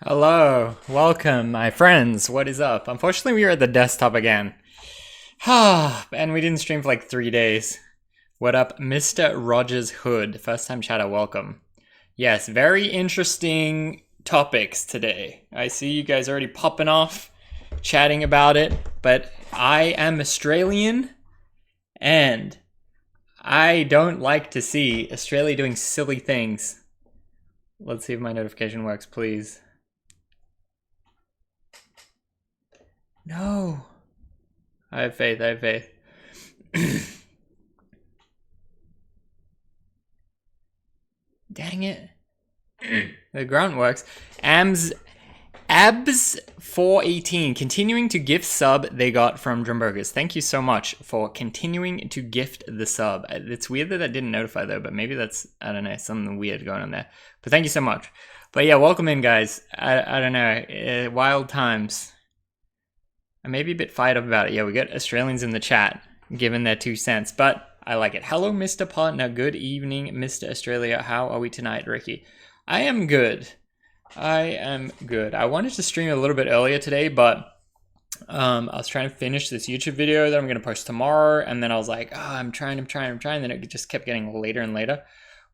Hello, welcome, my friends. What is up? Unfortunately, we are at the desktop again. And we didn't stream for like 3 days. What up, Mr. Rogers Hood? First time chatter, welcome. Yes, very interesting topics today. I see you guys already popping off, chatting about it, but I am Australian and I don't like to see Australia doing silly things. Let's see if my notification works, please. No. I have faith, I have faith. Dang it. The grunt works. Abs 418 continuing to gift sub they got from Drumburgers. Thank you so much for continuing to gift the sub. It's weird that didn't notify though, but maybe that's, I don't know, something weird going on there. But thank you so much. But yeah, welcome in, guys. I don't know, wild times. I may be a bit fired up about it. Yeah, we got Australians in the chat giving their 2 cents, but I like it. Hello, Mr. Partner. Good evening, Mr. Australia. How are we tonight, Ricky? I am good. I wanted to stream a little bit earlier today, but I was trying to finish this YouTube video that I'm going to post tomorrow, and then I was like, I'm trying, and then it just kept getting later and later.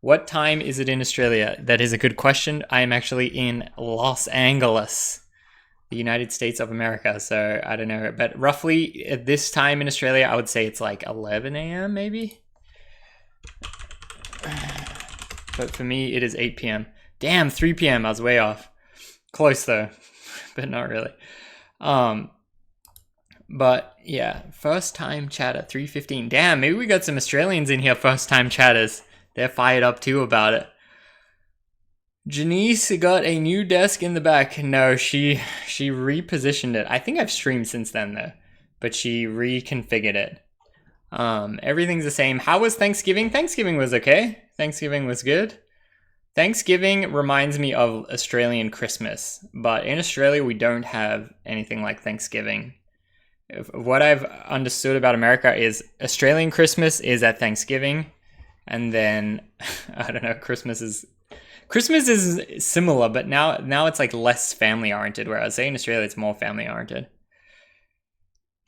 What time is it in Australia? That is a good question. I am actually in Los Angeles, the United States of America, so I don't know, but roughly at this time in Australia, I would say it's like 11 a.m. maybe? But for me, it is 8 p.m. Damn, 3 p.m. I was way off. Close though, but not really. But yeah, first time chatter, 3:15. Damn, maybe we got some Australians in here, first time chatters. They're fired up too about it. Janice got a new desk in the back. No, she repositioned it. I think I've streamed since then though, but she reconfigured it. Everything's the same. How was Thanksgiving? Thanksgiving was okay. Thanksgiving was good. Thanksgiving reminds me of Australian Christmas, but in Australia we don't have anything like Thanksgiving. What I've understood about America is Australian Christmas is at Thanksgiving, and then I don't know, Christmas is similar, but now it's like less family oriented, whereas in Australia it's more family oriented.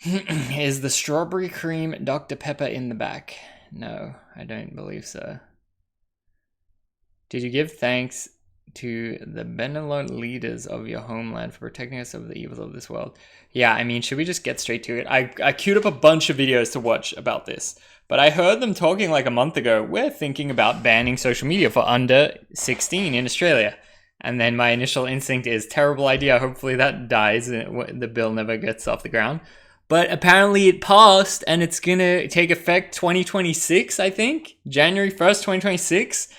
Is the strawberry cream Dr. Pepper in the back? No, I don't believe so. Did you give thanks to the benevolent leaders of your homeland for protecting us of the evils of this world? Yeah, I mean, should we just get straight to it? I queued up a bunch of videos to watch about this, but I heard them talking like a month ago. We're thinking about banning social media for under 16 in Australia. And then my initial instinct is terrible idea. Hopefully that dies and the bill never gets off the ground. But apparently it passed and it's going to take effect 2026, I think. January 1st, 2026.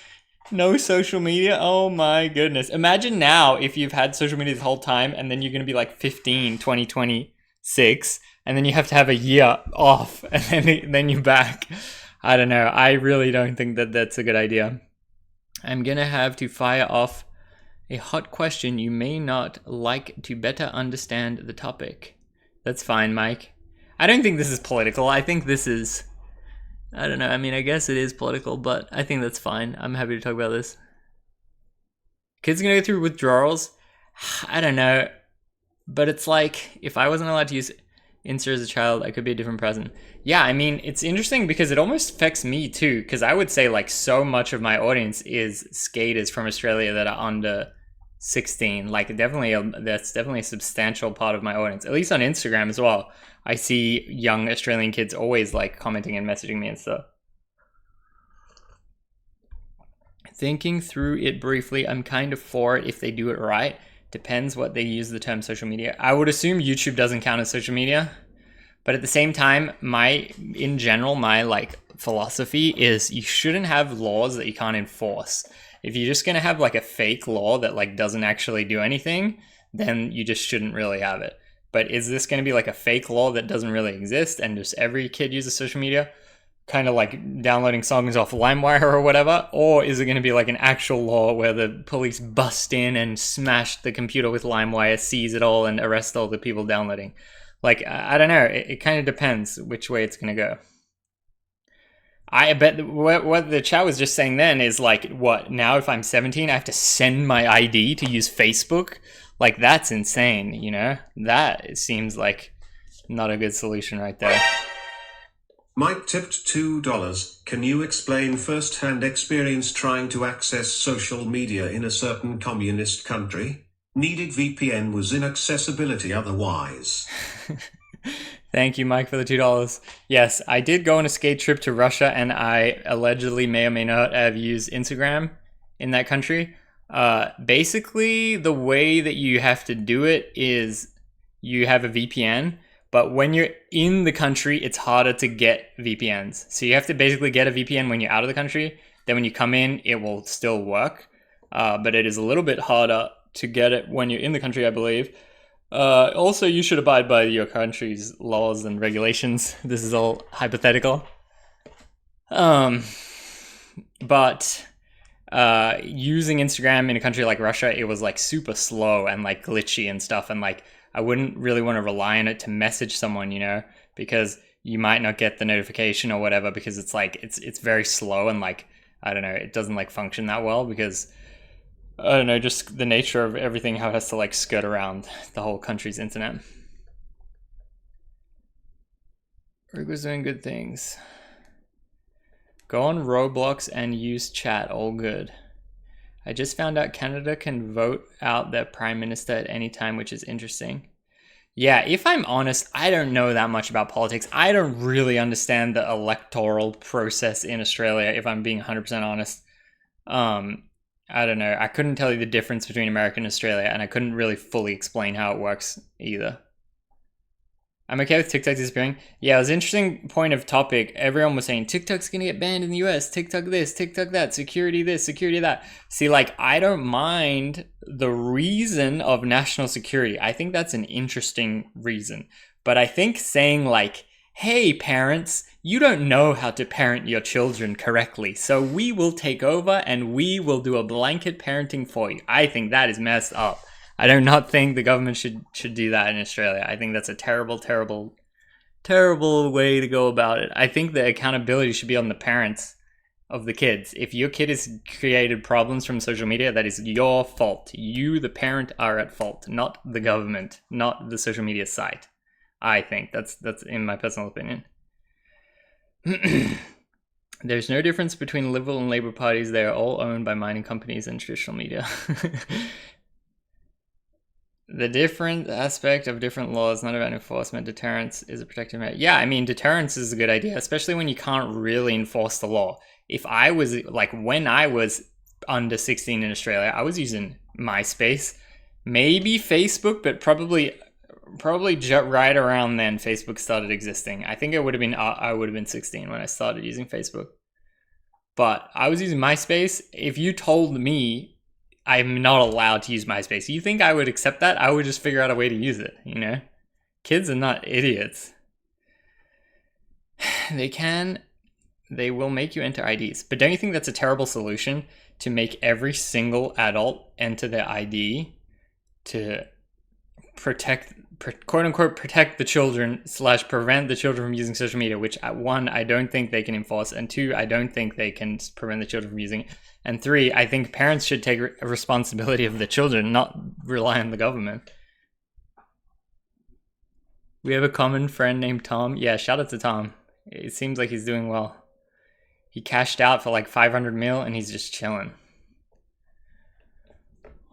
No social media. Oh my goodness. Imagine now if you've had social media this whole time and then you're going to be like 15, 2026, and then you have to have a year off and then you're back. I don't know. I really don't think that that's a good idea. I'm going to have to fire off a hot question you may not like to better understand the topic. That's fine, Mike. I don't think this is political. I think this is, I don't know. I mean, I guess it is political, but I think that's fine. I'm happy to talk about this. Kids gonna go through withdrawals? I don't know. But it's like, if I wasn't allowed to use Insta as a child, I could be a different person. Yeah, I mean, it's interesting because it almost affects me too, because I would say like so much of my audience is skaters from Australia that are under 16. Like that's definitely a substantial part of my audience, at least on Instagram as well. I see young Australian kids always like commenting and messaging me and stuff. Thinking through it briefly, I'm kind of for it if they do it right. Depends what they use the term social media. I would assume YouTube doesn't count as social media, but at the same time, my like philosophy is you shouldn't have laws that you can't enforce. If you're just gonna have like a fake law that like doesn't actually do anything, then you just shouldn't really have it. But is this gonna be like a fake law that doesn't really exist and just every kid uses social media? Kind of like downloading songs off LimeWire or whatever? Or is it going to be like an actual law where the police bust in and smash the computer with LimeWire, seize it all, and arrest all the people downloading? Like, I don't know. It kind of depends which way it's going to go. I bet what the chat was just saying then is like, what, now if I'm 17, I have to send my ID to use Facebook? Like, that's insane, you know? That seems like not a good solution right there. Mike tipped $2. Can you explain first-hand experience trying to access social media in a certain communist country? Needed VPN was inaccessibility otherwise. Thank you, Mike, for the $2. Yes, I did go on a skate trip to Russia, and I allegedly may or may not have used Instagram in that country. Basically, the way that you have to do it is you have a VPN, but when you're in the country, it's harder to get VPNs. So you have to basically get a VPN when you're out of the country. Then when you come in, it will still work. But it is a little bit harder to get it when you're in the country, I believe. Also, you should abide by your country's laws and regulations. This is all hypothetical. But using Instagram in a country like Russia, it was like super slow and like glitchy and stuff. And like, I wouldn't really want to rely on it to message someone, you know, because you might not get the notification or whatever, because it's like, it's very slow and like, I don't know, it doesn't like function that well because I don't know, just the nature of everything, how it has to like skirt around the whole country's internet. Rick was doing good things. Go on Roblox and use chat, all good. I just found out Canada can vote out their prime minister at any time, which is interesting. Yeah, if I'm honest, I don't know that much about politics. I don't really understand the electoral process in Australia, if I'm being 100% honest. I don't know. I couldn't tell you the difference between America and Australia, and I couldn't really fully explain how it works either. I'm okay with TikTok disappearing. Yeah, it was an interesting point of topic. Everyone was saying TikTok's gonna get banned in the US, TikTok this, TikTok that, security this, security that. See, like, I don't mind the reason of national security. I think that's an interesting reason. But I think saying like, hey parents, you don't know how to parent your children correctly, so we will take over and we will do a blanket parenting for you. I think that is messed up. I do not think the government should do that in Australia. I think that's a terrible, terrible, terrible way to go about it. I think the accountability should be on the parents of the kids. If your kid has created problems from social media, that is your fault. You, the parent, are at fault, not the government, not the social media site. I think that's in my personal opinion. There's no difference between Liberal and Labour parties. They are all owned by mining companies and traditional media. The different aspect of different laws, not about enforcement. Deterrence is a protective measure. Yeah, I mean, deterrence is a good idea, especially when you can't really enforce the law. If I was, like, when I was under 16 in Australia, I was using MySpace, maybe Facebook, but probably right around then Facebook started existing. I think I would have been 16 when I started using Facebook. But I was using MySpace. If you told me I'm not allowed to use MySpace, you think I would accept that? I would just figure out a way to use it, you know? Kids are not idiots. They will make you enter IDs. But don't you think that's a terrible solution, to make every single adult enter their ID to quote unquote protect the children / prevent the children from using social media, which one, I don't think they can enforce, and two, I don't think they can prevent the children from using it, and three, I think parents should take responsibility of the children, not rely on the government. We have a common friend named Tom. Yeah, shout out to Tom. It seems like he's doing well. He cashed out for like 500 mil and he's just chilling.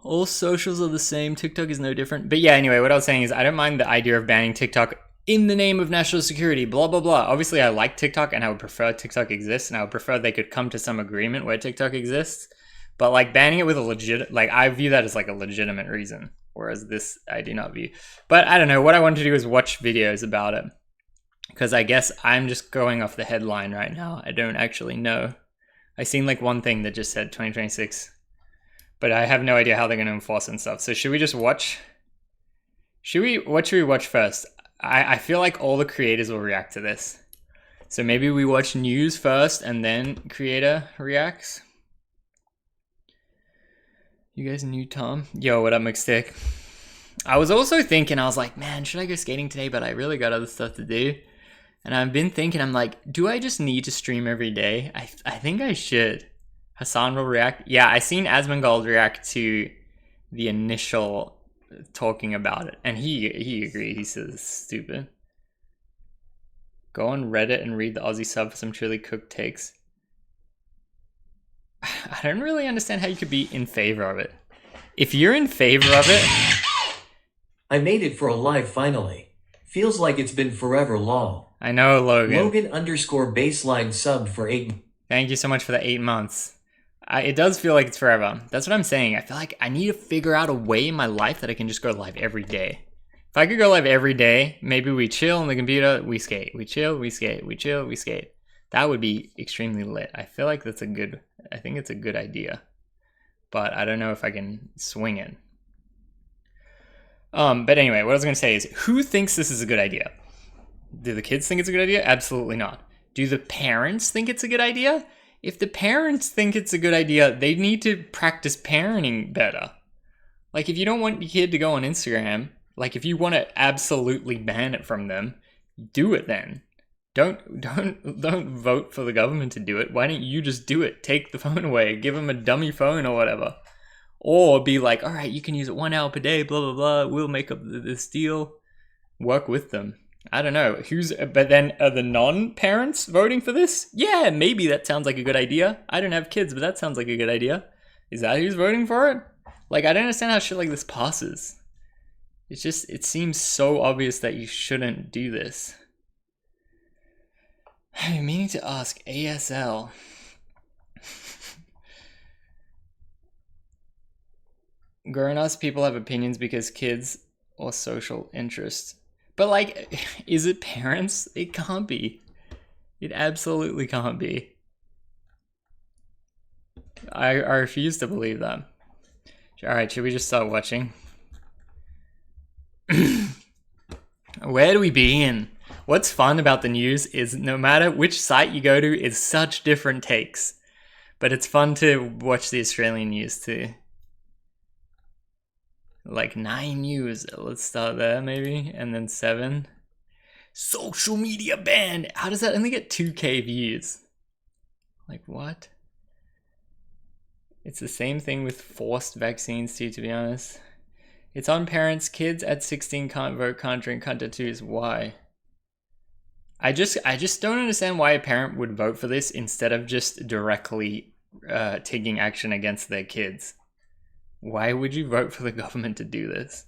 All socials are the same. TikTok is no different. But yeah, anyway, what I was saying is I don't mind the idea of banning TikTok in the name of national security, blah, blah, blah. Obviously, I like TikTok and I would prefer TikTok exists, and I would prefer they could come to some agreement where TikTok exists. But like banning it with a legit, like I view that as like a legitimate reason, whereas this I do not view. But I don't know. What I want to do is watch videos about it, because I guess I'm just going off the headline right now. I don't actually know. I seen like one thing that just said 2026. But I have no idea how they're going to enforce and stuff. So should we just watch? What should we watch first? I feel like all the creators will react to this. So maybe we watch news first and then creator reacts. You guys knew Tom? Yo, what up, McStick? I was also thinking, I was like, man, should I go skating today? But I really got other stuff to do. And I've been thinking, I'm like, do I just need to stream every day? I think I should. Hassan will react. Yeah, I seen Asmongold react to the initial talking about it, and he agreed. He says it's stupid. Go on Reddit and read the Aussie sub for some truly cooked takes. I don't really understand how you could be in favor of it. If you're in favor of it... I made it for a live finally. Feels like it's been forever long. I know, Logan. Logan_baseline subbed for 8. Thank you so much for the 8 months. It does feel like it's forever. That's what I'm saying. I feel like I need to figure out a way in my life that I can just go live every day. If I could go live every day, maybe we chill on the computer, we skate. We chill, we skate. We chill, we skate. That would be extremely lit. I feel like that's I think it's a good idea. But I don't know if I can swing it. But anyway, what I was going to say is, who thinks this is a good idea? Do the kids think it's a good idea? Absolutely not. Do the parents think it's a good idea? If the parents think it's a good idea, they need to practice parenting better. Like, if you don't want your kid to go on Instagram, like, if you want to absolutely ban it from them, do it then. Don't vote for the government to do it. Why don't you just do it? Take the phone away. Give them a dummy phone or whatever. Or be like, all right, you can use it 1 hour per day, blah, blah, blah. We'll make up this deal. Work with them. I don't know. But then are the non-parents voting for this? Yeah, maybe that sounds like a good idea. I don't have kids, but that sounds like a good idea. Is that who's voting for it? Like, I don't understand how shit like this passes. It seems so obvious that you shouldn't do this. I've been meaning to ask ASL. Grown-ass people have opinions because kids or social interests. But, like, is it parents? It can't be. It absolutely can't be. I refuse to believe that. Alright, should we just start watching? Where do we begin? What's fun about the news is no matter which site you go to, it's such different takes. But it's fun to watch the Australian news too. Like 9 News. Let's start there maybe. And then 7. Social media ban. How does that only get 2K views? Like what? It's the same thing with forced vaccines too, to be honest. It's on parents. Kids at 16 can't vote, can't drink, can't tattoos. Why? I just don't understand why a parent would vote for this instead of just directly taking action against their kids. Why would you vote for the government to do this?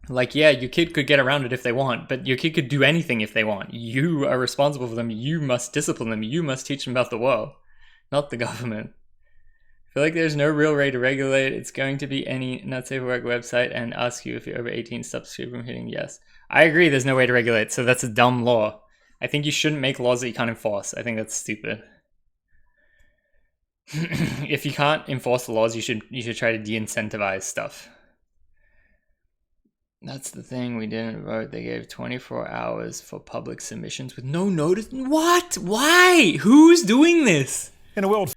Like, yeah, your kid could get around it if they want, but your kid could do anything if they want. You are responsible for them. You must discipline them. You must teach them about the world, not the government. I feel like there's no real way to regulate. It's going to be any not safe for work website and ask you if you're over 18, stop from hitting yes. I agree there's no way to regulate, so that's a dumb law. I think you shouldn't make laws that you can't enforce. I think that's stupid. If you can't enforce the laws, you should try to de-incentivize stuff. That's the thing, we didn't vote. They gave 24 hours for public submissions with no notice. What? Why? Who's doing this? In a world...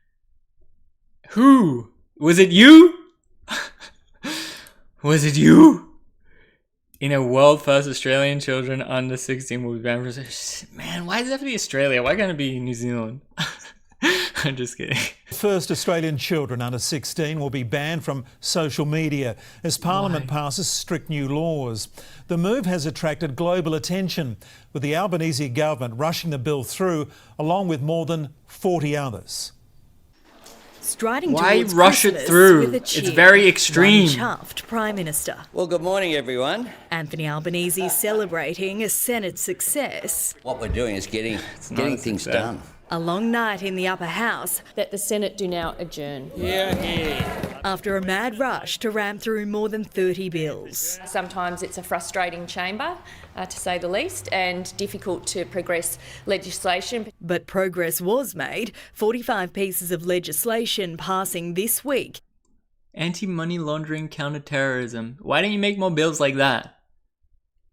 Who? Was it you? Was it you? In a world first, Australian children under 16 will be banned for... Man, why does it have to be Australia? Why can't it be New Zealand? I'm just kidding. First Australian children under 16 will be banned from social media as Parliament passes strict new laws. The move has attracted global attention, with the Albanese government rushing the bill through, along with more than 40 others. Striding Why towards rush Christmas it through? with a cheer, It's very extreme. one chuffed Prime Minister. Well, good morning, everyone. Anthony Albanese celebrating a Senate success. What we're doing is getting things success. done. A long night in the upper house that the Senate do now adjourn. after a mad rush to ram through more than 30 bills. Sometimes it's a frustrating chamber, to say the least, and difficult to progress legislation. But progress was made, 45 pieces of legislation passing this week. Anti-money laundering, counter-terrorism. Why don't you make more bills like that?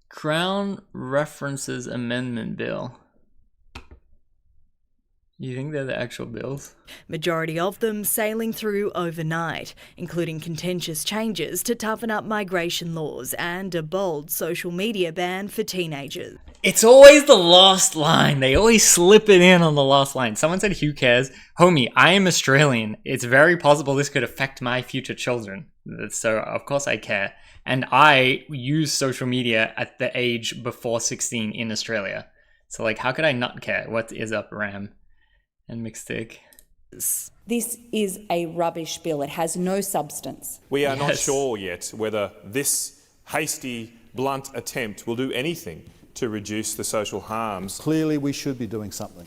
Crown References Amendment Bill. You think they're the actual bills? Majority of them sailing through overnight, including contentious changes to toughen up migration laws and a bold social media ban for teenagers. It's always the last line. They always slip it in on the last line. Someone said, who cares? Homie, I am Australian. It's very possible this could affect my future children. So, of course, I care. And I use social media at the age before 16 in Australia. So, like, how could I not care? What is up, Ram and Mixtick? This is a rubbish bill. It has no substance. We are not sure yet whether this hasty, blunt attempt will do anything to reduce the social harms. Clearly we should be doing something,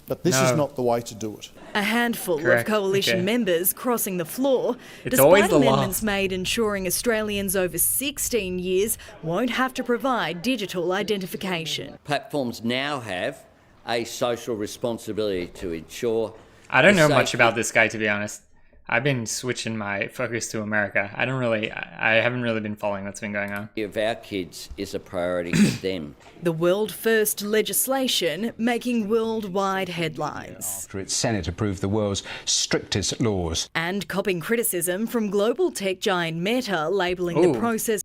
but this is not the way to do it. A handful of coalition members crossing the floor, always despite the amendments last. made ensuring Australians over 16 years won't have to provide digital identification. Platforms now have a social responsibility to ensure. I don't know the much safety- about this guy, to be honest. I've been switching my focus to America. I haven't really been following what's been going on. Of our kids is a priority for them. The world-first legislation making worldwide headlines. After its Senate approved the world's strictest laws. And copping criticism from global tech giant Meta, labelling the process.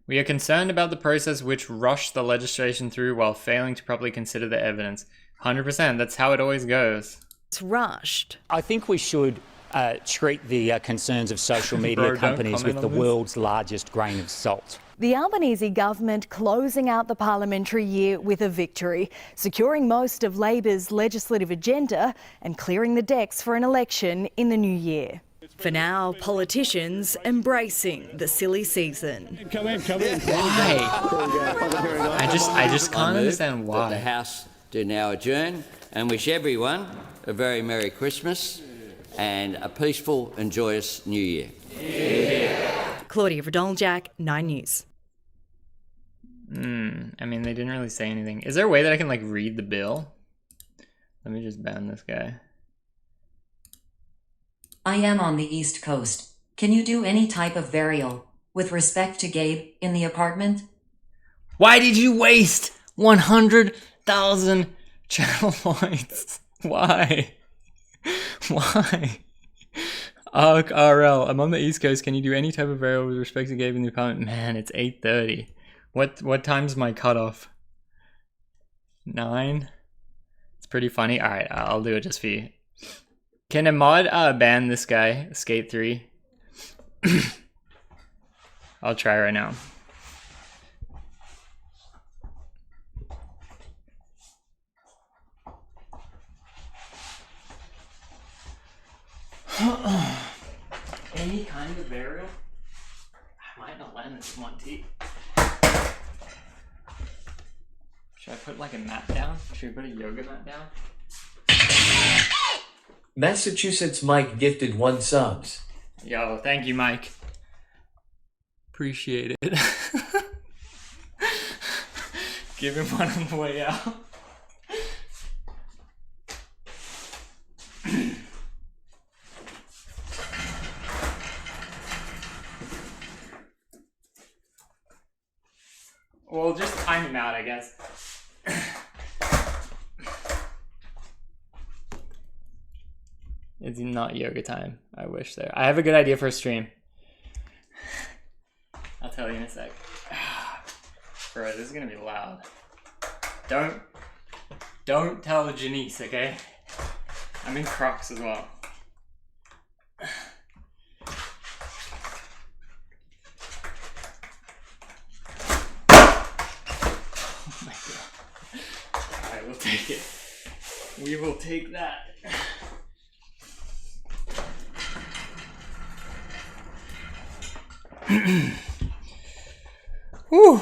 We are concerned about the process which rushed the legislation through while failing to properly consider the evidence. 100%, that's how it always goes. It's rushed. I think we should treat the concerns of social media companies with the world's largest grain of salt. The Albanese government closing out the parliamentary year with a victory, securing most of Labor's legislative agenda and clearing the decks for an election in the new year. For now, politicians embracing the silly season. Why? I just can't understand why. The House do now adjourn and wish everyone a very Merry Christmas and a peaceful and joyous New Year. Claudia Verdoljak, 9 News. I mean, they didn't really say anything. Is there a way that I can, like, read the bill? Let me just ban this guy. I am on the East Coast. Can you do any type of burial with respect to Gabe in the apartment? Why did you waste 100,000 channel points? Why? Why? Arc RL, I'm on the East Coast. Can you do any type of burial with respect to Gabe in the apartment? Man, it's 8:30. What time's my cutoff? 9? It's pretty funny. Alright, I'll do it just for you. Can a mod ban this guy, Skate 3? I'll try right now. Any kind of burial? I might not land this one, T. Should I put like a mat down? Should we put a yoga mat down? Massachusetts Mike gifted 1 subs. Yo, thank you, Mike. Appreciate it. Give him one on the way out. Well, just time him out, I guess. It's not yoga time. I wish there. I have a good idea for a stream. I'll tell you in a sec. Bro, this is gonna be loud. Don't tell Janice, okay? I'm in Crocs as well. Oh my god. Alright, we'll take it. We will take that. Whew.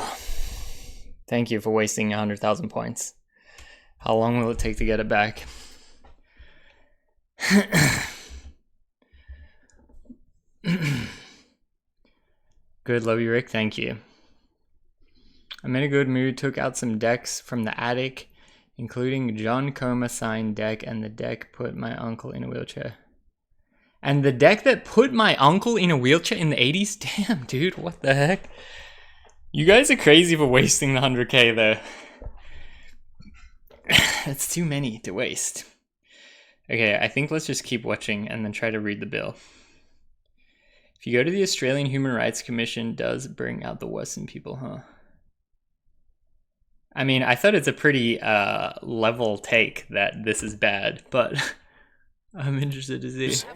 Thank you for wasting 100,000 points. How long will it take to get it back? Good, love you, Rick. Thank you. I'm in a good mood. Took out some decks from the attic, including John Coma signed deck, and the deck put my uncle in a wheelchair. And the deck that put my uncle in a wheelchair in the 80s? Damn, dude, what the heck? You guys are crazy for wasting the 100k though. That's too many to waste. Okay, I think let's just keep watching and then try to read the bill. If you go to the Australian Human Rights Commission, does bring out the worst in people, huh? I mean, I thought it's a pretty level take that this is bad, but I'm interested to see.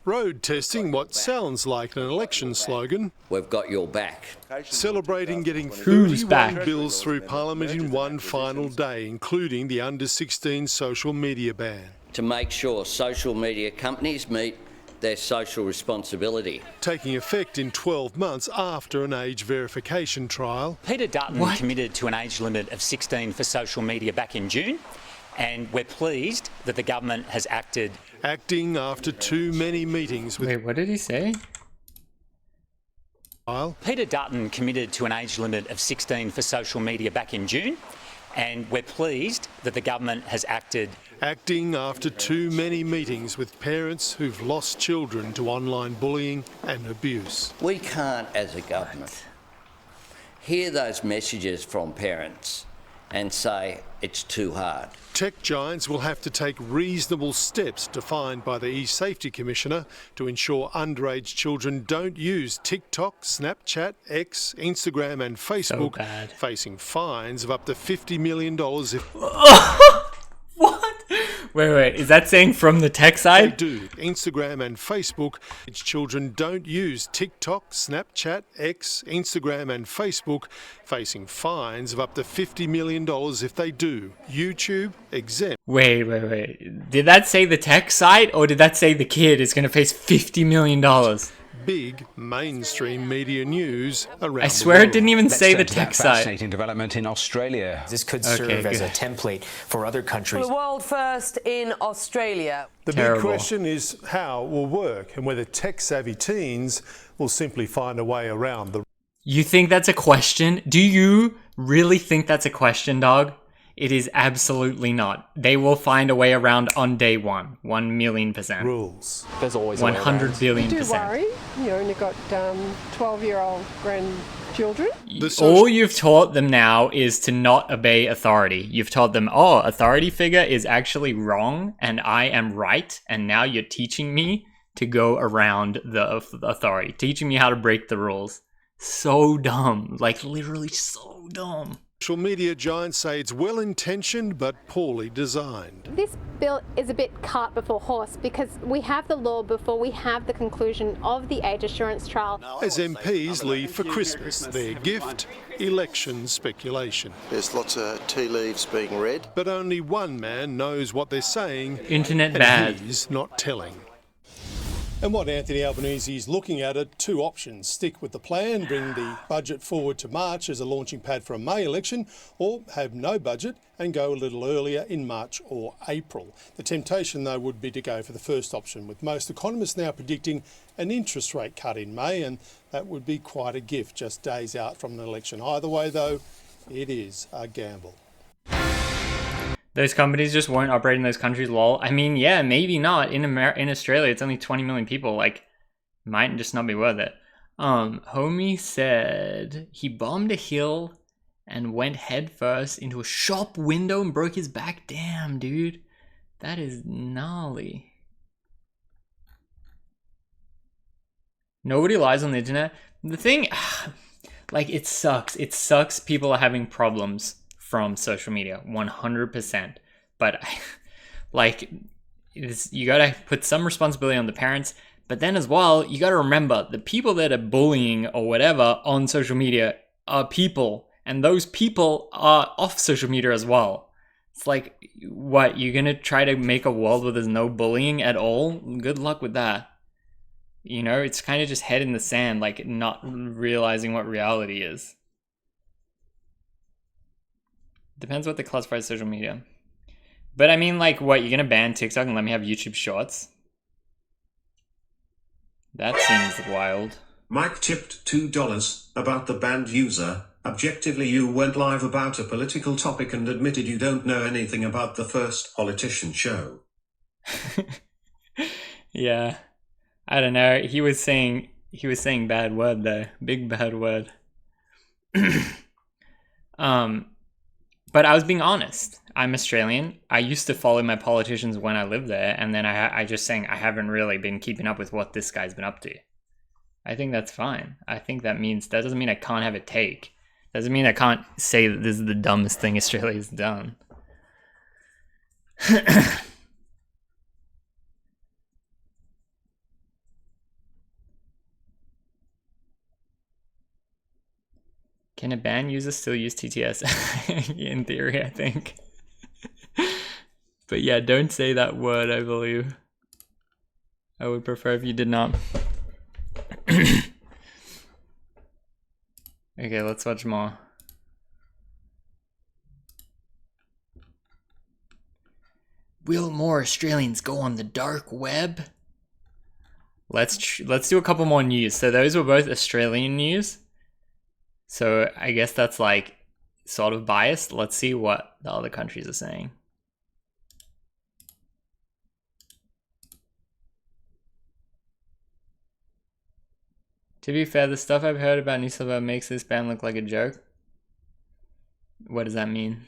Road testing what sounds like an election slogan. We've got your back. Celebrating getting Who's 31 back? bills through Parliament in one final day, including the under-16 social media ban. To make sure social media companies meet their social responsibility. Taking effect in 12 months after an age verification trial. Peter Dutton committed to an age limit of 16 for social media back in June, and we're pleased that the government has acted. Acting after too many meetings with... Wait, what did he say? Peter Dutton committed to an age limit of 16 for social media back in June, and we're pleased that the government has acted. Acting after too many meetings with parents who've lost children to online bullying and abuse. We can't, as a government, hear those messages from parents and say it's too hard. Tech giants will have to take reasonable steps defined by the E-Safety Commissioner to ensure underage children don't use TikTok, Snapchat, X, Instagram and Facebook, facing fines of up to $50 million if... What? Wait, is that saying from the tech side? They do. Instagram and Facebook. Children don't use TikTok, Snapchat, X, Instagram and Facebook, facing fines of up to $50 million if they do. YouTube, exempt. Wait. Did that say the tech side, or did that say the kid is going to face $50 million? Big mainstream media news around I swear it didn't even say the tech side. Fascinating development in Australia. This could serve as a template for other countries. The world first in Australia. The big question is how it will work and whether tech-savvy teens will simply find a way around the... You think that's a question? Do you really think that's a question, dog? It is absolutely not. They will find a way around on day one. 1,000,000%. Rules. There's always 100 billion You do percent. worry. You only got 12-year-old grandchildren. All you've taught them now is to not obey authority. You've taught them, oh, authority figure is actually wrong and I am right. And now you're teaching me to go around the authority. Teaching me how to break the rules. So dumb. Like literally so dumb. Social media giants say it's well-intentioned but poorly designed. This bill is a bit cart before horse because we have the law before we have the conclusion of the age assurance trial. As MPs leave for Christmas, their gift, election speculation. There's lots of tea leaves being read. But only one man knows what they're saying. Internet and bad. He's not telling. And what Anthony Albanese is looking at are two options. Stick with the plan, bring the budget forward to March as a launching pad for a May election, or have no budget and go a little earlier in March or April. The temptation, though, would be to go for the first option, with most economists now predicting an interest rate cut in May, and that would be quite a gift just days out from an election. Either way, though, it is a gamble. Those companies just won't operate in those countries, lol. I mean, yeah, maybe not. In Australia, it's only 20 million people. Like, might just not be worth it. Homie said he bombed a hill and went headfirst into a shop window and broke his back. Damn, dude. That is gnarly. Nobody lies on the internet. The thing, like, it sucks. It sucks people are having problems from social media, 100%. But you gotta put some responsibility on the parents, but then as well, you gotta remember the people that are bullying or whatever on social media are people, and those people are off social media as well. It's like, what, you're gonna try to make a world where there's no bullying at all? Good luck with that. You know, it's kind of just head in the sand, like not realizing what reality is. Depends what they classify as social media. But I mean, like, what, you're gonna ban TikTok and let me have YouTube Shorts? That seems wild. Mike tipped $2 about the banned user. Objectively, you went live about a political topic and admitted you don't know anything about the first politician show. Yeah. I don't know. He was saying bad word though. Big bad word. But I was being honest. I'm Australian. I used to follow my politicians when I lived there, and then I just saying I haven't really been keeping up with what this guy's been up to. I think that's fine. I think that doesn't mean I can't have a take. Doesn't mean I can't say that this is the dumbest thing Australia's done. Can a banned user still use TTS? In theory, I think. But yeah, don't say that word, I believe. I would prefer if you did not. Okay, let's watch more. Will more Australians go on the dark web? Let's do a couple more news. So those were both Australian news. So I guess that's like sort of biased. Let's see what the other countries are saying. To be fair, the stuff I've heard about New South Wales makes this ban look like a joke. What does that mean?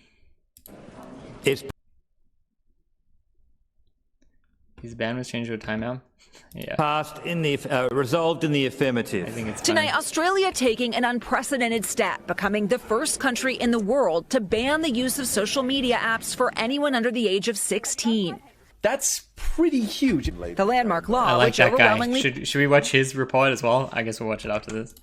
His ban was changed to a timeout? Yeah. Passed in the resolved in the affirmative. I think it's Tonight, fine. Australia taking an unprecedented step, becoming the first country in the world to ban the use of social media apps for anyone under the age of 16. That's pretty huge. The landmark law, I like which that guy. overwhelmingly Should we watch his report as well? I guess we'll watch it after this.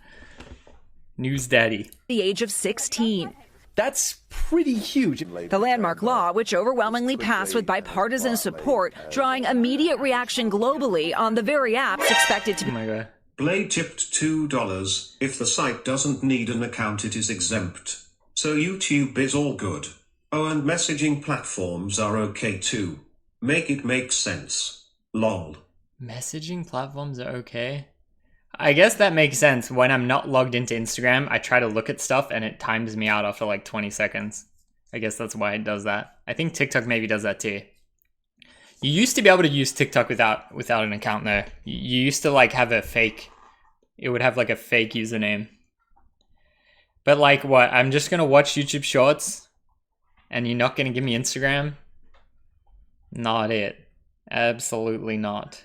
News Daddy. the age of 16. That's pretty huge. The landmark law, which overwhelmingly passed with bipartisan support, drawing immediate reaction globally on the very apps expected to be. Oh my god. Blade tipped $2. If the site doesn't need an account, it is exempt. So YouTube is all good. Oh, and messaging platforms are okay too. Make it make sense. Lol. Messaging platforms are okay. I guess that makes sense. When I'm not logged into Instagram, I try to look at stuff and it times me out after like 20 seconds. I guess that's why it does that. I think TikTok maybe does that too. You used to be able to use TikTok without an account though. You used to like have a fake, it would have like a fake username. But like what? I'm just gonna watch YouTube Shorts and you're not gonna give me Instagram? Not it. Absolutely not.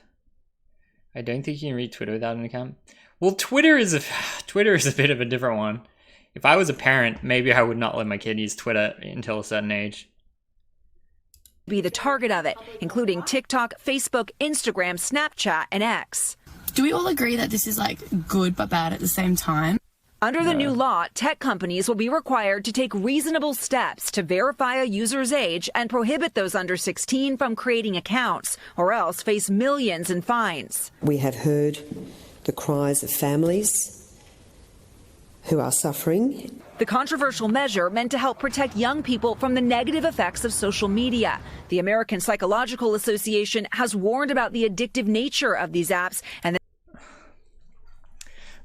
I don't think you can read Twitter without an account. Well, Twitter is a bit of a different one. If I was a parent, maybe I would not let my kid use Twitter until a certain age. Be the target of it, including TikTok, Facebook, Instagram, Snapchat, and X. Do we all agree that this is like good but bad at the same time? Under the new law, tech companies will be required to take reasonable steps to verify a user's age and prohibit those under 16 from creating accounts, or else face millions in fines. We have heard the cries of families who are suffering. The controversial measure meant to help protect young people from the negative effects of social media. The American Psychological Association has warned about the addictive nature of these apps and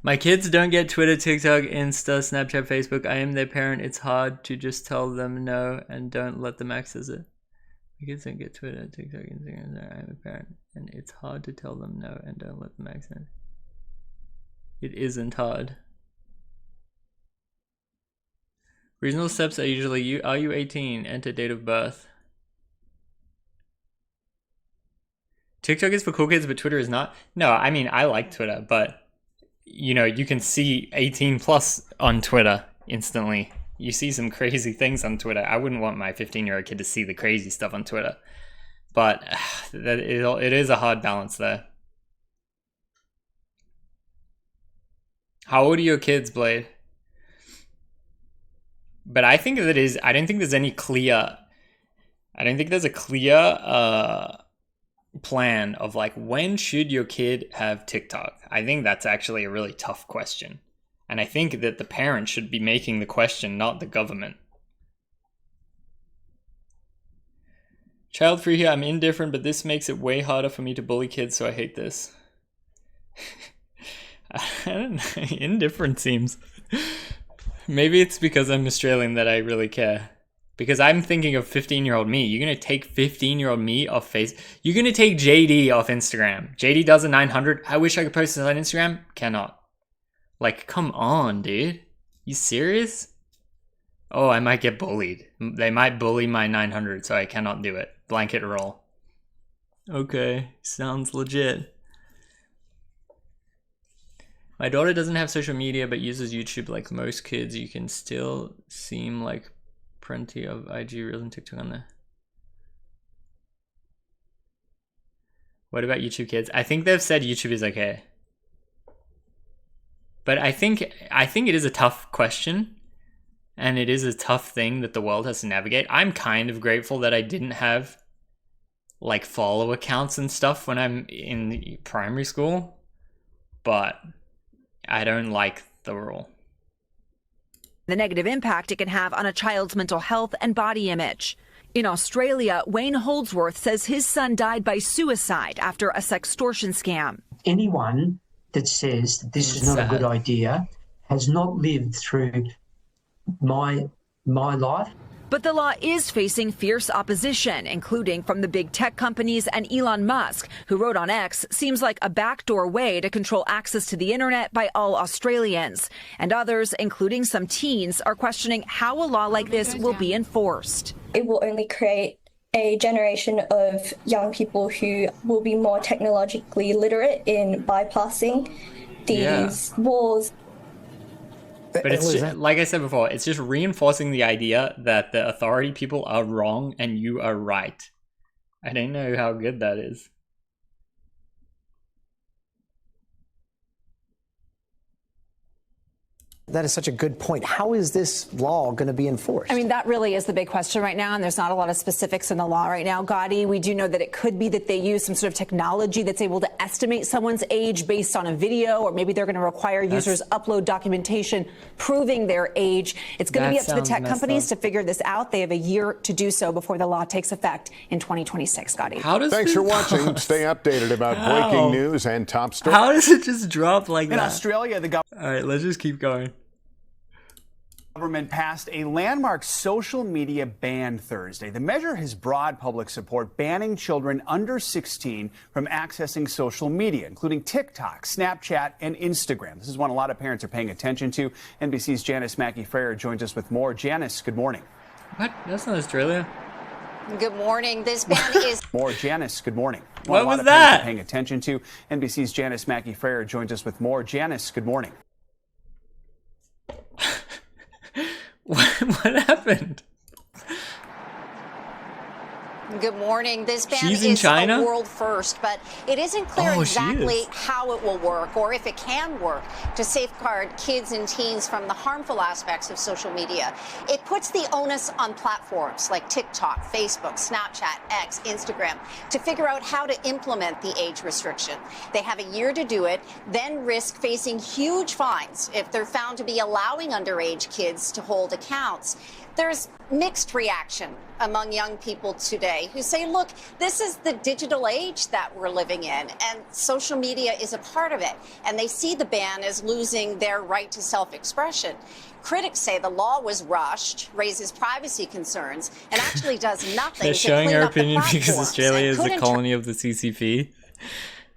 My kids don't get Twitter, TikTok, Insta, Snapchat, Facebook. I am their parent. It's hard to just tell them no and don't let them access it. My kids don't get Twitter, TikTok, Instagram. I am a parent. And it's hard to tell them no and don't let them access it. It isn't hard. Reasonable steps are usually, are you 18? Enter date of birth. TikTok is for cool kids, but Twitter is not? No, I mean, I like Twitter, but you know, you can see 18 plus on Twitter instantly. You see some crazy things on Twitter. I wouldn't want my 15-year-old kid to see the crazy stuff on Twitter. But it is a hard balance there. How old are your kids, Blade? But I think that is, I don't think there's any clear, I don't think there's a clear plan of like, when should your kid have TikTok? I think that's actually a really tough question. And I think that the parent should be making the question, not the government. Child free here, I'm indifferent, but this makes it way harder for me to bully kids, so I hate this. I don't know, indifferent seems. Maybe it's because I'm Australian that I really care. Because I'm thinking of 15-year-old me. You're going to take 15-year-old me off face. You're going to take JD off Instagram. JD does a 900. I wish I could post this on Instagram. Cannot. Like, come on, dude. You serious? Oh, I might get bullied. They might bully my 900, so I cannot do it. Blanket roll. Okay, sounds legit. My daughter doesn't have social media but uses YouTube like most kids. You can still seem like plenty of IG Reels and TikTok on there. What about YouTube Kids? I think they've said YouTube is okay. But I think it is a tough question. And it is a tough thing that the world has to navigate. I'm kind of grateful that I didn't have like follow accounts and stuff when I'm in primary school. But I don't like the rule. The negative impact it can have on a child's mental health and body image. In Australia, Wayne Holdsworth says his son died by suicide after a sextortion scam. Anyone that says that this is not a good idea has not lived through my life. But the law is facing fierce opposition, including from the big tech companies and Elon Musk, who wrote on X, seems like a backdoor way to control access to the internet by all Australians. And others, including some teens, are questioning how a law like this will be enforced. It will only create a generation of young people who will be more technologically literate in bypassing these walls. But it's just, like I said before, it's just reinforcing the idea that the authority people are wrong and you are right. I don't know how good that is. That is such a good point. How is this law going to be enforced? I mean, that really is the big question right now, and there's not a lot of specifics in the law right now. Gotti, we do know that it could be that they use some sort of technology that's able to estimate someone's age based on a video, or maybe they're going to require users upload documentation proving their age. It's going to be up to the tech companies to figure this out. They have a year to do so before the law takes effect in 2026, Gotti. Thanks for watching. Stay updated about breaking news and top stories. How does it just drop like that? In Australia, the government... All right, let's just keep going. Government passed a landmark social media ban Thursday. The measure has broad public support, banning children under 16 from accessing social media, including TikTok, Snapchat, and Instagram. This is one a lot of parents are paying attention to. NBC's Janice Mackey-Frayer joins us with more. Janice, good morning. What? That's not Australia. Good morning. This ban is... More. Janice, good morning. What was that? Parents are paying attention to. NBC's Janice Mackey-Frayer joins us with more. Janice, good morning. What happened? Good morning. This ban She's in is China? a world first, but it isn't clear exactly how it will work or if it can work to safeguard kids and teens from the harmful aspects of social media. It puts the onus on platforms like TikTok, Facebook, Snapchat, X, Instagram to figure out how to implement the age restriction. They have a year to do it, then risk facing huge fines if they're found to be allowing underage kids to hold accounts. There's mixed reaction among young people today who say, look, this is the digital age that we're living in, and social media is a part of it. And they see the ban as losing their right to self-expression. Critics say the law was rushed, raises privacy concerns, and actually does nothing They're to showing clean our up the opinion because platforms Australia and is could the colony of the CCP.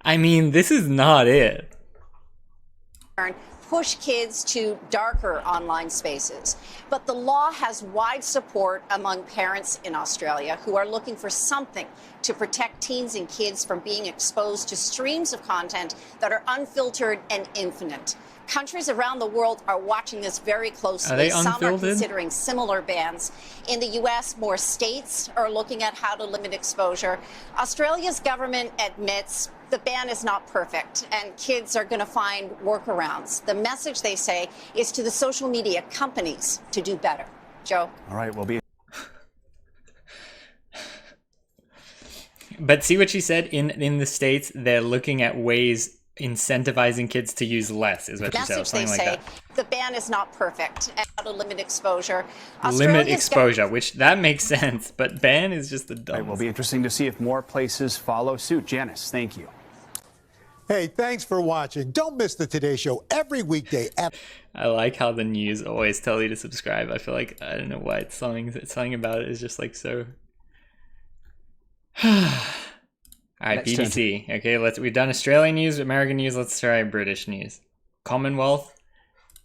I mean, this is not it. Push kids to darker online spaces. But the law has wide support among parents in Australia who are looking for something to protect teens and kids from being exposed to streams of content that are unfiltered and infinite. Countries around the world are watching this very closely. Are they Some are unfiltered? considering similar bans. In the U.S., more states are looking at how to limit exposure. Australia's government admits the ban is not perfect, and kids are going to find workarounds. The message, they say, is to the social media companies to do better. Joe? All right, we'll be... But see what she said? In the States, they're looking at ways incentivizing kids to use less, is what she said. Message, they Something say, like that. the ban is not perfect, and how to limit exposure. Limit exposure, which that makes sense, but ban is just the dumbest. It will be interesting to see if more places follow suit. Janice, thank you. Hey, thanks for watching. Don't miss the Today Show every weekday at... I like how the news always tell you to subscribe. I feel like, I don't know why it's something about it is just like so... Alright, BBC. Okay, we've done Australian news, American news, let's try British news. Commonwealth.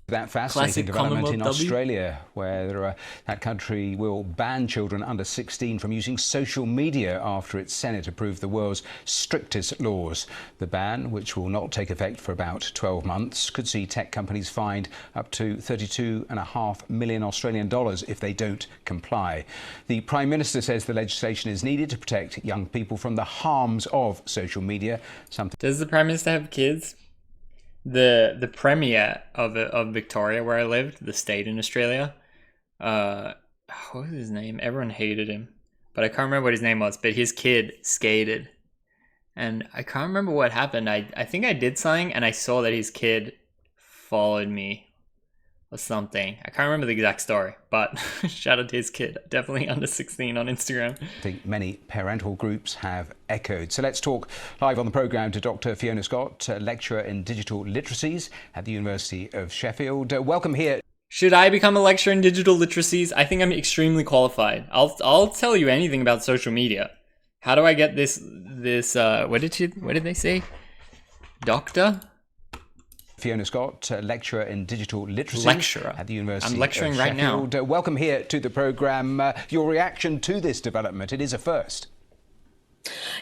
That fascinating development in Commonwealth W. Australia, where that country will ban children under 16 from using social media after its Senate approved the world's strictest laws. The ban, which will not take effect for about 12 months, could see tech companies fined up to $32.5 million Australian dollars if they don't comply. The Prime Minister says the legislation is needed to protect young people from the harms of social media. Does the Prime Minister have kids? The Premier of Victoria, where I lived, the state in Australia, what was his name? Everyone hated him, but I can't remember what his name was. But his kid skated, and I can't remember what happened. I think I did something, and I saw that his kid followed me or something. I can't remember the exact story, but shout out to his kid. Definitely under 16 on Instagram. I think many parental groups have echoed. So let's talk live on the programme to Dr. Fiona Scott, lecturer in digital literacies at the University of Sheffield. Welcome here. Should I become a lecturer in digital literacies? I think I'm extremely qualified. I'll tell you anything about social media. How do I get this what did they say? Doctor? Fiona Scott, lecturer in digital literacy at the University I'm lecturing of right now. Welcome here to the programme. Your reaction to this development, it is a first.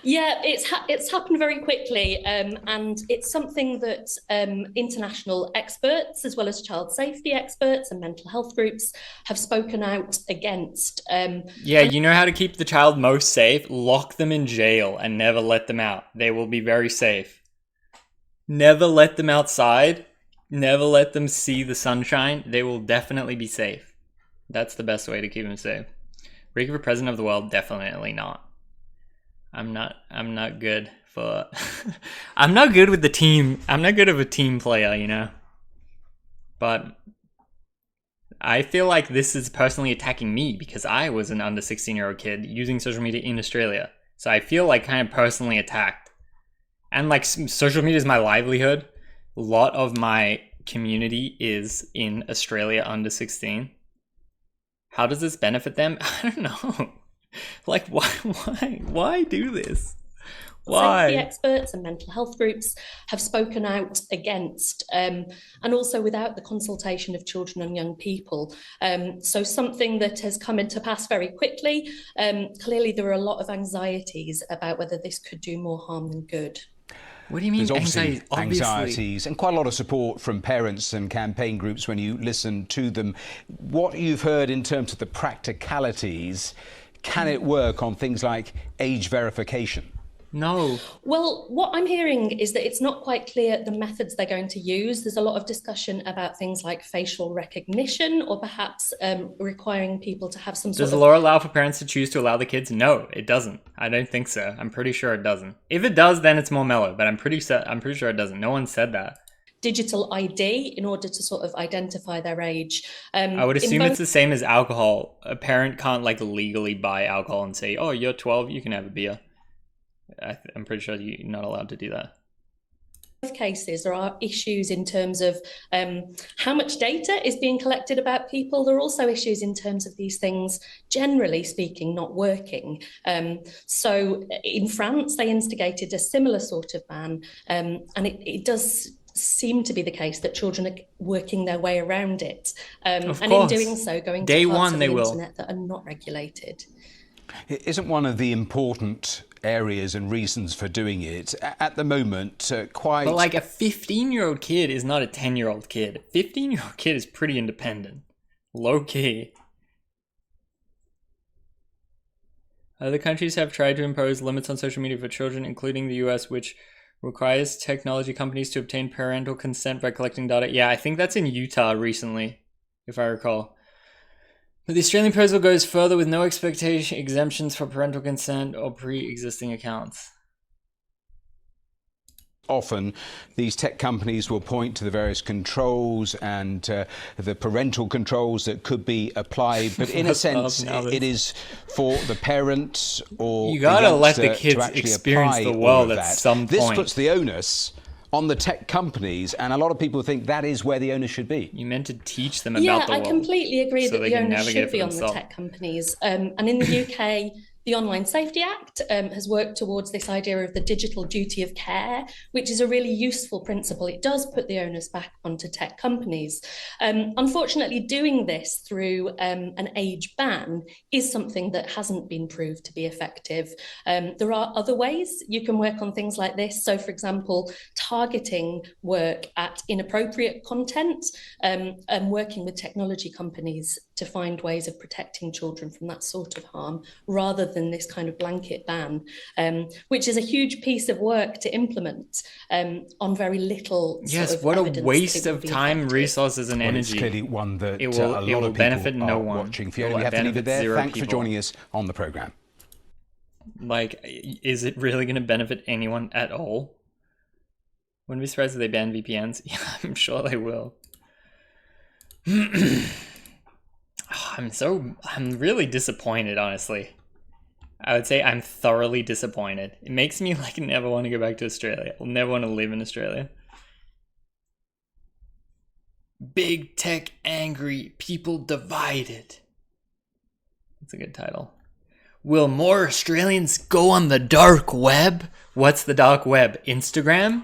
Yeah, it's happened very quickly, and it's something that international experts, as well as child safety experts and mental health groups, have spoken out against. Yeah, you know how to keep the child most safe? Lock them in jail and never let them out. They will be very safe. Never let them outside. Never let them see the sunshine. They will definitely be safe. That's the best way to keep them safe. Ricky for president of the world? Definitely not. I'm not good for... I'm not good with the team. I'm not good of a team player, you know? But I feel like this is personally attacking me because I was an under 16-year-old kid using social media in Australia. So I feel like kind of personally attacked. And like social media is my livelihood. A lot of my community is in Australia under 16. How does this benefit them? I don't know. Like why do this? Why? Safety experts and mental health groups have spoken out against, and also without the consultation of children and young people. So something that has come into pass very quickly. Clearly there are a lot of anxieties about whether this could do more harm than good. What do you mean? There's obviously anxieties and quite a lot of support from parents and campaign groups when you listen to them. What you've heard in terms of the practicalities, can it work on things like age verification? No. Well, what I'm hearing is that it's not quite clear the methods they're going to use. There's a lot of discussion about things like facial recognition or perhaps requiring people to have some sort of... Does the law allow for parents to choose to allow the kids? No, it doesn't. I don't think so. I'm pretty sure it doesn't. If it does, then it's more mellow, but I'm pretty sure it doesn't. No one said that. Digital ID in order to sort of identify their age. I would assume it's the same as alcohol. A parent can't like legally buy alcohol and say, oh, you're 12, you can have a beer. I'm pretty sure you're not allowed to do that. In both cases, there are issues in terms of how much data is being collected about people. There are also issues in terms of these things, generally speaking, not working. So in France, they instigated a similar sort of ban, and it does seem to be the case that children are working their way around it. And in doing so, going to parts of the internet that are not regulated. Isn't one of the important areas and reasons for doing it at the moment quite... But like a 15-year-old kid is not a 10-year-old kid. A 15-year-old kid is pretty independent. Low-key. Other countries have tried to impose limits on social media for children, including the US, which requires technology companies to obtain parental consent by collecting data. Yeah, I think that's in Utah recently, if I recall. But the Australian proposal goes further with no expectation exemptions for parental consent or pre-existing accounts. Often these tech companies will point to the various controls and the parental controls that could be applied, but in a sense it is for the parents or you gotta let the to kids actually experience apply the world all of at that. some This point. puts the onus on the tech companies, and a lot of people think that is where the onus should be. You meant to teach them about Yeah, the world. I completely agree so that they the can onus navigate should be on the themselves. tech companies. And in the UK, The Online Safety Act has worked towards this idea of the digital duty of care, which is a really useful principle. It does put the onus back onto tech companies. Unfortunately, doing this through an age ban is something that hasn't been proved to be effective. There are other ways you can work on things like this. So, for example, targeting work at inappropriate content and working with technology companies to find ways of protecting children from that sort of harm, rather than this kind of blanket ban, which is a huge piece of work to implement on very little. Yes, what a waste of time, resources, and energy. It's clearly one that it will, a lot of benefit people no are one. watching. Fiona, we have to leave it there. Thanks for joining us on the programme. Like, is it really going to benefit anyone at all? Wouldn't be surprised if they ban VPNs. Yeah, I'm sure they will. I'm really disappointed, honestly. I would say I'm thoroughly disappointed. It makes me like never want to go back to Australia. I'll never want to live in Australia. Big tech angry, people divided. That's a good title. Will more Australians go on the dark web? What's the dark web? Instagram?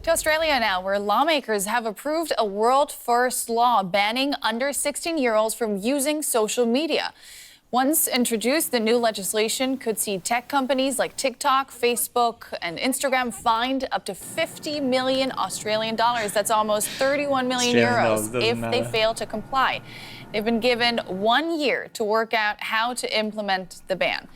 To Australia now, where lawmakers have approved a world-first law banning under 16-year-olds from using social media. Once introduced, the new legislation could see tech companies like TikTok, Facebook, and Instagram fined up to 50 million Australian dollars. That's almost 31 million euros if they fail to comply. They've been given 1 year to work out how to implement the ban.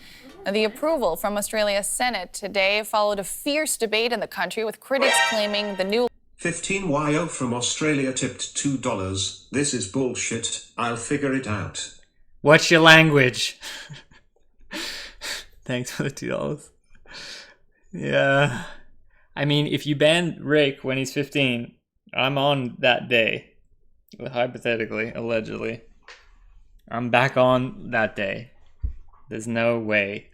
The approval from Australia's Senate today followed a fierce debate in the country, with critics claiming the new 15YO from Australia tipped $2. This is bullshit. I'll figure it out. What's your language? Thanks for the $2. Yeah. I mean, if you ban Rick when he's 15, I'm on that day. Hypothetically, allegedly. I'm back on that day. There's no way.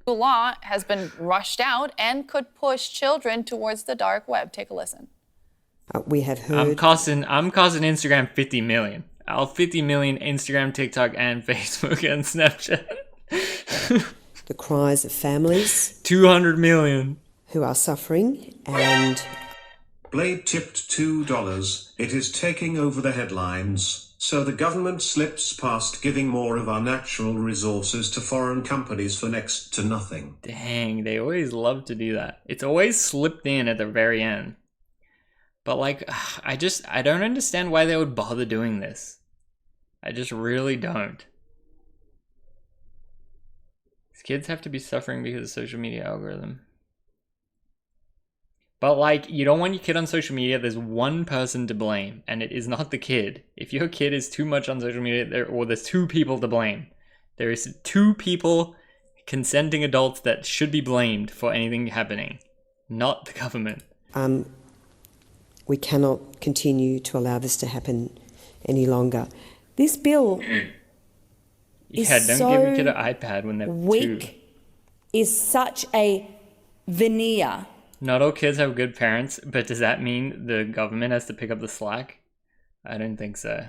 The law has been rushed out and could push children towards the dark web. Take a listen. We have heard. I'm costing Instagram 50 million. I'll 50 million Instagram, TikTok, and Facebook and Snapchat. The cries of families 200 million who are suffering, and Blade tipped $2. It is taking over the headlines. So the government slips past giving more of our natural resources to foreign companies for next to nothing. Dang, they always love to do that. It's always slipped in at the very end. But like, I don't understand why they would bother doing this. I just really don't. These kids have to be suffering because of social media algorithm. But like, you don't want your kid on social media. There's one person to blame, and it is not the kid. If your kid is too much on social media, there's two people to blame. There is two people, consenting adults, that should be blamed for anything happening, not the government. We cannot continue to allow this to happen any longer. This bill is don't give your kid an iPad when they're weak, 2. Is such a veneer. Not all kids have good parents, but does that mean the government has to pick up the slack? I don't think so.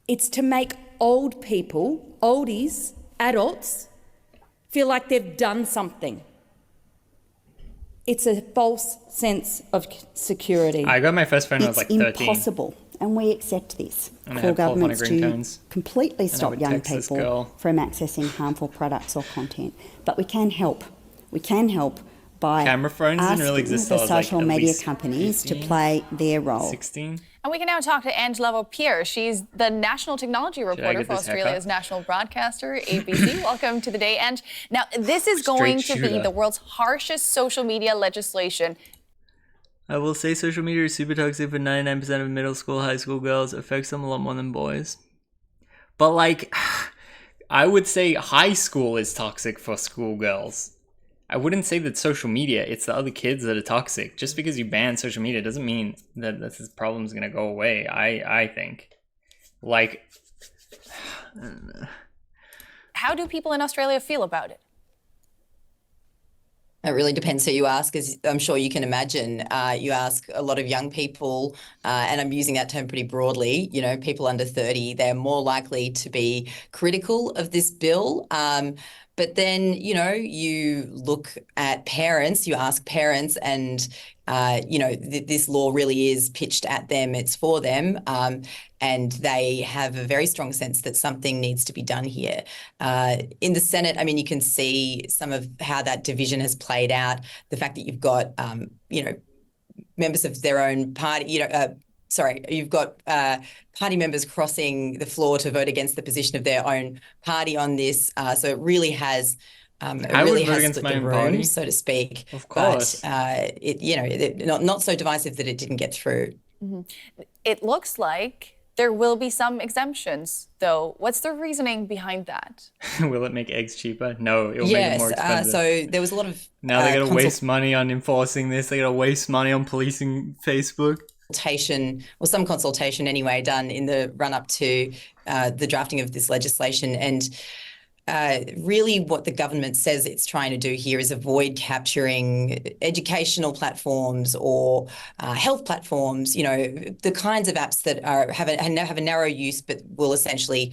It's to make old people, oldies, adults, feel like they've done something. It's a false sense of security. I got my first phone when I was like 13. It's impossible, and we accept this. For governments to completely stop young people from accessing harmful products or content. But we can help. We can help by camera phones didn't really exist the social media companies 15, to play their role. 16. And we can now talk to Angela Pierre. She's the national technology reporter for Australia's national broadcaster, ABC. Welcome to the day. And now this is going to be the world's harshest social media legislation. I will say social media is super toxic for 99% of middle school, high school girls. It affects them a lot more than boys. But like, I would say high school is toxic for schoolgirls. I wouldn't say that social media, it's the other kids that are toxic. Just because you ban social media doesn't mean that this problem is going to go away, I think. Like, I don't know. How do people in Australia feel about it? It really depends who you ask, as I'm sure you can imagine. You ask a lot of young people, and I'm using that term pretty broadly, you know, people under 30, they're more likely to be critical of this bill. But then, you know, you look at parents, you ask parents, and, you know, this law really is pitched at them, it's for them. And they have a very strong sense that something needs to be done here. In the Senate, I mean, you can see some of how that division has played out. The fact that you've got, you know, members of their own party, you know, you've got party members crossing the floor to vote against the position of their own party on this. So it really has. I would vote against my own party, so to speak. Of course, but it, you know, not so divisive that it didn't get through. It looks like there will be some exemptions, though. What's the reasoning behind that? Will it make eggs cheaper? No, it'll make it more expensive. So there was a lot of now they got to waste money on enforcing this. They got to waste money on policing Facebook. Some consultation anyway, done in the run up to the drafting of this legislation. And really what the government says it's trying to do here is avoid capturing educational platforms or health platforms, you know, the kinds of apps that have a narrow use but will essentially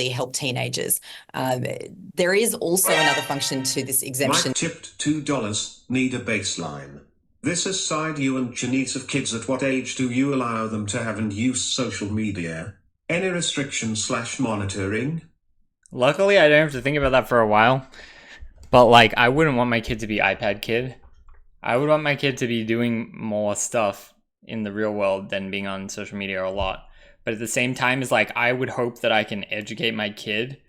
help teenagers. There is also another function to this exemption. Mike tipped $2, need a baseline. This aside, you and Janice have kids. At what age do you allow them to have and use social media? Any restrictions/monitoring? Luckily, I don't have to think about that for a while. But like, I wouldn't want my kid to be iPad kid. I would want my kid to be doing more stuff in the real world than being on social media a lot. But at the same time, it's like, I would hope that I can educate my kid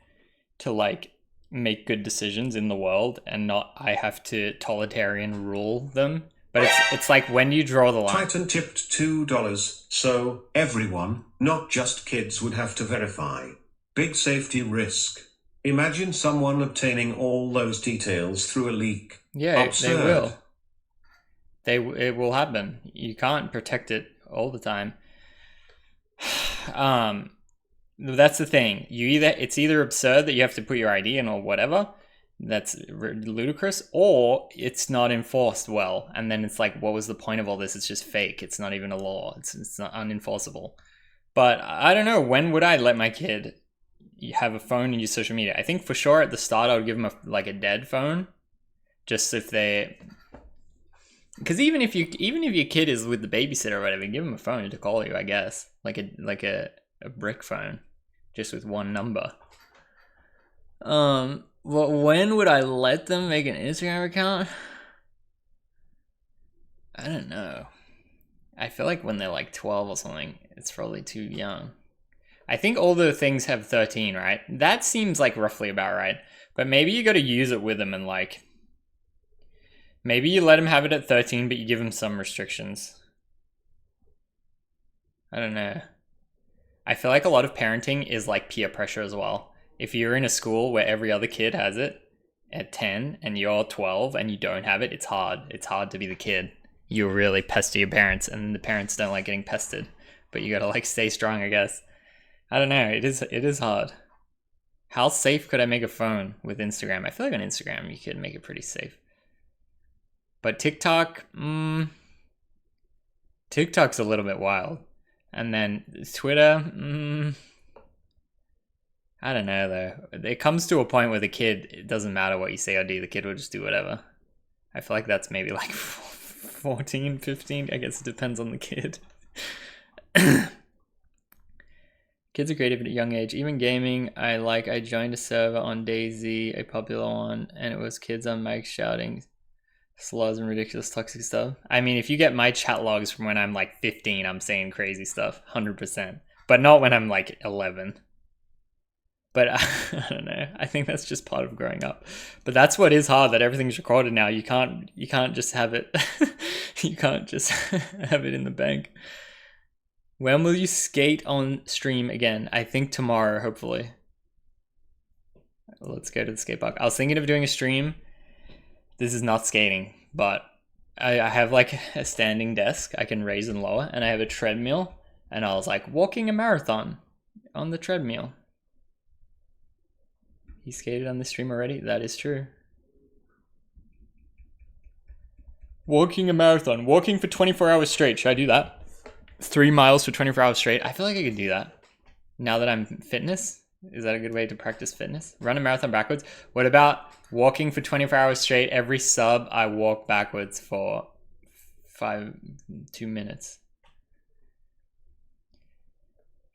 to like make good decisions in the world and not I have to totalitarian rule them. But it's like, when do you draw the line? Titan tipped $2, so everyone, not just kids, would have to verify. Big safety risk. Imagine someone obtaining all those details through a leak. Yeah, Absurd. It will happen. You can't protect it all the time. That's the thing. It's either absurd that you have to put your ID in or whatever. That's ludicrous, or it's not enforced well, and then it's like, what was the point of all this? It's just fake. It's not even a law. It's not unenforceable. But I don't know, when would I let my kid have a phone and use social media? I think for sure at the start I would give them a dead phone, just if they, because even if your kid is with the babysitter or whatever, give them a phone to call you, I guess, like a brick phone, just with one number. Well, when would I let them make an Instagram account? I don't know. I feel like when they're like 12 or something, it's probably too young. I think older things have 13, right? That seems like roughly about right. But maybe you got to use it with them and like, maybe you let them have it at 13, but you give them some restrictions. I don't know. I feel like a lot of parenting is like peer pressure as well. If you're in a school where every other kid has it at 10 and you're 12 and you don't have it, it's hard. It's hard to be the kid. You really pester your parents, and the parents don't like getting pestered. But you gotta like stay strong, I guess. I don't know. It is hard. How safe could I make a phone with Instagram? I feel like on Instagram you could make it pretty safe. But TikTok, TikTok's a little bit wild. And then Twitter, I don't know though. It comes to a point where the kid, it doesn't matter what you say or do, the kid will just do whatever. I feel like that's maybe like 14, 15. I guess it depends on the kid. Kids are creative at a young age. Even gaming, I joined a server on DayZ, a popular one, and it was kids on mic shouting slurs and ridiculous toxic stuff. I mean, if you get my chat logs from when I'm like 15, I'm saying crazy stuff, 100%. But not when I'm like 11. But I don't know. I think that's just part of growing up. But that's what is hard, that everything's recorded now. You can't just have it. You can't just have it in the bank. When will you skate on stream again? I think tomorrow, hopefully. Let's go to the skate park. I was thinking of doing a stream. This is not skating, but I have like a standing desk I can raise and lower, and I have a treadmill, and I was like walking a marathon on the treadmill. He skated on the stream already? That is true. Walking a marathon. Walking for 24 hours straight. Should I do that? 3 miles for 24 hours straight. I feel like I could do that. Now that I'm fitness. Is that a good way to practice fitness? Run a marathon backwards. What about walking for 24 hours straight? Every sub, I walk backwards for 2 minutes.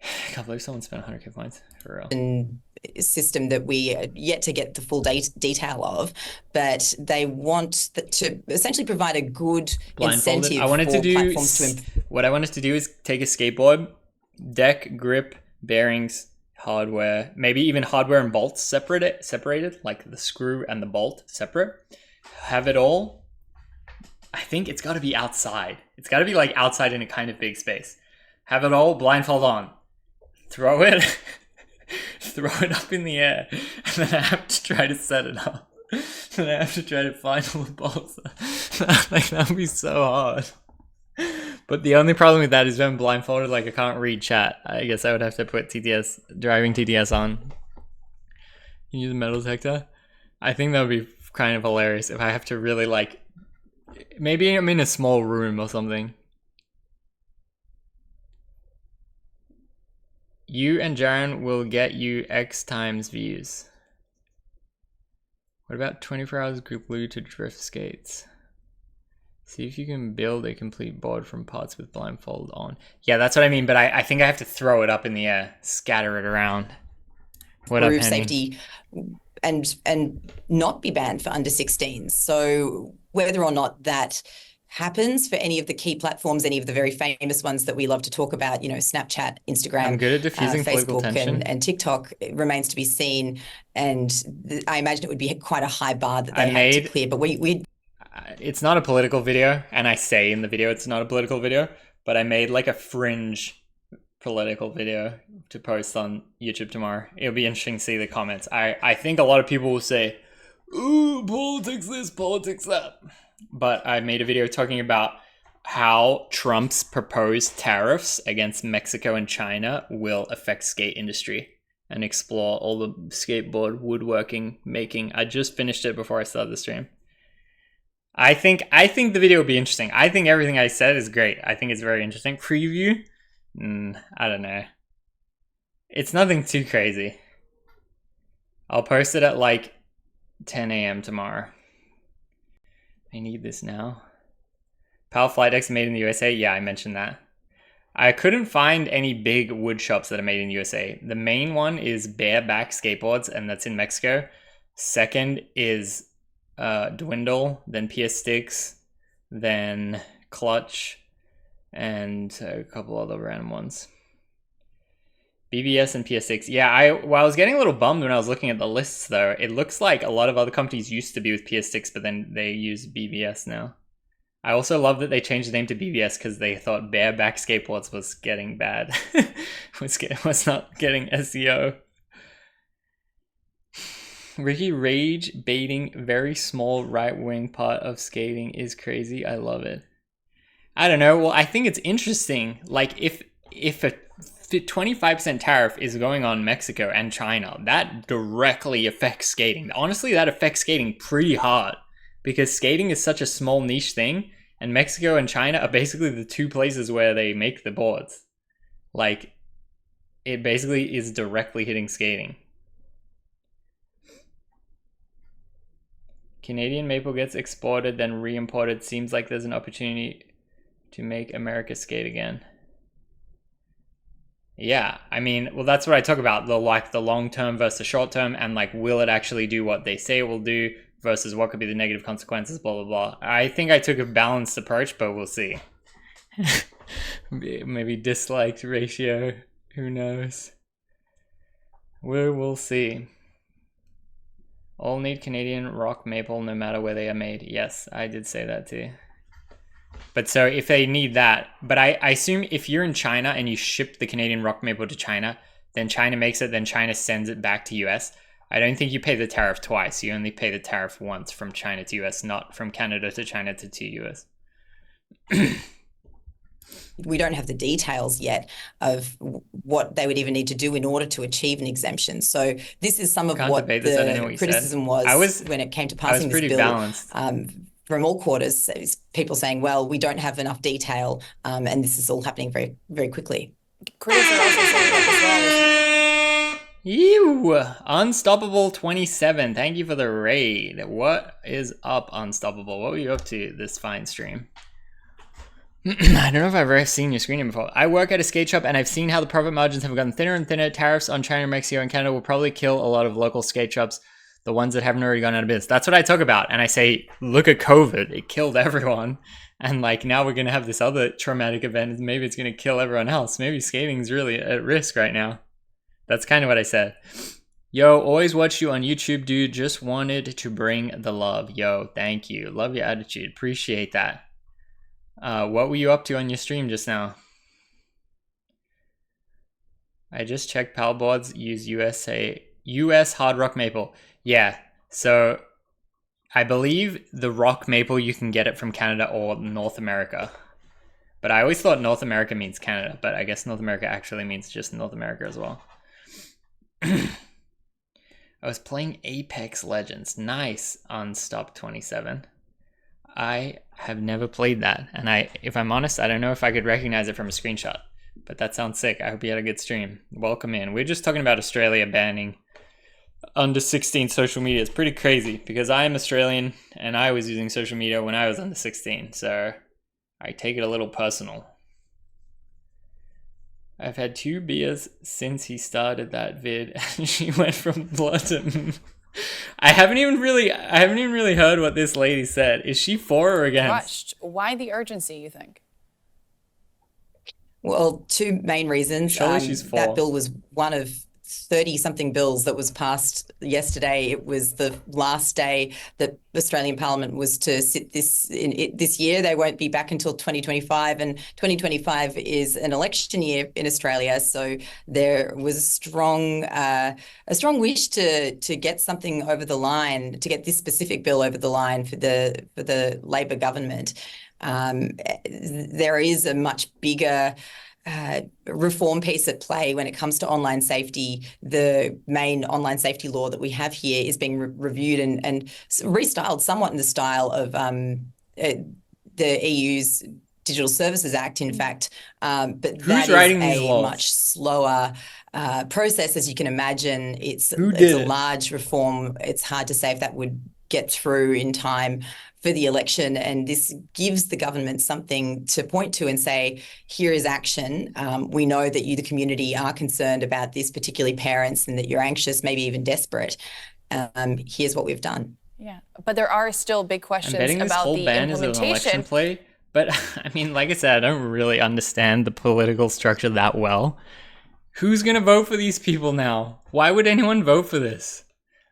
I can't believe someone spent 100k points for real. System that we are yet to get the full detail of, but they want to essentially provide a good incentive for platforms to what I wanted to do is take a skateboard, deck, grip, bearings, hardware, maybe even hardware and bolts separated, like the screw and the bolt separate. Have it all. I think it's got to be outside. It's got to be like outside in a kind of big space. Have it all, blindfold on. Throw it up in the air, and then I have to try to set it up. And I have to try to find all the bolts. Like, that would be so hard. But the only problem with that is when I'm blindfolded, like, I can't read chat. I guess I would have to put driving TTS on. Can you use a metal detector? I think that would be kind of hilarious if I have to really, like, maybe I'm in a small room or something. You and Jaren will get you X times views. What about 24 hours group glue to drift skates? See if you can build a complete board from parts with blindfold on. Yeah, that's what I mean, but I think I have to throw it up in the air, scatter it around. What up, Henny? Safety and not be banned for under 16s. So whether or not that happens for any of the key platforms, any of the very famous ones that we love to talk about, you know, Snapchat, Instagram, I'm good at diffusing political Facebook tension. and TikTok, it remains to be seen. And I imagine it would be quite a high bar that they had to clear. But we it's not a political video, and I say in the video it's not a political video, but I made like a fringe political video to post on YouTube tomorrow. It'll be interesting to see the comments. I think a lot of people will say, ooh, politics this, politics that. But I made a video talking about how Trump's proposed tariffs against Mexico and China will affect skate industry and explore all the skateboard woodworking making. I just finished it before I started the stream. I think the video will be interesting. I think everything I said is great. I think it's very interesting. Preview? I don't know. It's nothing too crazy. I'll post it at like 10 a.m. tomorrow. I need this now. Power Flight X made in the USA? Yeah, I mentioned that. I couldn't find any big wood shops that are made in the USA. The main one is Bareback Skateboards, and that's in Mexico. Second is Dwindle, then PS Sticks, then Clutch, and a couple other random ones. BBS and PS6. Yeah, I was getting a little bummed when I was looking at the lists, though. It looks like a lot of other companies used to be with PS6, but then they use BBS now. I also love that they changed the name to BBS because they thought Bareback Skateboards was getting bad. was not getting SEO. Ricky, rage baiting very small right-wing part of skating is crazy. I love it. I don't know. Well, I think it's interesting. Like, if a 25% tariff is going on Mexico and China, that directly affects skating. Honestly, that affects skating pretty hard because skating is such a small niche thing, and Mexico and China are basically the two places where they make the boards. Like, it basically is directly hitting skating. Canadian maple gets exported, then re-imported. Seems like there's an opportunity to make America skate again. Yeah, I mean, well, that's what I talk about, the long term versus the short term, and like, will it actually do what they say it will do versus what could be the negative consequences, blah, blah, blah. I think I took a balanced approach, but we'll see. Maybe disliked ratio, who knows? We'll see. All need Canadian rock maple no matter where they are made. Yes, I did say that too. But so if they need that, but I assume if you're in China and you ship the Canadian rock maple to China, then China makes it, then China sends it back to US. I don't think you pay the tariff twice. You only pay the tariff once from China to US, not from Canada to China to US. We don't have the details yet of what they would even need to do in order to achieve an exemption. So this is some of what the criticism was when it came to passing this bill. from all quarters, people saying, well, we don't have enough detail, and this is all happening very, very quickly. Critics are also saying that this law was... Ew! Unstoppable 27. Thank you for the raid. What is up, Unstoppable? What were you up to this fine stream? I don't know if I've ever seen your screen before. I work at a skate shop and I've seen how the profit margins have gotten thinner and thinner. Tariffs on China, Mexico, and Canada will probably kill a lot of local skate shops, the ones that haven't already gone out of business. That's what I talk about. And I say, look at COVID. It killed everyone. And like now we're going to have this other traumatic event. And maybe it's going to kill everyone else. Maybe skating's really at risk right now. That's kind of what I said. Yo, always watch you on YouTube, dude. Just wanted to bring the love. Yo, thank you. Love your attitude. Appreciate that. What were you up to on your stream just now? I just checked paddleboards use US hard rock maple. Yeah, so I believe the rock maple you can get it from Canada or North America. But I always thought North America means Canada, but I guess North America actually means just North America as well. I was playing Apex Legends. Nice on Stop 27. I have never played that, and if I'm honest, I don't know if I could recognize it from a screenshot, but that sounds sick. I hope you had a good stream. Welcome in. We're just talking about Australia banning under 16 social media. It's pretty crazy because I am Australian and I was using social media when I was under 16, so I take it a little personal. I've had 2 beers since he started that vid and she went from blood to... I haven't even really heard what this lady said. Is she for or against? Rushed. Why the urgency, you think? Well, 2 main reasons. Surely she's for. That bill was one of 30-something bills that was passed yesterday. It was the last day that Australian Parliament was to sit this year. They won't be back until 2025, and 2025 is an election year in Australia. So there was a strong wish to get something over the line, to get this specific bill over the line for the Labor government. There is a much bigger reform piece at play when it comes to online safety. The main online safety law that we have here is being reviewed and restyled somewhat in the style of the EU's Digital Services Act, in fact. But that is a much slower process, as you can imagine. It's a large reform. It's hard to say if that would get through in time for the election, and this gives the government something to point to and say, here is action. We know that you, the community, are concerned about this, particularly parents, and that you're anxious, maybe even desperate. Here's what we've done. Yeah, but there are still big questions about the implementation. This whole ban is an election play, but I mean, like I said, I don't really understand the political structure that well. Who's gonna vote for these people now? Why would anyone vote for this?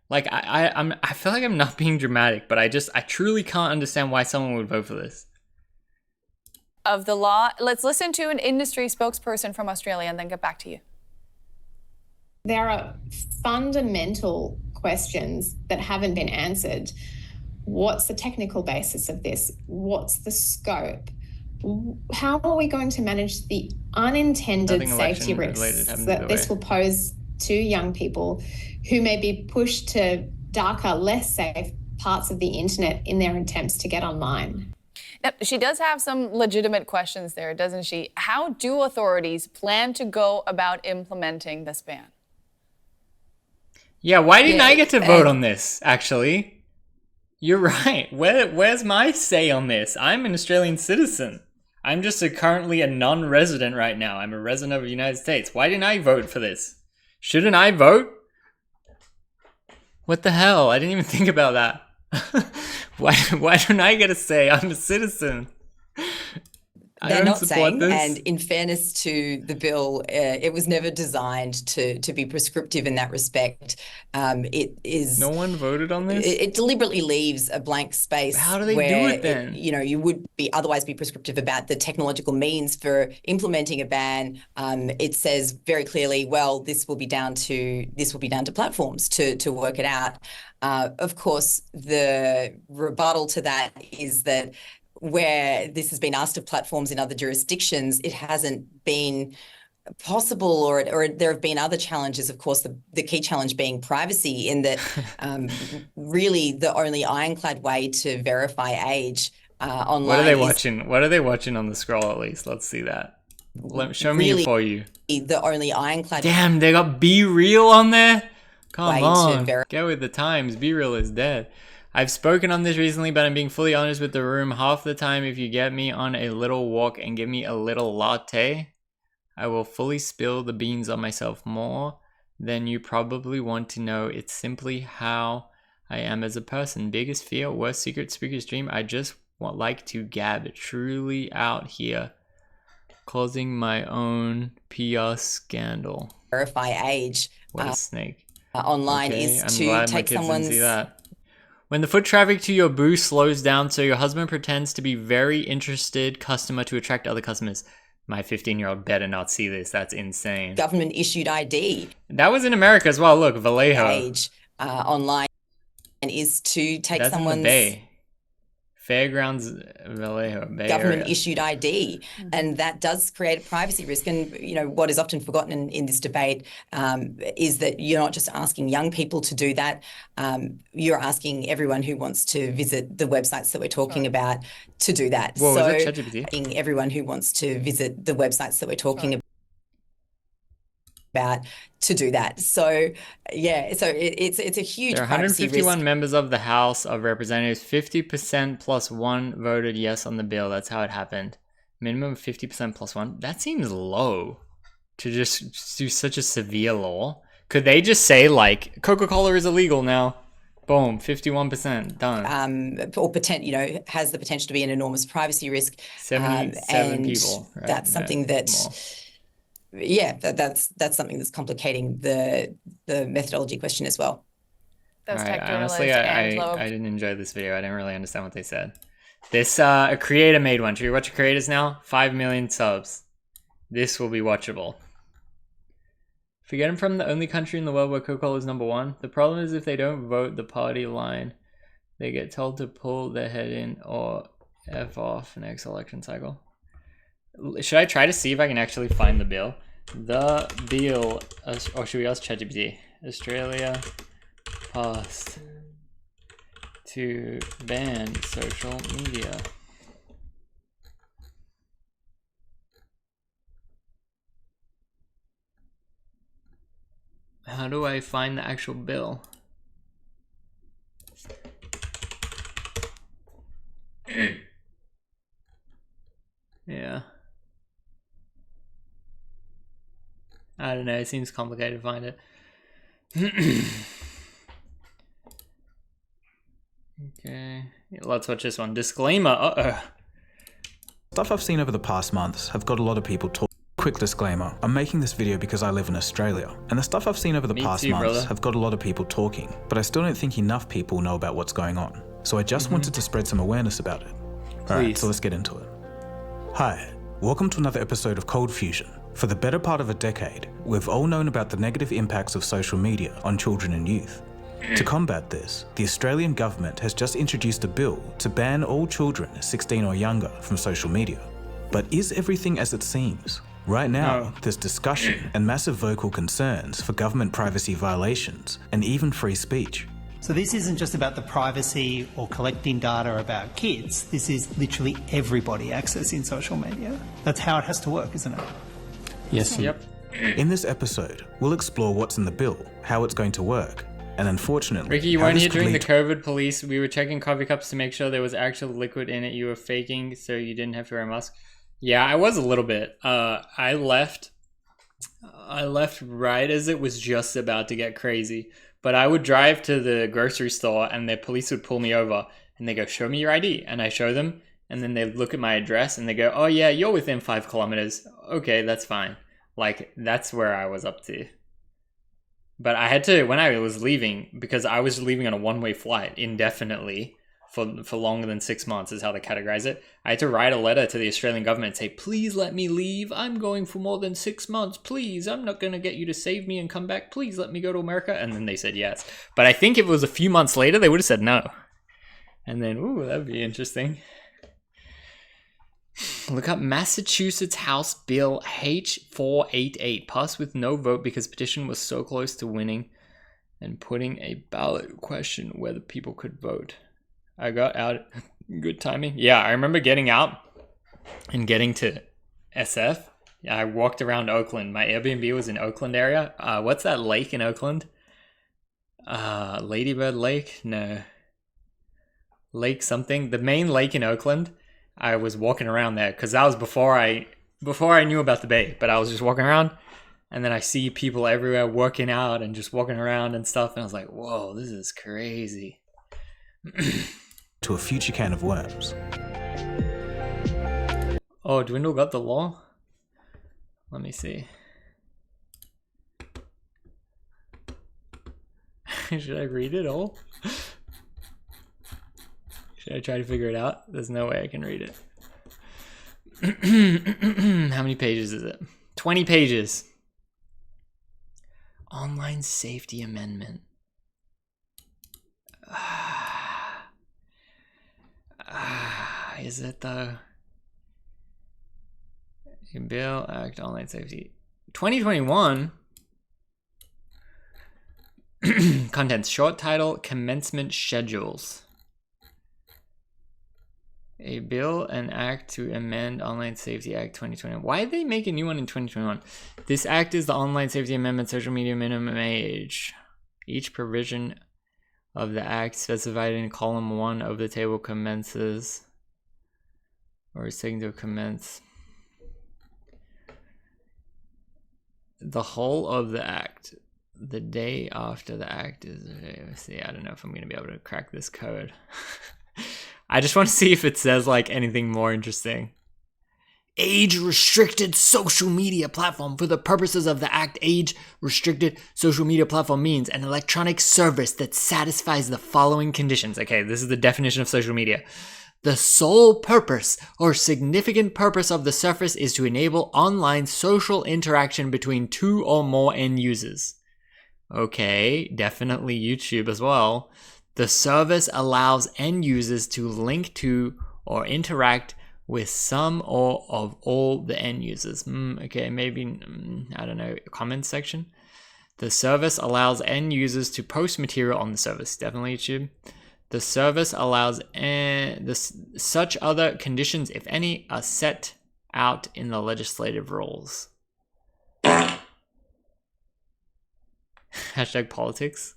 Like, I feel like I'm not being dramatic, but I truly can't understand why someone would vote for this. Of the law, let's listen to an industry spokesperson from Australia and then get back to you. There are fundamental questions that haven't been answered. What's the technical basis of this? What's the scope? How are we going to manage the unintended safety risks that this will pose to young people who may be pushed to darker, less safe parts of the internet in their attempts to get online? Now, she does have some legitimate questions there, doesn't she? How do authorities plan to go about implementing this ban? Yeah, why didn't I get to vote on this, actually? You're right. Where's my say on this? I'm an Australian citizen. I'm just currently a non-resident right now. I'm a resident of the United States. Why didn't I vote for this? Shouldn't I vote? What the hell? I didn't even think about that. Why don't I get a say? I'm a citizen. They're not saying, and in fairness to the bill, it was never designed to be prescriptive in that respect. It is. No one voted on this? It deliberately leaves a blank space. How do they do it then? You would otherwise be prescriptive about the technological means for implementing a ban. It says very clearly, well, this will be down to platforms to work it out. Of course, the rebuttal to that is that where this has been asked of platforms in other jurisdictions, it hasn't been possible, or there have been other challenges, of course, the key challenge being privacy, in that really the only ironclad way to verify age online. What are they watching? What are they watching on the scroll at least? Let's see that. Show me really For You. The only ironclad. Damn, they got Be Real on there? Come way on, to get with the times. Be Real is dead. I've spoken on this recently, but I'm being fully honest with the room. Half the time, if you get me on a little walk and give me a little latte, I will fully spill the beans on myself more than you probably want to know. It's simply how I am as a person. Biggest fear, worst secret, spookiest dream. I just like to gab. Truly out here, causing my own PR scandal. Verify age. What a snake. Online is I'm to glad my take kids someone's. didn't see that. When the foot traffic to your booth slows down, so your husband pretends to be very interested customer to attract other customers. My 15-year-old better not see this. That's insane. Government issued ID. That was in America as well. Look, Vallejo. Age online is to take That's someone's. in the Bay. Fairgrounds, Vallejo, Bay Government area. issued ID, and that does create a privacy risk. And what is often forgotten in this debate is that you're not just asking young people to do that. You're asking everyone who wants to visit the websites that we're talking about to do that. Whoa, so is that ChatGPT? asking everyone who wants to visit the websites that we're talking about to do that. So yeah, so it's a huge. There are privacy 151 risk. members of the House of Representatives. 50% plus one voted yes on the bill. That's how it happened. Minimum 50% plus one. That seems low to just do such a severe law. Could they just say like Coca-Cola is illegal now? Boom, 51% done. Or has the potential to be an enormous privacy risk. 77 and people. Right? That's something that's something that's complicating the methodology question as well. That's All right, tech honestly, journalist I didn't enjoy this video. I didn't really understand what they said. This a creator made one. Should we watch the creators now? 5 million subs. This will be watchable. Forget them from the only country in the world where Coca-Cola is #1. The problem is if they don't vote the party line, they get told to pull their head in or F off next election cycle. Should I try to see if I can actually find the bill? The bill, or should we ask ChatGPT? Australia passed to ban social media. How do I find the actual bill? Yeah. I don't know, it seems complicated to find it. Okay, let's watch this one. Disclaimer, Stuff I've seen over the past months have got a lot of people talking. Quick disclaimer, I'm making this video because I live in Australia, and the stuff I've seen over the past months have got a lot of people talking, but I still don't think enough people know about what's going on. So I just wanted to spread some awareness about it. Alright, so let's get into it. Hi, welcome to another episode of Cold Fusion. For the better part of a decade, we've all known about the negative impacts of social media on children and youth. To combat this, the Australian government has just introduced a bill to ban all children 16 or younger from social media. But is everything as it seems? Right now, there's discussion and massive vocal concerns for government privacy violations and even free speech. So this isn't just about the privacy or collecting data about kids. This is literally everybody accessing social media. That's how it has to work, isn't it? Yes. Yep. In this episode, we'll explore what's in the bill, how it's going to work, and unfortunately, Ricky, you how weren't this here could during the lead COVID police. We were checking coffee cups to make sure there was actual liquid in it. You were faking so you didn't have to wear a mask. Yeah, I was a little bit. I left right as it was just about to get crazy. But I would drive to the grocery store and the police would pull me over and they go, show me your ID. And I show them and then they look at my address and they go, oh yeah, you're within 5 kilometers. Okay, that's fine. Like, that's where I was up to. But I had to, when I was leaving, because I was leaving on a one-way flight indefinitely for longer than 6 months is how they categorize it. I had to write a letter to the Australian government and say, please let me leave. I'm going for more than 6 months. Please, I'm not going to get you to save me and come back. Please let me go to America. And then they said yes. But I think if it was a few months later, they would have said no. And then, ooh, that would be interesting. Look up Massachusetts House Bill H488 passed with no vote because petition was so close to winning and putting a ballot question whether people could vote. I got out. Good timing. Yeah, I remember getting out and getting to SF. I walked around Oakland. My Airbnb was in Oakland area. What's that lake in Oakland? Ladybird Lake? No. Lake something. The main lake in Oakland. I was walking around there because that was before I knew about the bay. But I was just walking around, and then I see people everywhere working out and just walking around and stuff. And I was like, whoa, this is crazy. To a future can of worms. Oh, Dwindle got the law? Let me see. Should I read it all? Should I try to figure it out? There's no way I can read it. How many pages is it? 20 pages. Online Safety Amendment. Is it the Bill Act Online Safety 2021? Contents: short title, commencement schedules. A bill and act to amend Online Safety Act 2021. Why did they make a new one in 2021? This act is the Online Safety Amendment, social media minimum age. Each provision of the act specified in column 1 of the table commences or is taken to commence. The whole of the act. The day after the act is... See, I don't know if I'm going to be able to crack this code. I just want to see if it says like anything more interesting. Age-restricted social media platform. For the purposes of the Act, age-restricted social media platform means an electronic service that satisfies the following conditions. Okay, this is the definition of social media. The sole purpose or significant purpose of the service is to enable online social interaction between 2 or more end users. Okay, definitely YouTube as well. The service allows end users to link to or interact with some or of all the end users. Okay, maybe, I don't know, comment section. The service allows end users to post material on the service. Definitely YouTube. The service allows such other conditions, if any, are set out in the legislative rules. Hashtag politics.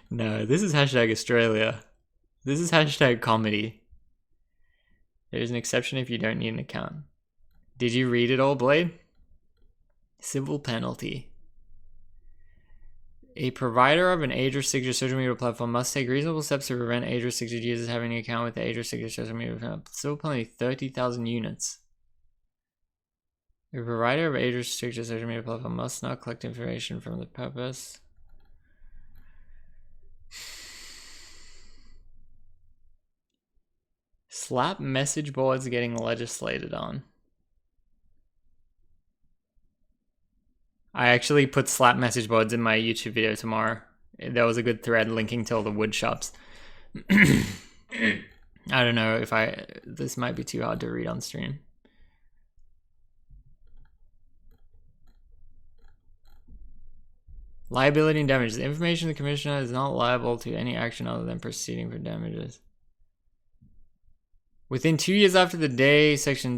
No, this is hashtag Australia. This is hashtag comedy. There's an exception if you don't need an account. Did you read it all, Blade? Civil penalty. A provider of an age-restricted social media platform must take reasonable steps to prevent age-restricted users having an account with the age-restricted social media platform. Civil penalty 30,000 units. A provider of age-restricted social media platform must not collect information from the purpose. Slap message boards getting legislated on. I actually put slap message boards in my YouTube video tomorrow. There was a good thread linking to all the wood shops. I don't know if this might be too hard to read on stream. Liability and damages. The information the commissioner is not liable to any action other than proceeding for damages. Within 2 years after the day, section...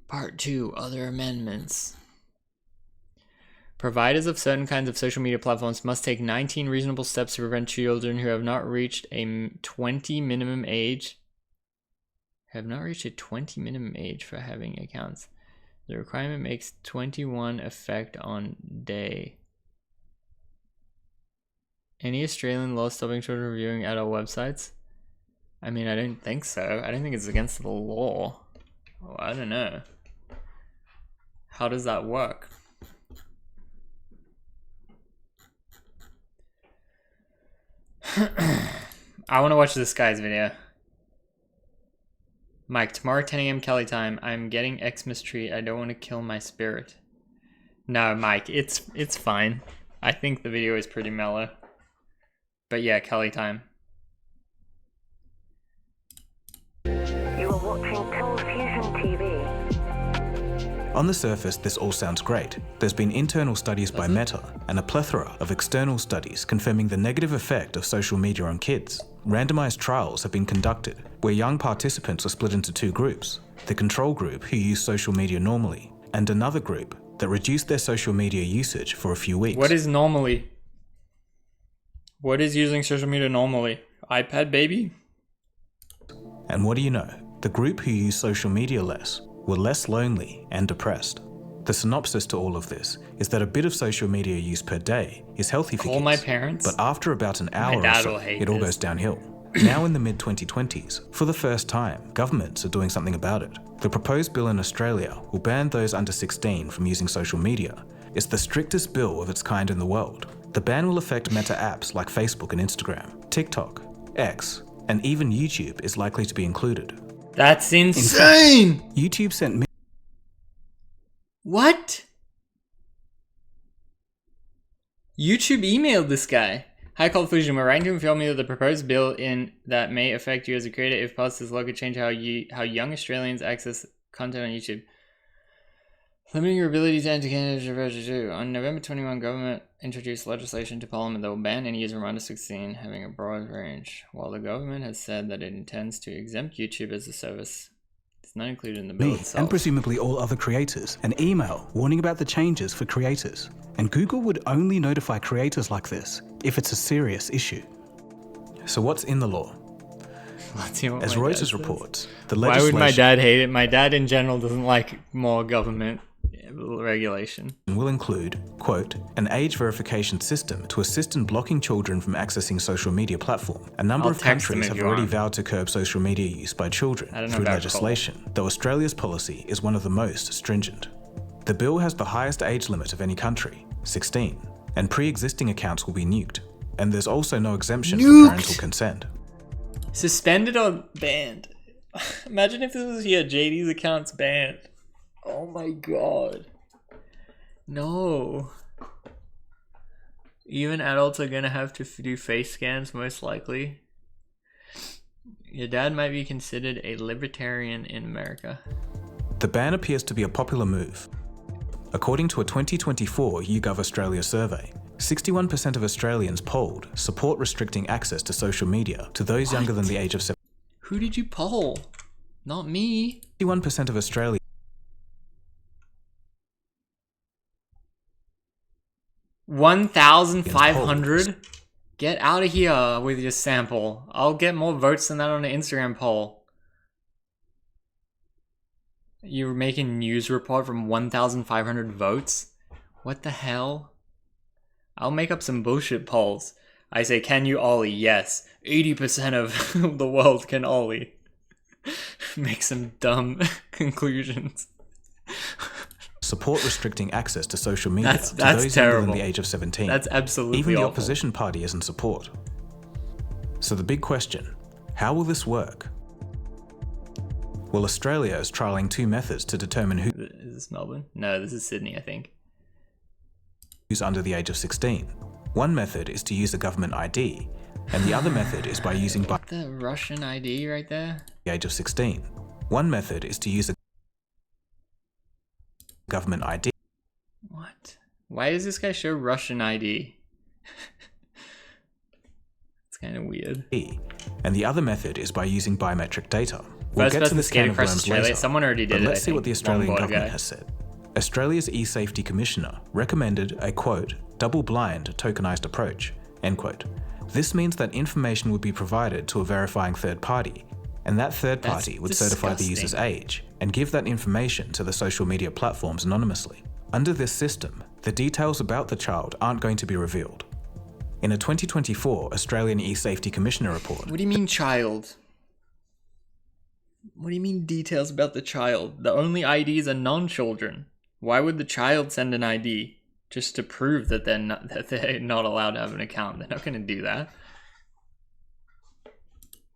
Part 2, other amendments. Providers of certain kinds of social media platforms must take 19 reasonable steps to prevent children who have not reached a 20 minimum age. For having accounts. The requirement makes 21 effect on day. Any Australian law stopping children from viewing adult websites? I mean, I don't think so. I don't think it's against the law. Oh, I don't know. How does that work? I want to watch this guy's video. Mike, tomorrow 10 a.m. Kelly time. I'm getting Xmas tree. I don't want to kill my spirit. No, Mike, it's fine. I think the video is pretty mellow. But yeah, Kelly time. On the surface, this all sounds great. There's been internal studies by Meta and a plethora of external studies confirming the negative effect of social media on kids. Randomized trials have been conducted where young participants were split into two groups: the control group, who used social media normally, and another group that reduced their social media usage for a few weeks. What is normally? What is using social media normally? iPad baby? And what do you know? The group who used social media less were less lonely and depressed. The synopsis to all of this is that a bit of social media use per day is healthy for kids. Call my parents. But after about an hour or so, it all goes downhill. Now in the mid-2020s, for the first time, governments are doing something about it. The proposed bill in Australia will ban those under 16 from using social media. It's the strictest bill of its kind in the world. The ban will affect Meta apps like Facebook and Instagram, TikTok, X, and even YouTube is likely to be included. That's insane! YouTube sent me. What? YouTube emailed this guy. Hi, Cold Fusion. We're writing to inform you that the proposed bill that may affect you as a creator, if passed, this law could change how young Australians access content on YouTube. Limiting your ability to enter Canada. On November 21, government introduced legislation to Parliament that will ban any user under 16 having a broad range. While the government has said that it intends to exempt YouTube as a service, it's not included in the bill itself. And presumably all other creators an email warning about the changes for creators. And Google would only notify creators like this if it's a serious issue. So what's in the law? As Reuters reports, the legislation... Why would my dad hate it? My dad in general doesn't like more government regulation. Will include, quote, an age verification system to assist in blocking children from accessing social media platform. A number of countries have already vowed to curb social media use by children through legislation, though Australia's policy is one of the most stringent. The bill has the highest age limit of any country, 16, and pre-existing accounts will be nuked. And there's also no exemption for parental consent. Suspended or banned? Imagine if this was here, JD's account's banned. Oh my god. No. Even adults are gonna have to do face scans, most likely. Your dad might be considered a libertarian in America. The ban appears to be a popular move. According to a 2024 YouGov Australia survey, 61% of Australians polled support restricting access to social media to those younger than the age of 7. Who did you poll? Not me. 61% of Australians. 1,500? Get out of here with your sample. I'll get more votes than that on an Instagram poll. You're making news report from 1,500 votes? What the hell? I'll make up some bullshit polls. I say, can you ollie? Yes. 80% of the world can ollie. Make some dumb conclusions. Support restricting access to social media that's to those terrible. younger than the age of 17. That's absolutely Even the awful. opposition party is in support. So the big question, how will this work? Well, Australia is trialling two methods to determine who Is this Melbourne? No, this is Sydney, I think. Who's under the age of 16. One method is to use a government ID, and the other method is by using The Russian ID right there? the age of 16. One method is to use a government ID. What? Why does this guy show Russian ID? It's kind of weird. And the other method is by using biometric data. We'll First get to person to this skate can of across worms Australia. later, Someone already did but it, let's I see what think. the Australian Longboard government guy. has said. Australia's e-safety commissioner recommended a, quote, double-blind tokenized approach, end quote. This means that information would be provided to a verifying third party, and that third party would certify the user's age and give that information to the social media platforms anonymously. Under this system, the details about the child aren't going to be revealed. In a 2024 Australian e-safety commissioner report... What do you mean child? What do you mean details about the child? The only IDs are non-children. Why would the child send an ID? Just to prove that they're not allowed to have an account. They're not going to do that.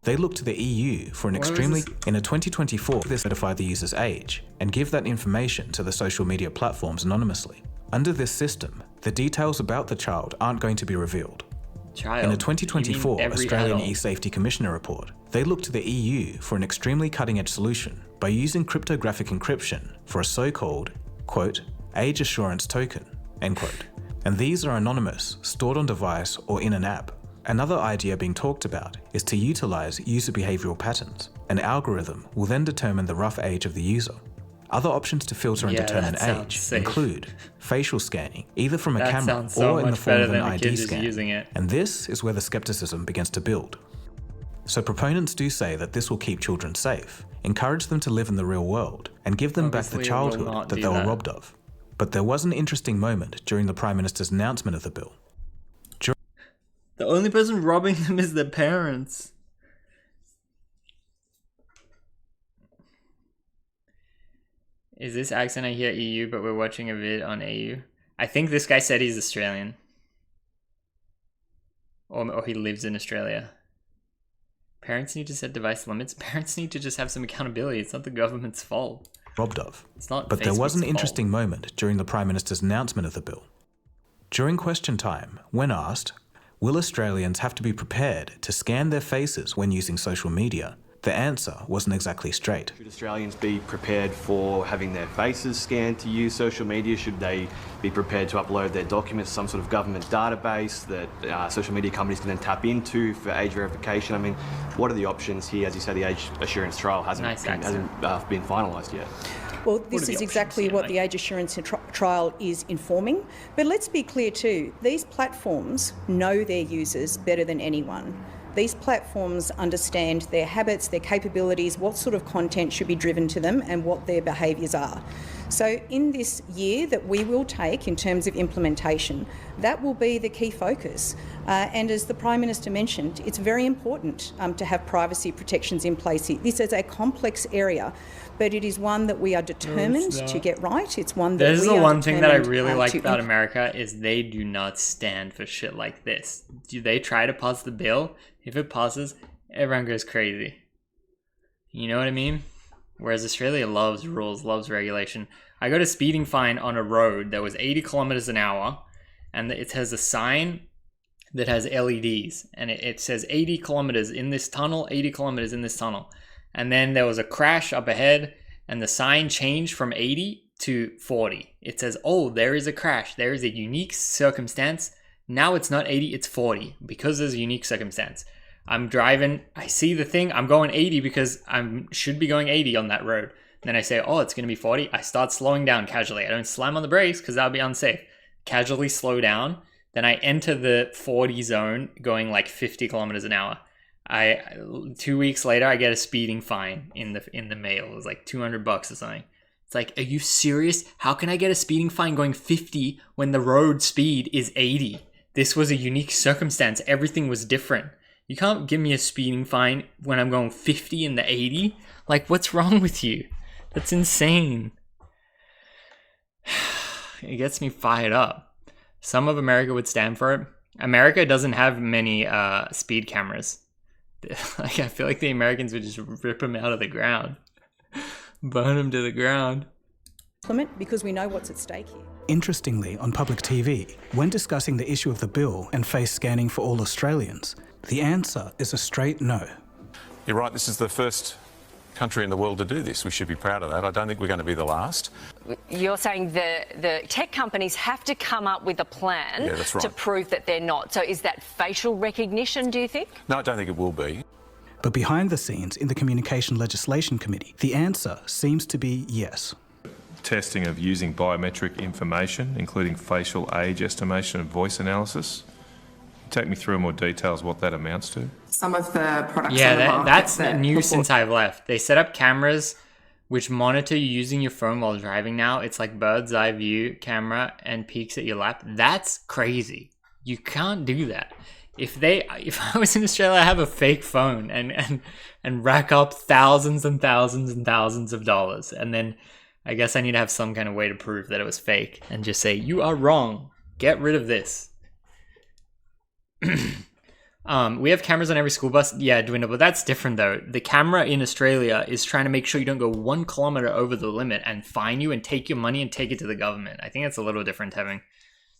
They look to the EU for an extremely... In a 2024, they certify the user's age and give that information to the social media platforms anonymously. Under this system, the details about the child aren't going to be revealed. Child? In a 2024 Australian adult? e-safety commissioner report, they look to the EU for an extremely cutting-edge solution by using cryptographic encryption for a so-called quote, age assurance token, end quote. And these are anonymous, stored on device or in an app. Another idea being talked about is to utilize user behavioral patterns. An algorithm will then determine the rough age of the user. Other options to filter and determine age include facial scanning, either from a camera or in the form of an ID scan. And this is where the skepticism begins to build. So proponents do say that this will keep children safe, encourage them to live in the real world, and give them back the childhood that they were robbed of. But there was an interesting moment during the Prime Minister's announcement of the bill. The only person robbing them is their parents. Is this accent I hear EU, but we're watching a vid on AU? I think this guy said he's Australian. Or he lives in Australia. Parents need to set device limits. Parents need to just have some accountability. It's not the government's fault. Robbed of. It's not But there was an interesting moment during the Prime Minister's announcement of the bill. During question time, when asked, will Australians have to be prepared to scan their faces when using social media? The answer wasn't exactly straight. Should Australians be prepared for having their faces scanned to use social media? Should they be prepared to upload their documents to some sort of government database that social media companies can then tap into for age verification? I mean, what are the options here? As you say, the age assurance trial hasn't been finalised yet. Well, this is exactly what the age assurance trial is informing. But let's be clear too, these platforms know their users better than anyone. These platforms understand their habits, their capabilities, what sort of content should be driven to them and what their behaviours are. So in this year that we will take in terms of implementation, that will be the key focus. And as the Prime Minister mentioned, it's very important to have privacy protections in place. This is a complex area, but it is one that we are determined to get right. It's one that This is the one thing that I really like about America is they do not stand for shit like this. Do they try to pass the bill? If it passes, everyone goes crazy. You know what I mean? Whereas Australia loves rules, loves regulation. I got a speeding fine on a road that was 80 kilometers an hour, and it has a sign that has LEDs, and it says 80 kilometers in this tunnel, 80 kilometers in this tunnel. And then there was a crash up ahead, and the sign changed from 80 to 40. It says, oh, there is a crash. There is a unique circumstance. Now it's not 80, it's 40 because there's a unique circumstance. I'm driving, I see the thing, I'm going 80 because I should be going 80 on that road. Then I say, oh, it's going to be 40. I start slowing down casually. I don't slam on the brakes because that would be unsafe. Casually slow down. Then I enter the 40 zone going like 50 kilometers an hour. 2 weeks later, I get a speeding fine in the mail. It was like $200 or something. It's like, are you serious? How can I get a speeding fine going 50 when the road speed is 80? This was a unique circumstance. Everything was different. You can't give me a speeding fine when I'm going 50 in the 80. Like, what's wrong with you? That's insane. It gets me fired up. Some of America would stand for it. America doesn't have many speed cameras. Like, I feel like the Americans would just rip them out of the ground. Burn them to the ground. Because we know what's at stake here. Interestingly, on public TV, when discussing the issue of the bill and face scanning for all Australians, the answer is a straight no. You're right, this is the first country in the world to do this. We should be proud of that. I don't think we're going to be the last. You're saying the tech companies have to come up with a plan to prove that they're not. So is that facial recognition, do you think? No, I don't think it will be. But behind the scenes in the Communication Legislation Committee, the answer seems to be yes. Testing of using biometric information, including facial age estimation and voice analysis. Take me through more details what that amounts to. Some of the products that's new since I've left. They set up cameras which monitor you using your phone while driving now. It's like bird's eye view camera and peeks at your lap. That's crazy. You can't do that. If I was in Australia, I'd have a fake phone and rack up thousands and thousands and thousands of dollars. And then I guess I need to have some kind of way to prove that it was fake and just say, you are wrong. Get rid of this. We have cameras on every school bus. Yeah, Dwindle, but that's different though. The camera in Australia is trying to make sure you don't go 1 kilometer over the limit and fine you and take your money and take it to the government. I think that's a little different having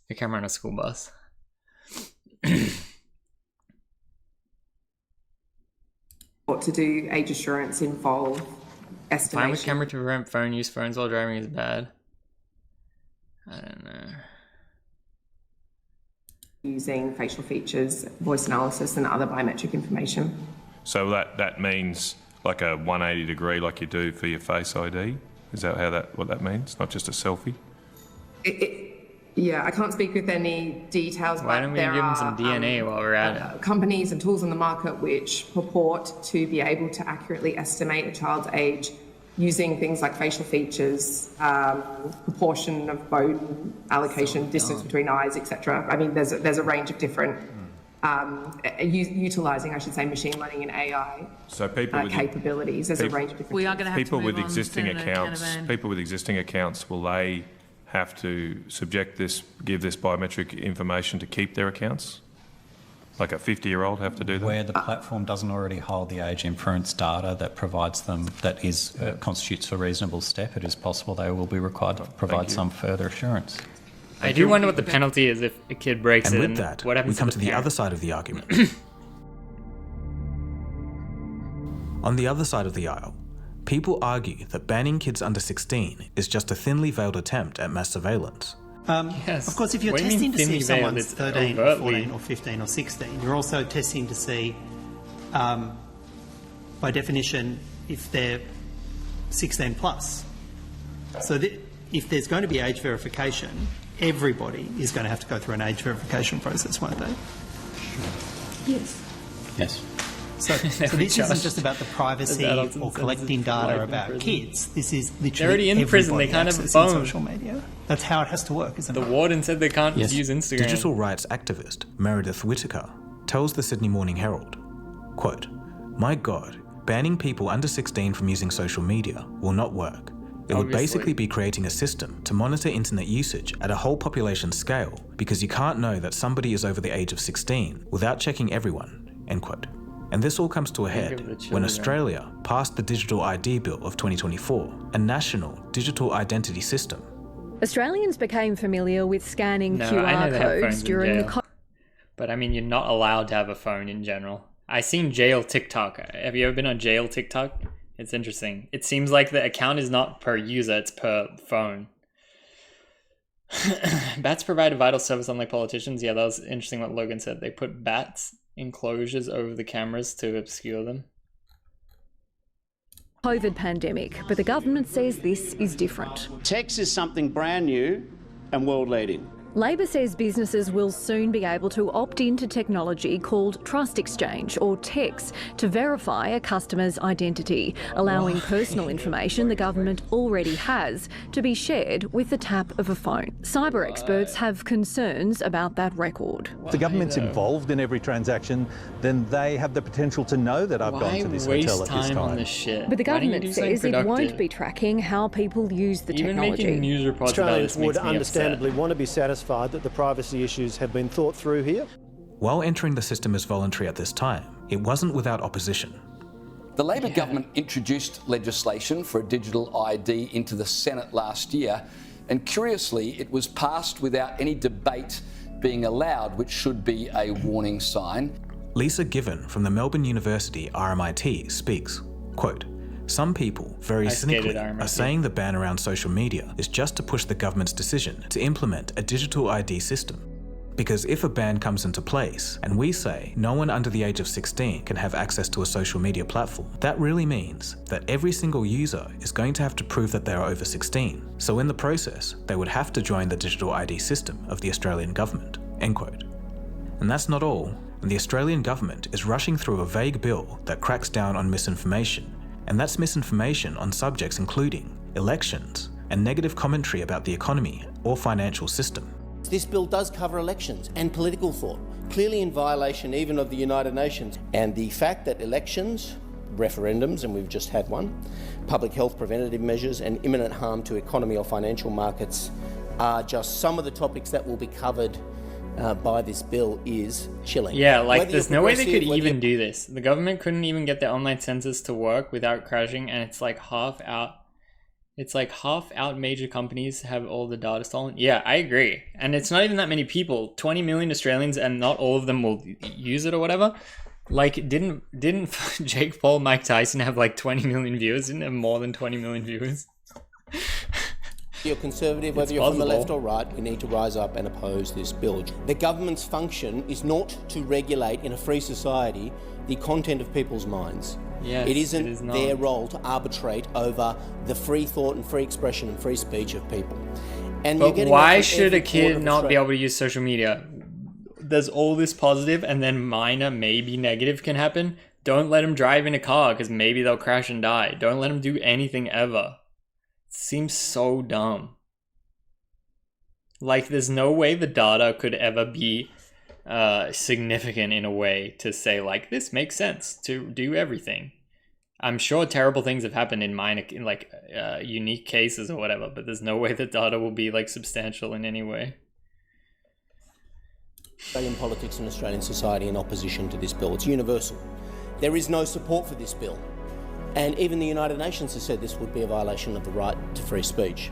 a camera on a school bus. What to do age assurance involve estimation? Fine with camera to prevent phone use. Phones while driving is bad. I don't know. Using facial features, voice analysis, and other biometric information. So that means like a 180 degree, like you do for your Face ID. Is that what that means? Not just a selfie. Yeah, I can't speak with any details. Why don't we give them some DNA while we're at it? Companies and tools on the market which purport to be able to accurately estimate a child's age using things like facial features, proportion of bone allocation, distance between eyes, etc. I mean, there's a range of different utilising, I should say, machine learning and AI capabilities. There's a range of different. We are going to have people to move with on, existing Senator accounts. Canavan. People with existing accounts, will they have to give this biometric information to keep their accounts? Like a 50-year-old have to do that? Where the platform doesn't already hold the age inference data that provides them, that is constitutes a reasonable step, it is possible they will be required to provide some further assurance. I do wonder what the penalty is if a kid breaks and it. with that, what happens we come to the parent? other side of the argument. On the other side of the aisle, people argue that banning kids under 16 is just a thinly veiled attempt at mass surveillance. Yes. Of course, if you're What do you mean testing to see thinly if veiled? someone's It's 13, or overtly- 14 or 15 or 16, you're also testing to see, by definition, if they're 16 plus. So if there's going to be age verification, everybody is going to have to go through an age verification process, won't they? Yes. Yes. So this isn't just about the privacy or collecting data about kids. This is literally They're already in prison. They can't have a accessing phone. social media. That's how it has to work, isn't it? The warden said they can't use Instagram. Digital rights activist Meredith Whittaker tells the Sydney Morning Herald, quote, "My God, banning people under 16 from using social media will not work. It would basically be creating a system to monitor internet usage at a whole population scale because you can't know that somebody is over the age of 16 without checking everyone," end quote. And this all comes to a head when Australia passed the Digital ID Bill of 2024, a national digital identity system. Australians became familiar with scanning I know QR they have phones codes in during the jail. But I mean, you're not allowed to have a phone in general. I seen jail TikTok. Have you ever been on jail TikTok? It's interesting. It seems like the account is not per user, it's per phone. Bats provide a vital service unlike politicians. Yeah, that was interesting what Logan said. They put bats enclosures over the cameras to obscure them. COVID pandemic, but the government says this is different. Text is something brand new and world-leading. Labor says businesses will soon be able to opt into technology called Trust Exchange, or TEX, to verify a customer's identity, allowing personal information the government already has to be shared with the tap of a phone. Cyber experts have concerns about that record. If the government's involved in every transaction, then they have the potential to know that I've gone to this hotel at this time. On this shit? But the Why don't you government do something says it won't productive? be tracking how people use the Even technology. making news reports about Australians this would makes me understandably upset. want to be satisfied that the privacy issues have been thought through here. While entering the system as voluntary at this time, it wasn't without opposition. The Labor government introduced legislation for a digital ID into the Senate last year, and curiously, it was passed without any debate being allowed, which should be a warning sign. Lisa Given from the Melbourne University RMIT speaks, quote, "Some people, very cynically, are saying the ban around social media is just to push the government's decision to implement a digital ID system. Because if a ban comes into place and we say no one under the age of 16 can have access to a social media platform, that really means that every single user is going to have to prove that they are over 16. So in the process, they would have to join the digital ID system of the Australian government," end quote. And that's not all. And the Australian government is rushing through a vague bill that cracks down on misinformation. And that's misinformation on subjects including elections and negative commentary about the economy or financial system. This bill does cover elections and political thought, clearly in violation even of the United Nations. And the fact that elections, referendums, and we've just had one, public health preventative measures and imminent harm to economy or financial markets are just some of the topics that will be covered by this bill is chilling. Yeah, like Whether there's you're no way they could progressive, whether even you're- do this. The government couldn't even get their online census to work without crashing, and it's like half out. It's like half out major companies have all the data stolen. Yeah, I agree. And it's not even that many people. 20 million Australians, and not all of them will use it or whatever. Like, didn't Jake Paul, Mike Tyson have like 20 million viewers? Didn't have more than 20 million viewers? You're conservative, whether you're from the left or right, you need to rise up and oppose this bill. The government's function is not to regulate in a free society the content of people's minds. Yes, it isn't it is not their role to arbitrate over the free thought and free expression and free speech of people. And but why should a kid not be able to use social media? There's all this positive and then minor, maybe negative can happen. Don't let them drive in a car because maybe they'll crash and die. Don't let them do anything ever. It seems so dumb. Like, there's no way the data could ever be significant in a way to say, like, this makes sense to do everything. I'm sure terrible things have happened in minor, in like unique cases or whatever, but there's no way the data will be like substantial in any way. Australian politics and Australian society in opposition to this bill. It's universal. There is no support for this bill. And even the United Nations has said this would be a violation of the right to free speech.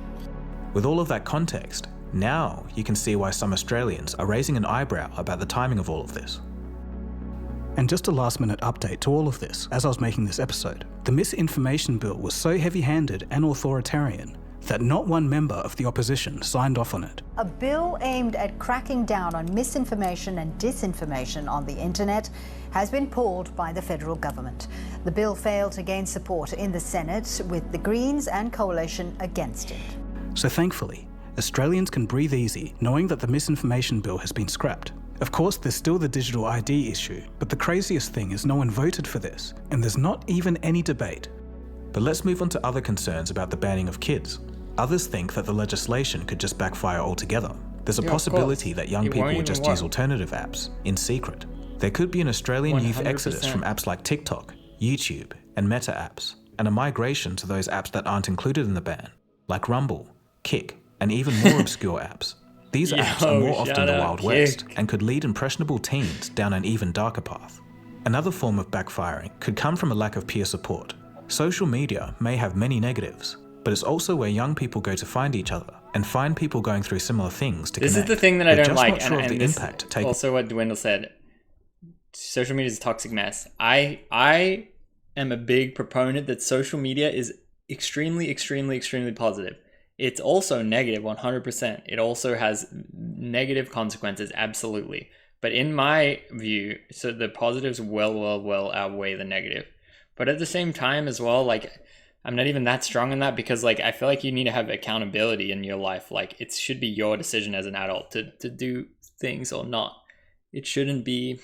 With all of that context, now you can see why some Australians are raising an eyebrow about the timing of all of this. And just a last-minute update to all of this, as I was making this episode. The misinformation bill was so heavy-handed and authoritarian that not one member of the opposition signed off on it. A bill aimed at cracking down on misinformation and disinformation on the internet has been pulled by the federal government. The bill failed to gain support in the Senate, with the Greens and Coalition against it. So thankfully, Australians can breathe easy knowing that the misinformation bill has been scrapped. Of course, there's still the digital ID issue, but the craziest thing is no one voted for this, and there's not even any debate. But let's move on to other concerns about the banning of kids. Others think that the legislation could just backfire altogether. There's a possibility that young people will just use alternative apps in secret. There could be an Australian youth exodus from apps like TikTok, YouTube, and Meta apps, and a migration to those apps that aren't included in the ban, like Rumble, Kick, and even more obscure apps. These apps are more often the Wild West and could lead impressionable teens down an even darker path. Another form of backfiring could come from a lack of peer support. Social media may have many negatives, but it's also where young people go to find each other and find people going through similar things to connect. This is the thing that I don't like, sure and this also what Dwindle said. Social media is a toxic mess. I am a big proponent that social media is extremely, extremely, extremely positive. It's also negative 100%. It also has negative consequences, absolutely. But in my view, so the positives well outweigh the negative. But at the same time as well, like, I'm not even that strong on that because, like, I feel like you need to have accountability in your life. Like, it should be your decision as an adult to do things or not. It shouldn't be...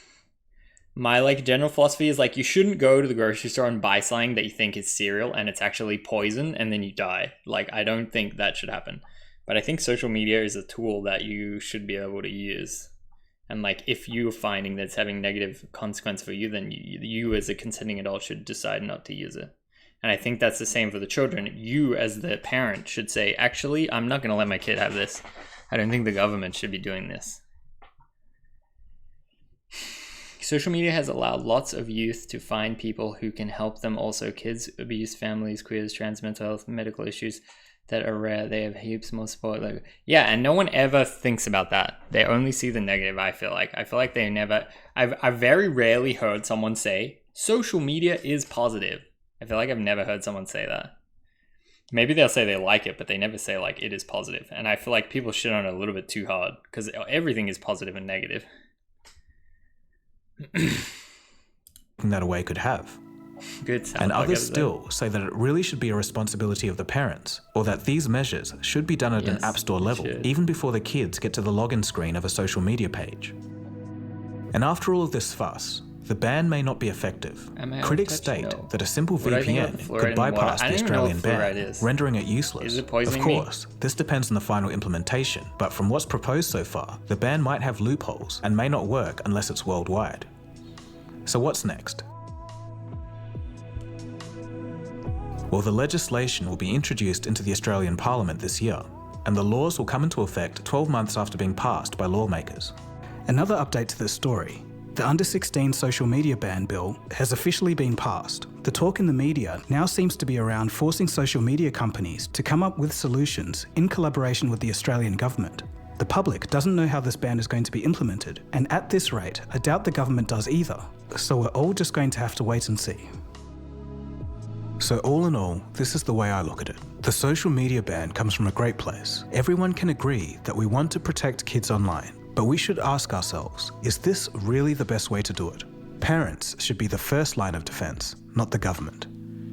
My, like, general philosophy is, like, you shouldn't go to the grocery store and buy something that you think is cereal and it's actually poison and then you die. Like, I don't think that should happen. But I think social media is a tool that you should be able to use. And, like, if you're finding that it's having negative consequence for you, then you as a consenting adult should decide not to use it. And I think that's the same for the children. You as the parent should say, actually, I'm not going to let my kid have this. I don't think the government should be doing this. Social media has allowed lots of youth to find people who can help them. Also, kids, abused families, queers, trans, mental health, medical issues that are rare. They have heaps more support. Like, yeah, and no one ever thinks about that. They only see the negative, I feel like. I feel like they never... I've very rarely heard someone say, social media is positive. I feel like I've never heard someone say that. Maybe they'll say they like it, but they never say, like, it is positive. And I feel like people shit on it a little bit too hard because everything is positive and negative. That away could have. Good. And others still say that it really should be a responsibility of the parents, or that these measures should be done at an app store level, even before the kids get to the login screen of a social media page. And after all of this fuss, the ban may not be effective. Critics state that a simple VPN could bypass the Australian ban, rendering it useless. Of course, this depends on the final implementation, but from what's proposed so far, the ban might have loopholes and may not work unless it's worldwide. So what's next? Well, the legislation will be introduced into the Australian Parliament this year, and the laws will come into effect 12 months after being passed by lawmakers. Another update to this story. The under-16 social media ban bill has officially been passed. The talk in the media now seems to be around forcing social media companies to come up with solutions in collaboration with the Australian government. The public doesn't know how this ban is going to be implemented, and at this rate, I doubt the government does either. So we're all just going to have to wait and see. So all in all, this is the way I look at it. The social media ban comes from a great place. Everyone can agree that we want to protect kids online, but we should ask ourselves, is this really the best way to do it? Parents should be the first line of defense, not the government.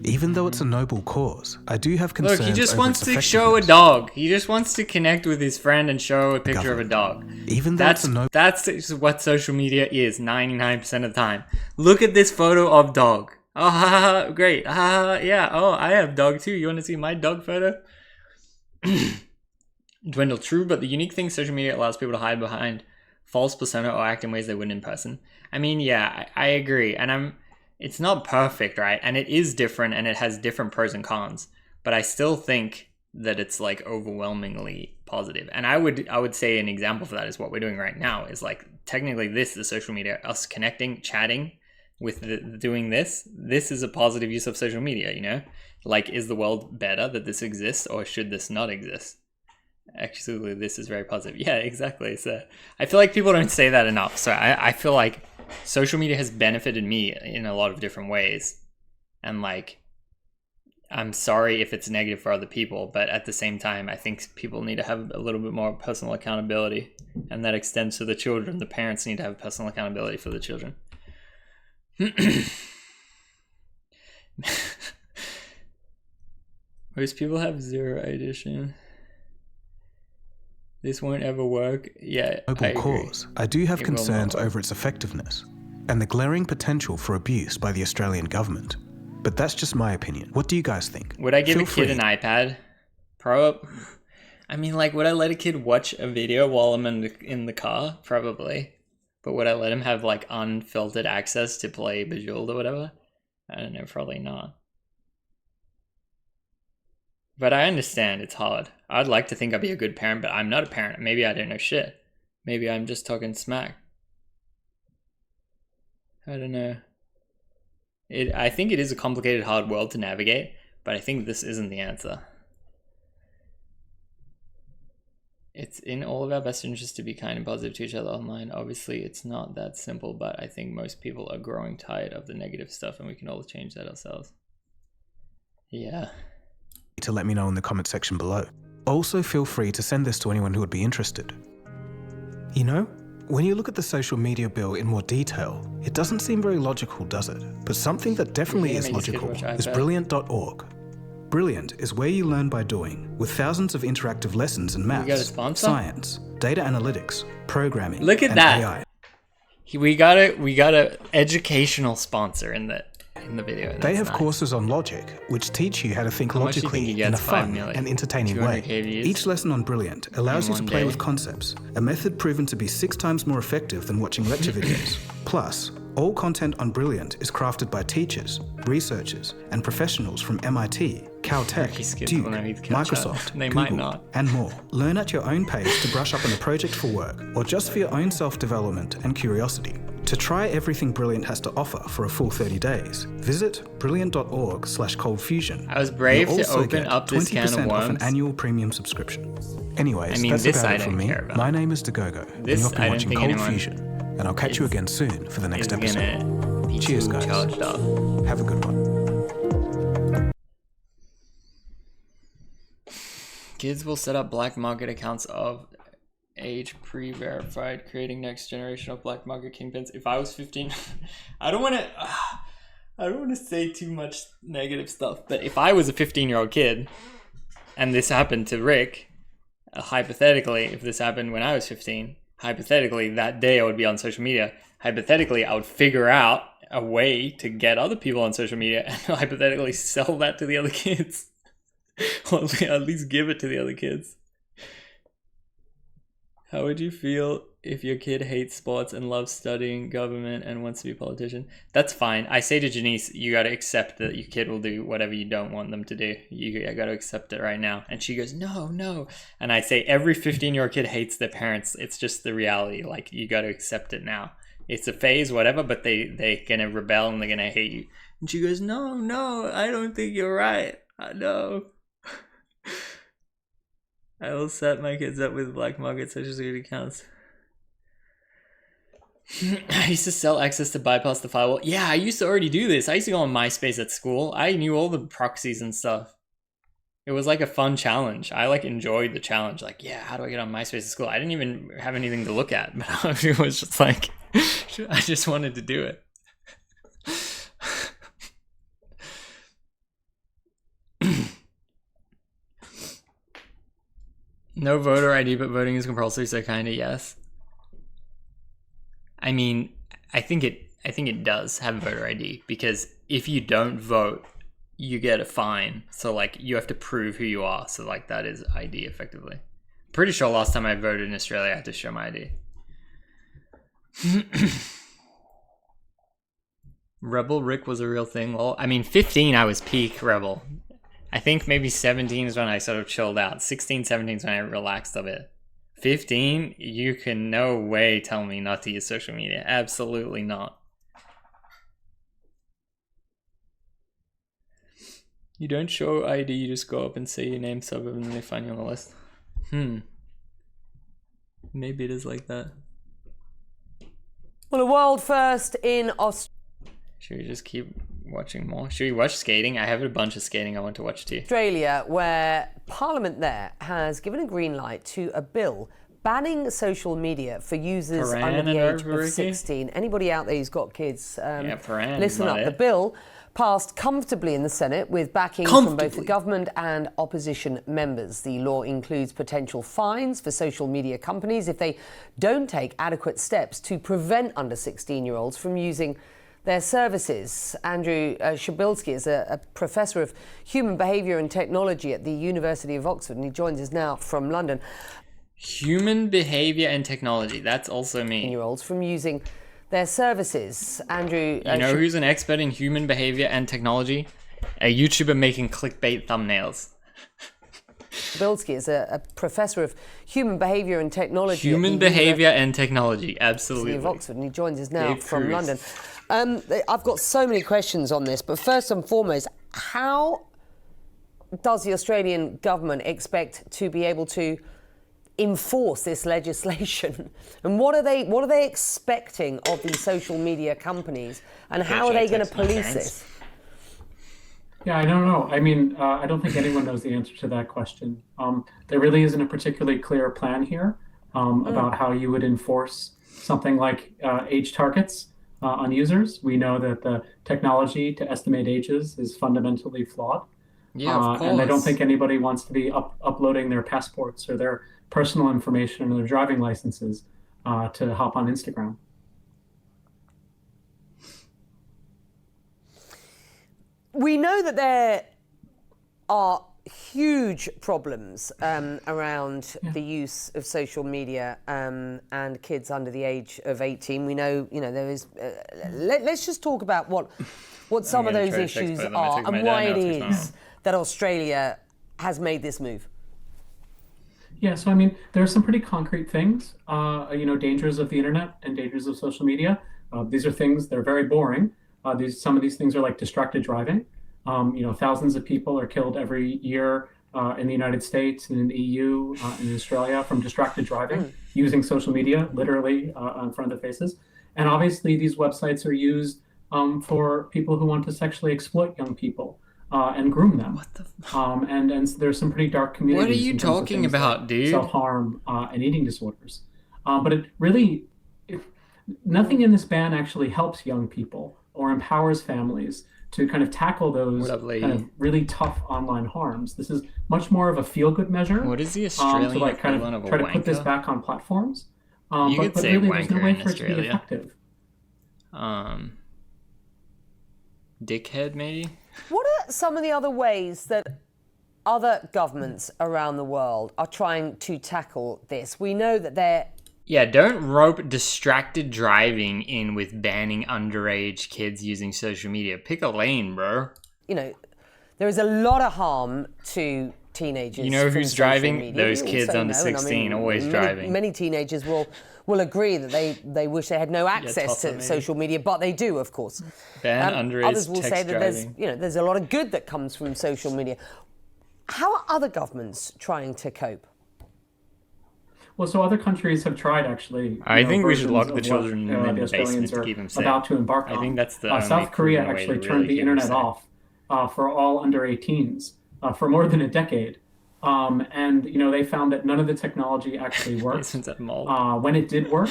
Even though it's a noble cause, I do have concerns. Look, he just over wants its to show a dog. He just wants to connect with his friend and show a picture of a dog. Even though that's what social media is 99% of the time. Look at this photo of dog. Oh, haha, great. Yeah. Oh, I have dog too. You want to see my dog photo? Dwindle, true, but the unique thing social media allows people to hide behind false persona or act in ways they wouldn't in person. I mean, yeah, I agree. And it's not perfect, right? And it is different and it has different pros and cons. But I still think that it's like overwhelmingly positive. And I would say an example for that is what we're doing right now is like technically this is social media, us connecting, chatting with doing this. This is a positive use of social media, you know? Like, is the world better that this exists or should this not exist? Actually, this is very positive. Yeah, exactly. So I feel like people don't say that enough. So I feel like social media has benefited me in a lot of different ways. And like, I'm sorry if it's negative for other people, but at the same time, I think people need to have a little bit more personal accountability. And that extends to the children. The parents need to have personal accountability for the children. Most people have 0 edition. This won't ever work. Yeah, noble cause, I do have concerns over its effectiveness and the glaring potential for abuse by the Australian government. But that's just my opinion. What do you guys think? Would I give a kid an iPad Pro? I mean, like, would I let a kid watch a video while I'm in the car? Probably. But would I let him have, like, unfiltered access to play Bejeweled or whatever? I don't know, probably not. But I understand it's hard. I'd like to think I'd be a good parent, but I'm not a parent. Maybe I don't know shit. Maybe I'm just talking smack. I don't know. I think it is a complicated, hard world to navigate, but I think this isn't the answer. It's in all of our best interest to be kind and positive to each other online. Obviously, it's not that simple, but I think most people are growing tired of the negative stuff, and we can all change that ourselves. Yeah. To let me know in the comment section below. Also, feel free to send this to anyone who would be interested. You know, when you look at the social media bill in more detail, it doesn't seem very logical, does it? But something that definitely is logical is brilliant.org. Brilliant is where you learn by doing, with thousands of interactive lessons in maths, science, data analytics, programming, Look at and that. AI. We got a educational sponsor in the video. That's they have nice. courses on logic, which teach you how to think How much do you think logically he in a gets? 5 fun million? and entertaining way. 200K views? Each lesson on Brilliant allows you In to one play day? with concepts, a method proven to be 6 times more effective than watching lecture videos. Plus, all content on Brilliant is crafted by teachers, researchers, and professionals from MIT, Caltech, Duke, Microsoft, They might Google, not. and more. Learn at your own pace to brush up on a project for work, or just for your own self-development and curiosity. To try everything Brilliant has to offer for a full 30 days, visit brilliant.org/coldfusion. I was brave You'll to also open get up this can of 20% off an worms. annual premium subscription. Anyways, I mean, that's this about I it from don't me. care about. My name is Dagogo, and This you've I been don't watching think Cold anyone Fusion. And I'll catch you again soon for the next is gonna episode. be Cheers, too guys. charged up. Have a good one. Kids will set up black market accounts of age pre-verified, creating next generation of black market kingpins. If I was 15, I don't want to say too much negative stuff, but if I was a 15-year-old kid and this happened to Rick, hypothetically, if this happened when I was 15, hypothetically, that day I would be on social media. Hypothetically, I would figure out a way to get other people on social media and hypothetically sell that to the other kids. Or at least give it to the other kids. How would you feel if your kid hates sports and loves studying government and wants to be a politician? That's fine. I say to Janice, you got to accept that your kid will do whatever you don't want them to do. I got to accept it right now. And she goes, no. And I say every 15-year-old kid hates their parents. It's just the reality. Like, you got to accept it now. It's a phase, whatever, but they're going to rebel and they're going to hate you. And she goes, no, I don't think you're right. I know. I will set my kids up with black market social security accounts. I used to sell access to bypass the firewall. Yeah, I used to already do this. I used to go on MySpace at school. I knew all the proxies and stuff. It was like a fun challenge. I like enjoyed the challenge. Like, yeah, how do I get on MySpace at school? I didn't even have anything to look at, but it was just like, I just wanted to do it. No voter ID, but voting is compulsory, so kind of yes. I mean, I think it does have voter ID, because if you don't vote, you get a fine. So like you have to prove who you are. So like that is ID effectively. Pretty sure last time I voted in Australia, I had to show my ID. Rebel Rick was a real thing. Well, I mean, 15, I was peak Rebel. I think maybe 17 is when I sort of chilled out. 16, 17 is when I relaxed a bit. 15, you can no way tell me not to use social media. Absolutely not. You don't show ID, you just go up and say your name, suburb, and then they find you on the list. Maybe it is like that. Well, a world first in Australia. Should we just keep watching more? Should we watch skating? I have a bunch of skating I want to watch too. Australia, where Parliament there has given a green light to a bill banning social media for users under the age of 16. Anybody out there who's got kids, listen up. The bill passed comfortably in the Senate with backing from both the government and opposition members. The law includes potential fines for social media companies if they don't take adequate steps to prevent under 16-year-olds from using their services. Andrew Shabilsky is a professor of human behaviour and technology at the University of Oxford, and he joins us now from London. Human behaviour and technology, that's also me. Year-olds from using their services. Andrew, you know who's an expert in human behavior and technology? A YouTuber making clickbait thumbnails. Bilski is a professor of human behavior and technology. Human behavior and technology, absolutely. Of Oxford, and he joins us now from London. I've got so many questions on this, but first and foremost, how does the Australian government expect to be able to enforce this legislation, and what are they expecting of these social media companies, and how are they going to police this? Yeah, I don't know. I mean, I don't think anyone knows the answer to that question. There really isn't a particularly clear plan here about how you would enforce something like age targets on users. We know that the technology to estimate ages is fundamentally flawed. Yeah, of course. And I don't think anybody wants to be uploading their passports or their personal information and their driving licenses to hop on Instagram. We know that there are huge problems around the use of social media and kids under the age of 18. We know, there is. Let's just talk about what some of those issues are and why it is that Australia has made this move. Yeah, so I mean, there are some pretty concrete things, dangers of the internet and dangers of social media. These are things that are very boring. Some of these things are like distracted driving. Thousands of people are killed every year in the United States and in the EU and in Australia from distracted driving using social media, literally in front of their faces. And obviously these websites are used for people who want to sexually exploit young people. And groom them. What the and there's some pretty dark communities. What are you talking about, dude? Self-harm and eating disorders. But it really, nothing in this ban actually helps young people or empowers families to kind of tackle those kind of really tough online harms. This is much more of a feel-good measure. What is the Australian to like kind equivalent of of a try to wanker? put this back on platforms. You could say really, wanker there's no way in for it to be Australia. effective. Dickhead, maybe? What are some of the other ways that other governments around the world are trying to tackle this? We know that they're... Yeah, don't rope distracted driving in with banning underage kids using social media. Pick a lane, bro. There is a lot of harm to teenagers. You know from who's social driving? media. Those We kids also under know, and 16, always driving. Many teenagers will agree that they wish they had no access to social media, but they do, of course. Ban underage Others will text say that driving. there's a lot of good that comes from social media. How are other governments trying to cope? Well, so other countries have tried actually. I think we should lock the what, children in the the basement Australians to are keep them safe. about to embark on. I think that's the only South Korea proven way actually to turned really the keep them internet safe. off for all under 18s for more than a decade. And they found that none of the technology actually worked. When it did work,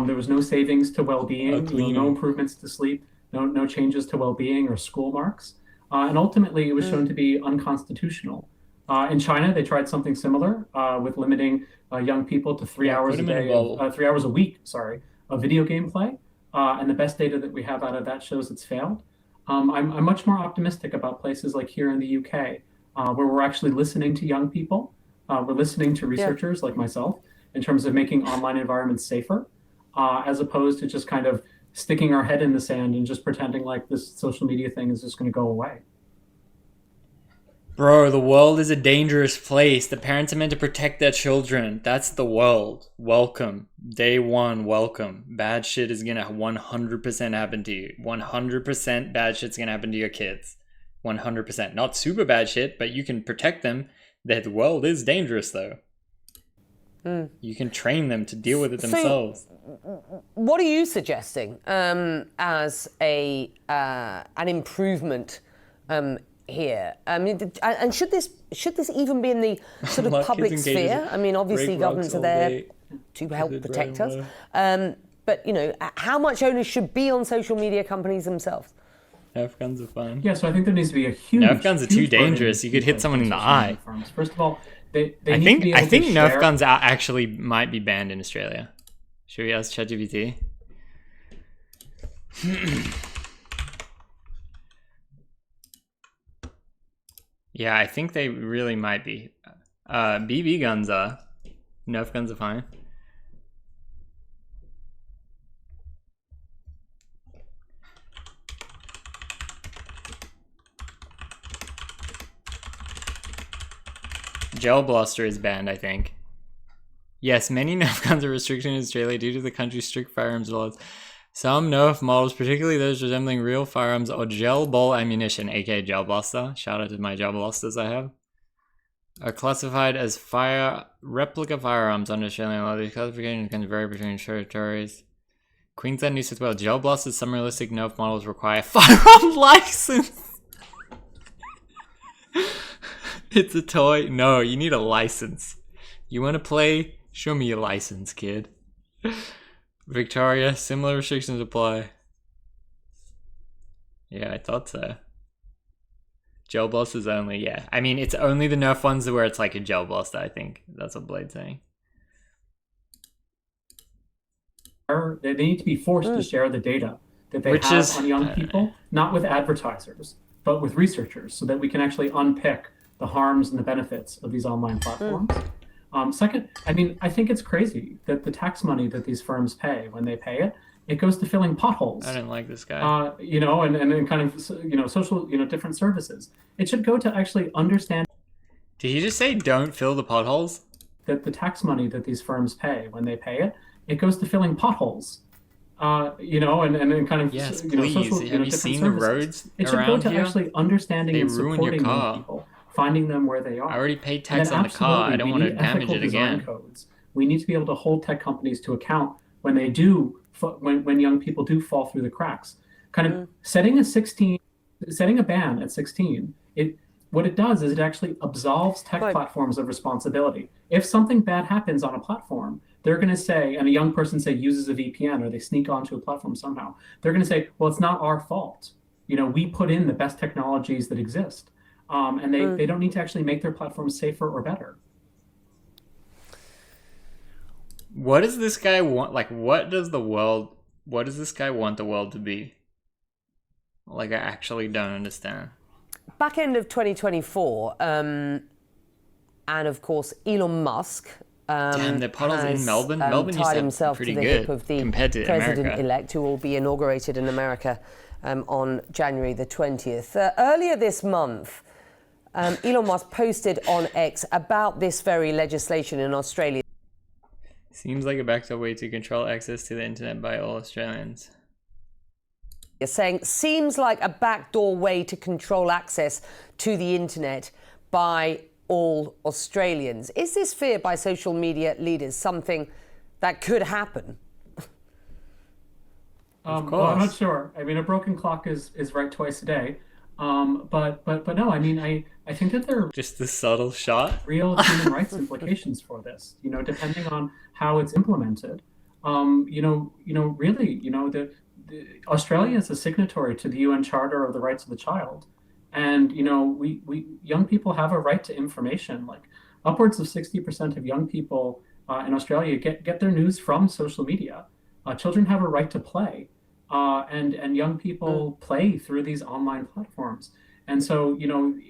there was no savings to well-being, no improvements to sleep, no changes to well-being or school marks, and ultimately it was shown to be unconstitutional. In China, they tried something similar with limiting young people to 3 hours a day, 3 hours a week, of video game play. And the best data that we have out of that shows it's failed. I'm much more optimistic about places like here in the UK, where we're actually listening to young people. We're listening to researchers like myself in terms of making online environments safer, as opposed to just kind of sticking our head in the sand and just pretending like this social media thing is just going to go away. Bro, the world is a dangerous place. The parents are meant to protect their children. That's the world. Welcome. Day one, welcome. Bad shit is gonna 100% happen to you. 100% bad shit's gonna happen to your kids. 100%. Not super bad shit, but you can protect them. The world is dangerous, though. You can train them to deal with it themselves. So, what are you suggesting as an improvement here? I mean, and should this even be in the sort of public sphere? I mean, obviously governments are there to help protect us. But, how much onus should be on social media companies themselves? Nerf guns are fun. Yeah, so I think there needs to be a huge... Nerf guns are too dangerous. You could hit someone in the eye. First of all, they I need think to be able to Nerf share... guns actually might be banned in Australia. Should we ask ChatGPT? Yeah, I think they really might be. BB guns are. Nerf guns are fine. Gel Blaster is banned, I think. Yes, many Nerf guns are restricted in Australia due to the country's strict firearms laws. Some Nerf models, particularly those resembling real firearms or gel ball ammunition, aka Gel Blaster, shout out to my Gel Blasters I have, are classified as replica firearms under Australian law. These classifications can vary between territories. Queensland, New South Wales, Gel Blasters, some realistic Nerf models require a firearm license. It's a toy. No, you need a license. You want to play? Show me your license, kid. Victoria, similar restrictions apply. Yeah, I thought so. Gel blasters only, yeah. I mean, it's only the Nerf ones where it's like a gel blaster, I think. That's what Blade's saying. They need to be forced to share the data that they have on young people, not with advertisers, but with researchers, so that we can actually unpick the harms and the benefits of these online platforms. Second, I mean, I think it's crazy that the tax money that these firms pay, when they pay it, it goes to filling potholes. I didn't like this guy. And kind of, social, different services. It should go to actually understand. Did he just say don't fill the potholes? That the tax money that these firms pay, when they pay it, it goes to filling potholes. And kind of, yes, please. Social, have you seen the roads it should go to actually understanding and supporting young people, finding them where they are. I already paid tax on the car. I don't want to damage it again. Codes. We need to be able to hold tech companies to account when they do, when young people do fall through the cracks. Kind of setting a ban at 16. What it does is it actually absolves tech platforms of responsibility. If something bad happens on a platform, they're going to say, and a young person say uses a VPN or they sneak onto a platform somehow, they're going to say, well, it's not our fault. We put in the best technologies that exist. And they don't need to actually make their platforms safer or better. What does this guy want? Like, what does this guy want the world to be? Like, I actually don't understand. Back end of 2024, and of course, Elon Musk damn, the potholes in Melbourne. Melbourne tied himself to the hip of the president-elect, who will be inaugurated in America on January the 20th. Earlier this month, Elon Musk posted on X about this very legislation in Australia. Seems like a backdoor way to control access to the internet by all Australians. Saying, seems like a backdoor way to control access to the internet by all Australians. Is this fear by social media leaders something that could happen? Well, I'm not sure. I mean, a broken clock is right twice a day. But no, I mean, I think that there are just the subtle shot, real human rights implications for this, you know, depending on how it's implemented. Really, Australia is a signatory to the UN Charter of the Rights of the Child. And, we young people have a right to information. Like upwards of 60% of young people in Australia get their news from social media. Children have a right to play. And young people play through these online platforms. And so,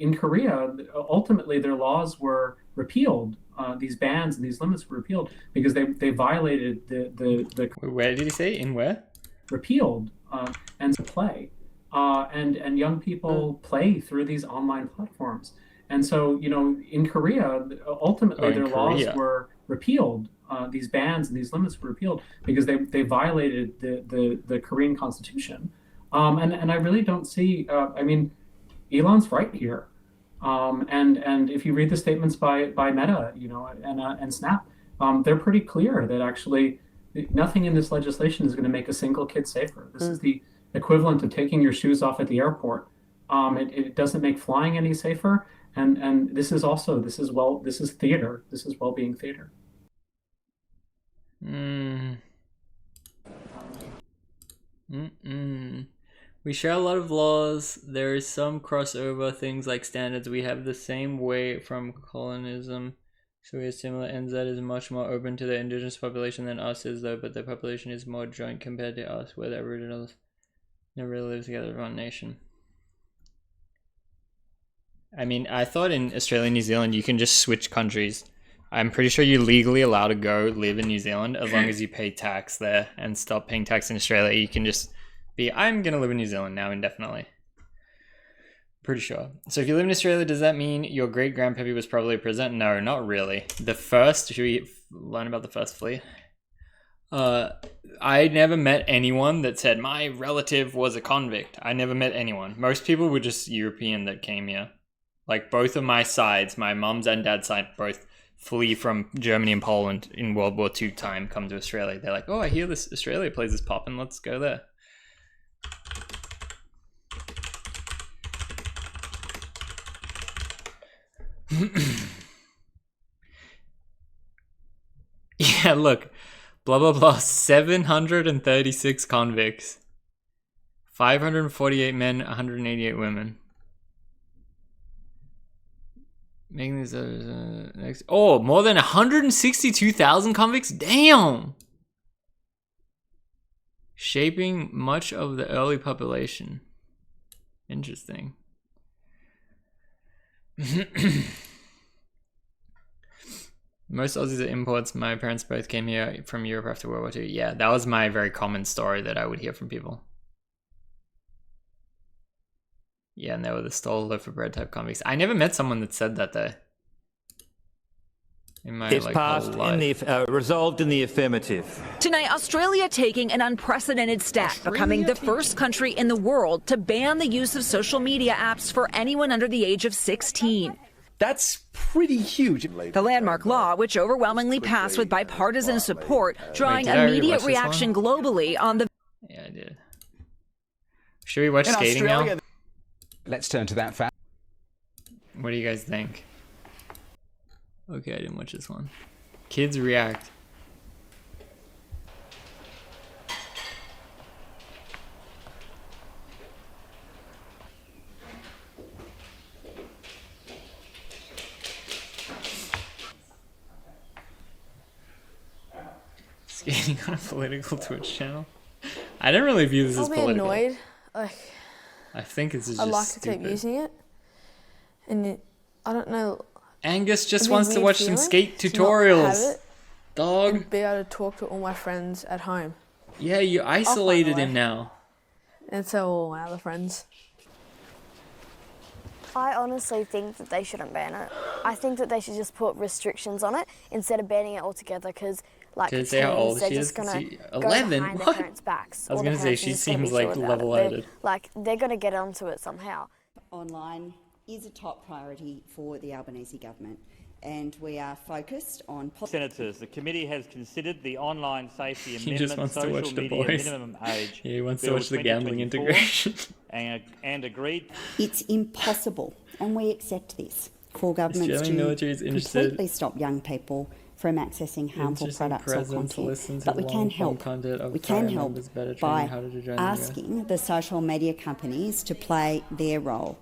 in Korea, ultimately their laws were repealed. These bans and these limits were repealed because they violated the Where did he say? In where? Repealed and play. And young people play through these online platforms. And so, in Korea, ultimately their laws were repealed. These bans and these limits were repealed because they violated the Korean constitution. And I really don't see, Elon's right here. And if you read the statements by Meta, and Snap, they're pretty clear that actually nothing in this legislation is going to make a single kid safer. This is the equivalent of taking your shoes off at the airport. It doesn't make flying any safer. And this is theater. This is well-being theater. We share a lot of laws. There is some crossover, things like standards. We have the same way from colonism. So we have similar ends. That is much more open to the indigenous population than us is, though, but the population is more joint compared to us, where the Aboriginals never really live together as one nation. I mean, I thought in Australia and New Zealand you can just switch countries. I'm pretty sure you're legally allowed to go live in New Zealand as long as you pay tax there and stop paying tax in Australia. You can just be, I'm going to live in New Zealand now indefinitely. Pretty sure. So if you live in Australia, does that mean your great-grandpappy was probably a prisoner? No, not really. Should we learn about the first fleet? I never met anyone that said, my relative was a convict. I never met anyone. Most people were just European that came here. Like both of my sides, my mom's and dad's side, both flee from Germany and Poland in World War II time, come to Australia. They're like, oh, I hear this Australia place is popping, let's go there. Yeah, look, blah blah blah, 736 convicts, 548 men, 188 women. Making this next. Oh, more than 162,000 convicts? Damn! Shaping much of the early population. Interesting. Most Aussies are imports. My parents both came here from Europe after World War II. Yeah, that was my very common story that I would hear from people. Yeah, and they were the stole loaf of bread type convicts. I never met someone that said that though. In my it's passed in the resolved in the affirmative. Tonight, Australia taking an unprecedented step, becoming the first country in the world to ban the use of social media apps for anyone under the age of 16. That's pretty huge. The landmark law, which overwhelmingly passed with bipartisan support, drawing immediate reaction globally on the... Yeah, I did. Should we watch skating now? Let's turn to that fact. What do you guys think? Okay, I didn't watch this one. Kids react. Skating on a political Twitch channel? I don't really view this as political. I'll be annoyed. Like, I think it's just I'd like stupid. to keep using it. And I don't know. Angus just wants to watch some skate tutorials. Dog. And be able to talk to all my friends at home. Yeah, you isolated him now. And so all my other friends. I honestly think that they shouldn't ban it. I think that they should just put restrictions on it instead of banning it altogether because, like, Can I say how old they're she just is? gonna go 11? behind their What? parents' backs. I was or going the to say, parents are she just gonna be seems like sure about it. level-headed. Like, they're going to get onto it somehow. Online is a top priority for the Albanese government, and we are focused on... Senators, the committee has considered the online safety He just amendment, wants to watch social The media Boys. minimum age, Yeah, he wants to Bill watch the gambling 2024, integration. and agreed. It's impossible, and we accept this, for governments Australian military is to interested- completely stop young people from accessing harmful Interesting products or presence, listen content. to But we can long-form help. content of We can prior help members, better by training, harder to join the asking the social media companies to play their role.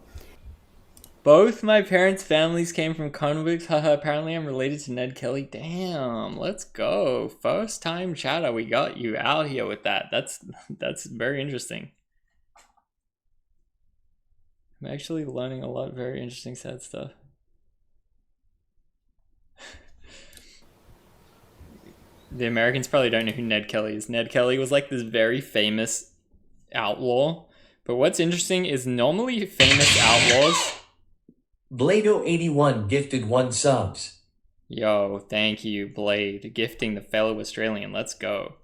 Both my parents' families came from convicts. Haha, apparently I'm related to Ned Kelly. Damn, let's go. First time chatter, we got you out here with that. That's very interesting. I'm actually learning a lot of very interesting sad stuff. The Americans probably don't know who Ned Kelly is. Ned Kelly was like this very famous outlaw. But what's interesting is normally famous outlaws... Blado81 gifted 1 subs. Yo, thank you, Blade, gifting the fellow Australian. Let's go.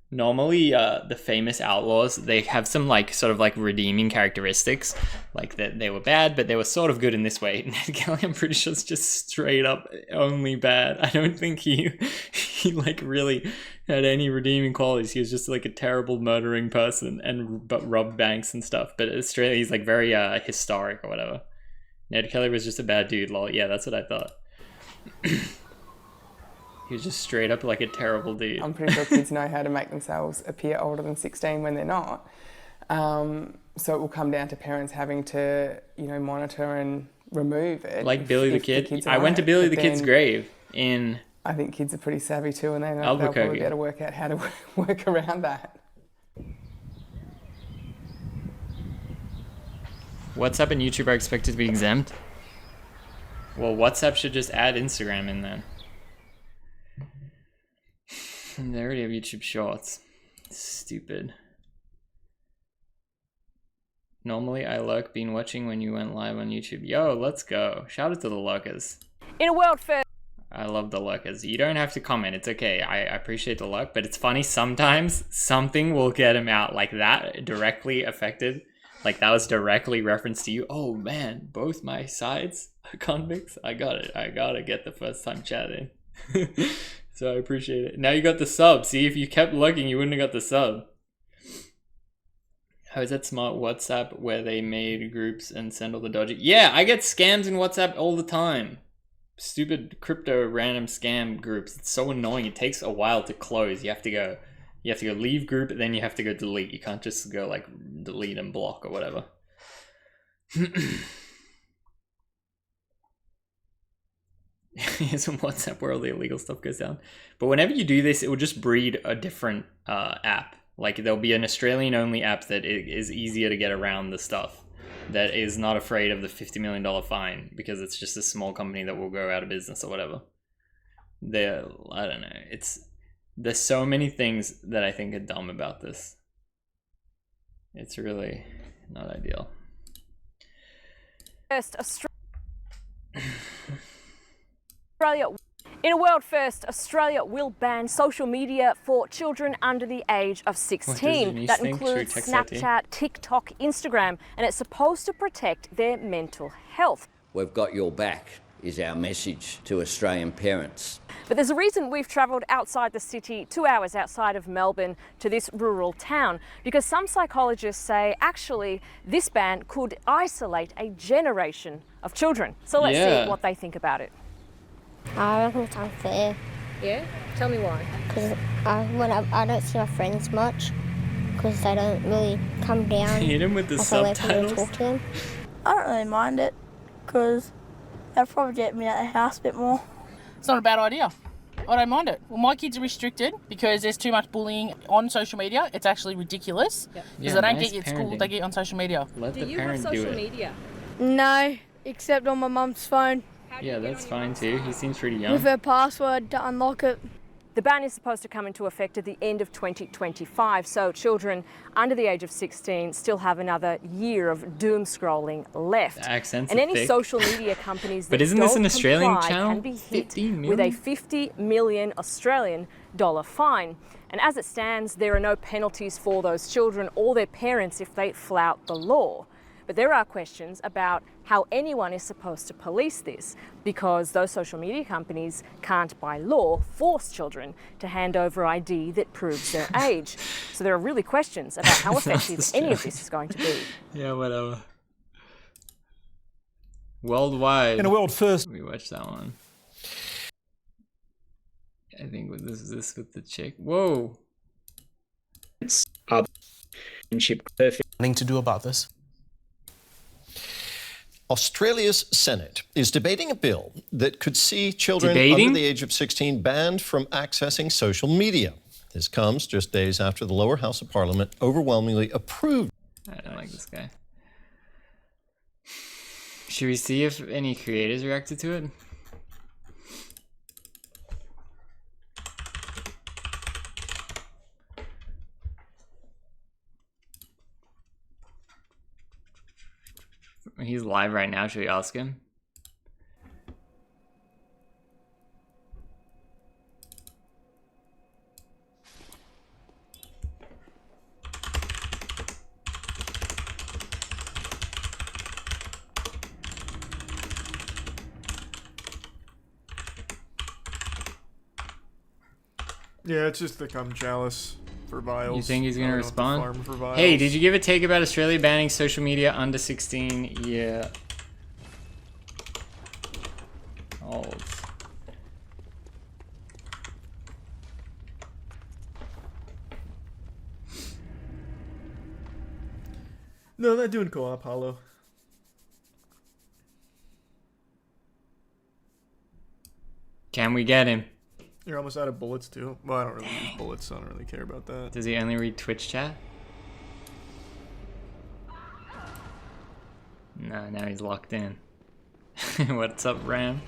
Normally, the famous outlaws, they have some like sort of like redeeming characteristics, like that they were bad, but they were sort of good in this way. Ned Kelly, I'm pretty sure, is just straight up only bad. I don't think he like really had any redeeming qualities. He was just like a terrible murdering person but robbed banks and stuff. But Australia, he's like very historic or whatever. Ned Kelly was just a bad dude, lol. Yeah, that's what I thought. He was just straight up like a terrible dude. I'm pretty sure kids know how to make themselves appear older than 16 when they're not. So it will come down to parents having to, monitor and remove it. Like Billy the Kid. kids I went to Billy the Kid's then grave in... I think kids are pretty savvy too, and they'll Albuquerque. probably be able to work out how to work around that. WhatsApp and YouTube are expected to be exempt. Well, WhatsApp should just add Instagram in then. They already have YouTube Shorts. Stupid. Normally, I lurk been watching when you went live on YouTube. Yo, let's go. Shout out to the lurkers. In a world first. I love the lurkers. You don't have to comment. It's okay. I appreciate the lurk, but it's funny. Sometimes something will get him out like that, directly affected. Like that was directly referenced to you. Oh man, both my sides are convicts. I got it. I gotta get the first time chat in. So I appreciate it. Now you got the sub. See, if you kept looking, you wouldn't have got the sub. How is that smart WhatsApp where they made groups and send all the dodgy? Yeah, I get scams in WhatsApp all the time. Stupid crypto random scam groups. It's so annoying. It takes a while to close. You have to go leave group, then you have to go delete. You can't just go like delete and block or whatever. Here's some WhatsApp where all the illegal stuff goes down. But whenever you do this, it will just breed a different app. Like there'll be an Australian only app that is easier to get around the stuff, that is not afraid of the $50 million fine because it's just a small company that will go out of business or whatever. I don't know. There's so many things that I think are dumb about this. It's really not ideal. First, Australia. In a world first, Australia will ban social media for children under the age of 16. That includes Snapchat, TikTok, Instagram, and it's supposed to protect their mental health. We've got your back is our message to Australian parents. But there's a reason we've travelled outside the city, 2 hours outside of Melbourne, to this rural town, because some psychologists say actually this ban could isolate a generation of children. So let's see what they think about it. I reckon it's unfair. Yeah? Tell me why. Because I don't see my friends much, because they don't really come down. Hit him with the subtitles. Talk to them. I don't really mind it, because they'll probably get me out of the house a bit more. It's not a bad idea. I don't mind it. Well, my kids are restricted because there's too much bullying on social media. It's actually ridiculous. Because they don't get it at school, they get it on social media. Let the parent do it. Media? No, except on my mum's phone. Yeah, that's fine too. He seems pretty young. With her password to unlock it. The ban is supposed to come into effect at the end of 2025, so children under the age of 16 still have another year of doom scrolling left. The accents and are any thick. social media companies that But isn't this an Australian comply channel? can be hit 15 million? with a $50 million Australian dollar fine. And as it stands, there are no penalties for those children or their parents if they flout the law. But there are questions about how anyone is supposed to police this, because those social media companies can't, by law, force children to hand over ID that proves their age. So there are really questions about how effective any of this is going to be. Yeah, whatever. Worldwide. In a world first. We watched that one. I think this with the chick. Whoa. It's perfect. Nothing to do about this. Australia's Senate is debating a bill that could see children under the age of 16 banned from accessing social media. This comes just days after the lower house of parliament overwhelmingly approved. I don't like this guy. Should we see if any creators reacted to it? He's live right now. Should we ask him? Yeah, it's just that I'm jealous for Viles. You think he's gonna respond? Hey, did you give a take about Australia banning social media under 16? Yeah. Old. No, they're doing co-op, Hollow. Can we get him? You're almost out of bullets too. Well, I don't really use bullets, so I don't really care about that. Does he only read Twitch chat? No, now he's locked in. What's up, Ram?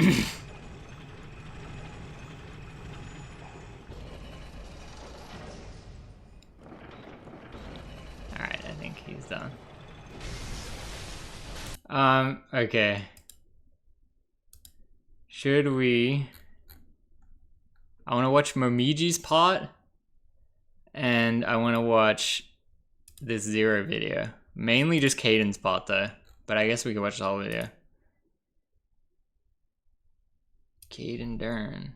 Alright, I think he's done. Okay. Should we... I want to watch Momiji's part, and I want to watch this Zero video. Mainly just Caden's part though, but I guess we could watch the whole video. Caden Dern.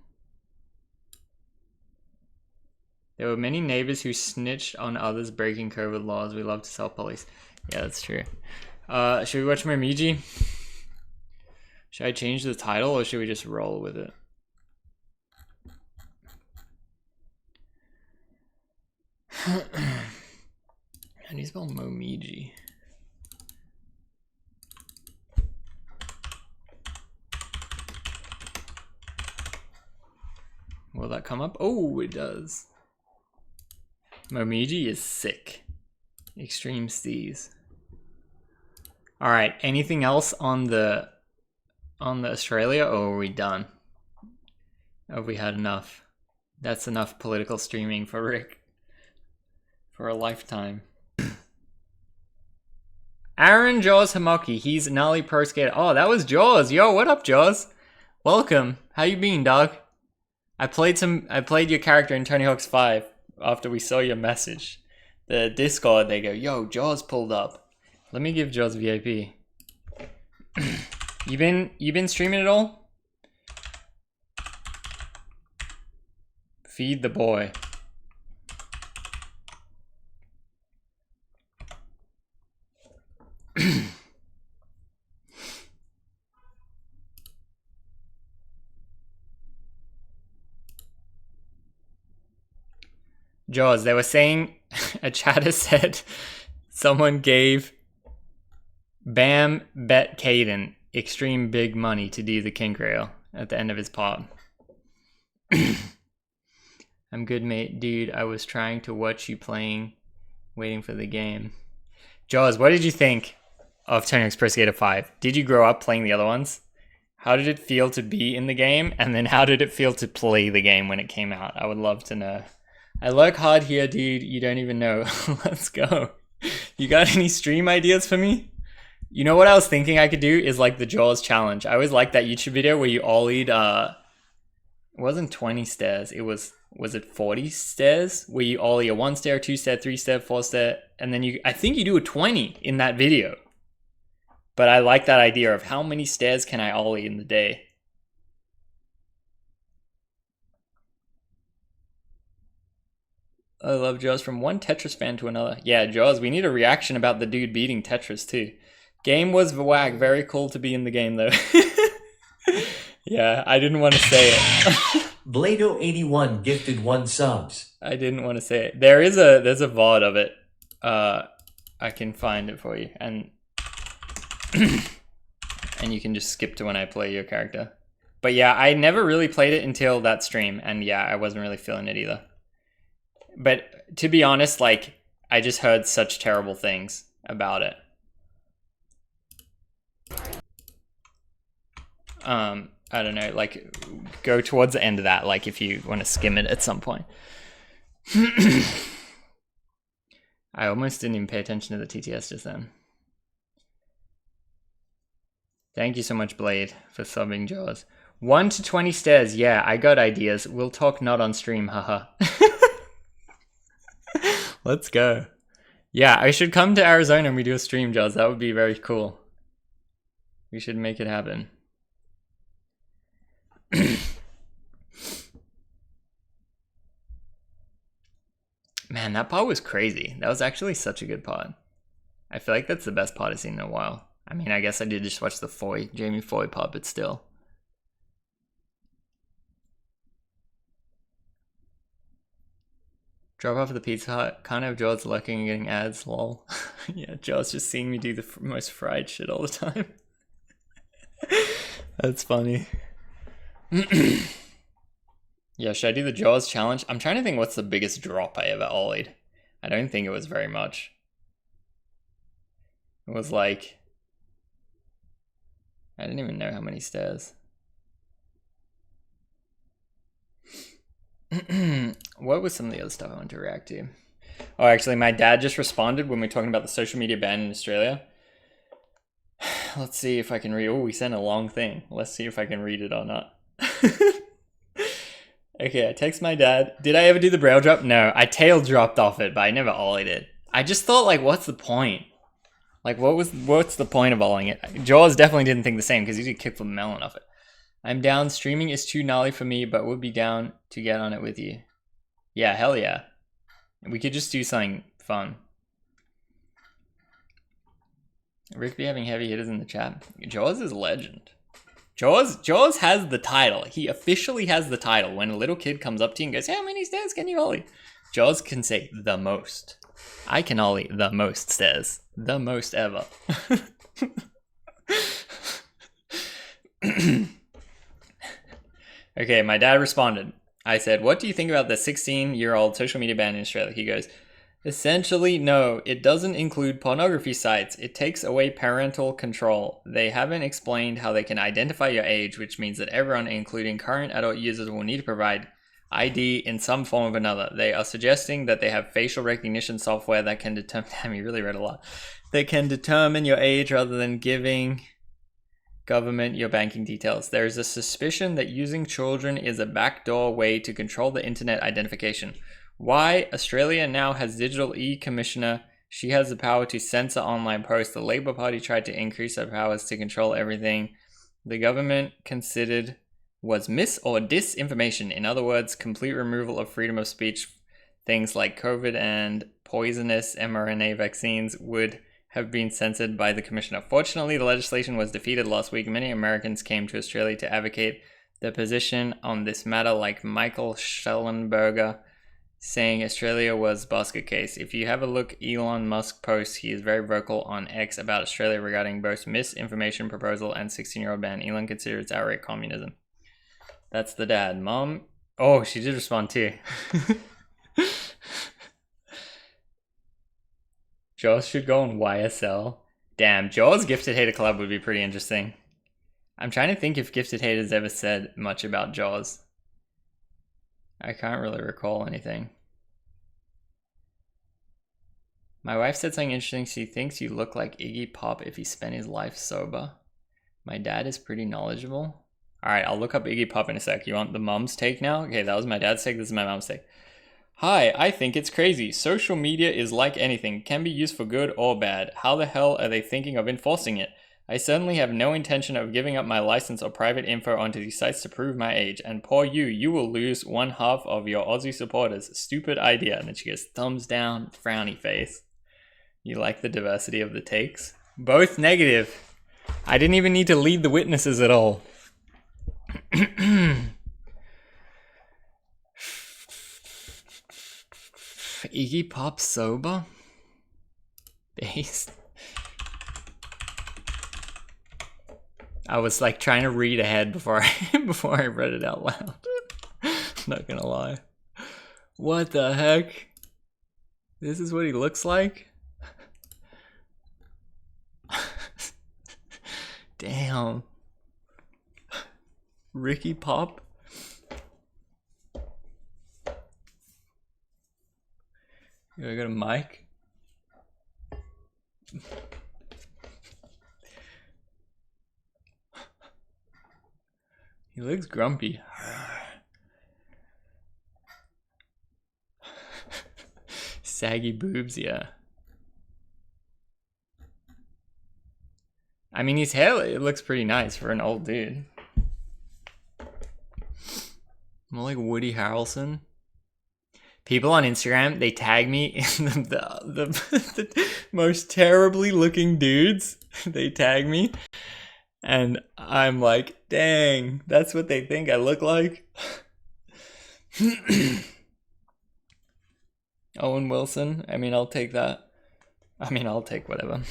There were many neighbors who snitched on others breaking COVID laws. We love to self-police. Yeah, that's true. Should we watch Momiji? Should I change the title or should we just roll with it? How do you spell Momiji? Will that come up? Oh, it does. Momiji is sick. Extreme Steez. All right, anything else on the Australia, or are we done? Have we had enough? That's enough political streaming for Rick. For a lifetime. Aaron Jaws Hamaki, he's gnarly pro skater. Oh, that was Jaws. Yo, what up, Jaws? Welcome. How you been, dog? I played your character in Tony Hawk's 5 after we saw your message. The Discord, they go, yo, Jaws pulled up. Let me give Jaws VIP. You been streaming at all? Feed the boy. Jaws, they were saying, a chatter said someone gave Bam Bet Caden extreme big money to do the kink rail at the end of his pop. I'm good, mate. Dude, I was trying to watch you playing, waiting for the game. Jaws, what did you think of Tony Hawk's Pro Skater 5? Did you grow up playing the other ones? How did it feel to be in the game? And then how did it feel to play the game when it came out? I would love to know. I work hard here, dude. You don't even know. Let's go. You got any stream ideas for me? You know what I was thinking I could do is like the Jaws challenge. I always like that YouTube video where you all eat It wasn't 20 stairs. It was it 40 stairs? Where you ollie a 1 stair, 2 stair, 3 stair, 4 stair, and then I think you do a 20 in that video. But I like that idea of how many stairs can I ollie in the day. I love Jaws. From one Tetris fan to another. Yeah, Jaws, we need a reaction about the dude beating Tetris too. Game was whack. Very cool to be in the game though. Yeah, I didn't want to say it. Blado81 gifted 1 subs. I didn't want to say it. There's a VOD of it. I can find it for you, and and you can just skip to when I play your character. But yeah, I never really played it until that stream, and yeah, I wasn't really feeling it either. But to be honest, like, I just heard such terrible things about it. I don't know, like, go towards the end of that, like, if you want to skim it at some point. I almost didn't even pay attention to the TTS just then. Thank you so much, Blade, for subbing Jaws. 1 to 20 stairs. Yeah, I got ideas. We'll talk not on stream, haha. Let's go. Yeah, I should come to Arizona and we do a stream, Jaws. That would be very cool. We should make it happen. Man, that part was crazy. That was actually such a good part. I feel like that's the best part I've seen in a while. I mean, I guess I did just watch the Jamie Foy part, but still. Drop off at the Pizza Hut. Can't have Jaws lurking and getting ads, lol. Yeah, Jaws just seeing me do the most fried shit all the time. That's funny. Yeah, should I do the Jaws challenge? I'm trying to think what's the biggest drop I ever ollied. I don't think it was very much. It was like... I didn't even know how many stairs. What was some of the other stuff I wanted to react to? Oh, actually, my dad just responded when we were talking about the social media ban in Australia. Let's see if I can read. Oh, we sent a long thing. Let's see if I can read it or not. Okay, I text my dad. Did I ever do the braille drop? No, I tail dropped off it, but I never ollied it. I just thought, like, what's the point? Like, what's the point of ollieing it? Jaws definitely didn't think the same because he did kick the melon off it. I'm down. Streaming is too gnarly for me, but would be down to get on it with you. Yeah, hell yeah. We could just do something fun. Rick be having heavy hitters in the chat. Jaws is a legend. Jaws has the title. He officially has the title. When a little kid comes up to you and goes, how many stairs can you ollie? Jaws can say the most. I can ollie the most stairs. The most ever. Okay, my dad responded. I said, what do you think about the 16-year-old social media ban in Australia? He goes, essentially, no, it doesn't include pornography sites. It takes away parental control. They haven't explained how they can identify your age, which means that everyone, including current adult users, will need to provide ID in some form or another. They are suggesting that they have facial recognition software that can determine... Damn, you really read a lot. They can determine your age rather than giving government your banking details. There is a suspicion that using children is a backdoor way to control the internet identification. Why? Australia now has digital e-commissioner. She has the power to censor online posts. The Labour Party tried to increase their powers to control everything the government considered was mis- or disinformation. In other words, complete removal of freedom of speech. Things like COVID and poisonous mRNA vaccines would have been censored by the commissioner. Fortunately, the legislation was defeated last week. Many Americans came to Australia to advocate their position on this matter, like Michael Schellenberger, saying Australia was basket case. If you have a look, Elon Musk posts, he is very vocal on X about Australia regarding both misinformation proposal and 16-year-old ban. Elon considers outright communism. That's the dad. Mom? Oh, she did respond too. Jaws should go on YSL. Damn, Jaws Gifted Hater Club would be pretty interesting. I'm trying to think if Gifted Haters ever said much about Jaws. I can't really recall anything. My wife said something interesting. She thinks you look like Iggy Pop if he spent his life sober. My dad is pretty knowledgeable. All right, I'll look up Iggy Pop in a sec. You want the mom's take now? Okay, that was my dad's take. This is my mom's take. Hi, I think it's crazy. Social media is like anything, can be used for good or bad. How the hell are they thinking of enforcing it? I certainly have no intention of giving up my license or private info onto these sites to prove my age. And poor you will lose one half of your Aussie supporters. Stupid idea. And then she goes, thumbs down, frowny face. You like the diversity of the takes? Both negative. I didn't even need to lead the witnesses at all. Iggy Pop sober? Based. I was like trying to read ahead before I read it out loud. Not gonna lie. What the heck? This is what he looks like? Damn. Ricky Pop? I got a mic? He looks grumpy. Saggy boobs, yeah. I mean, his hair, it looks pretty nice for an old dude. More like Woody Harrelson. People on Instagram, they tag me in the most terribly looking dudes. They tag me. And I'm like, dang, that's what they think I look like. Owen Wilson. I mean, I'll take that. I mean, I'll take whatever.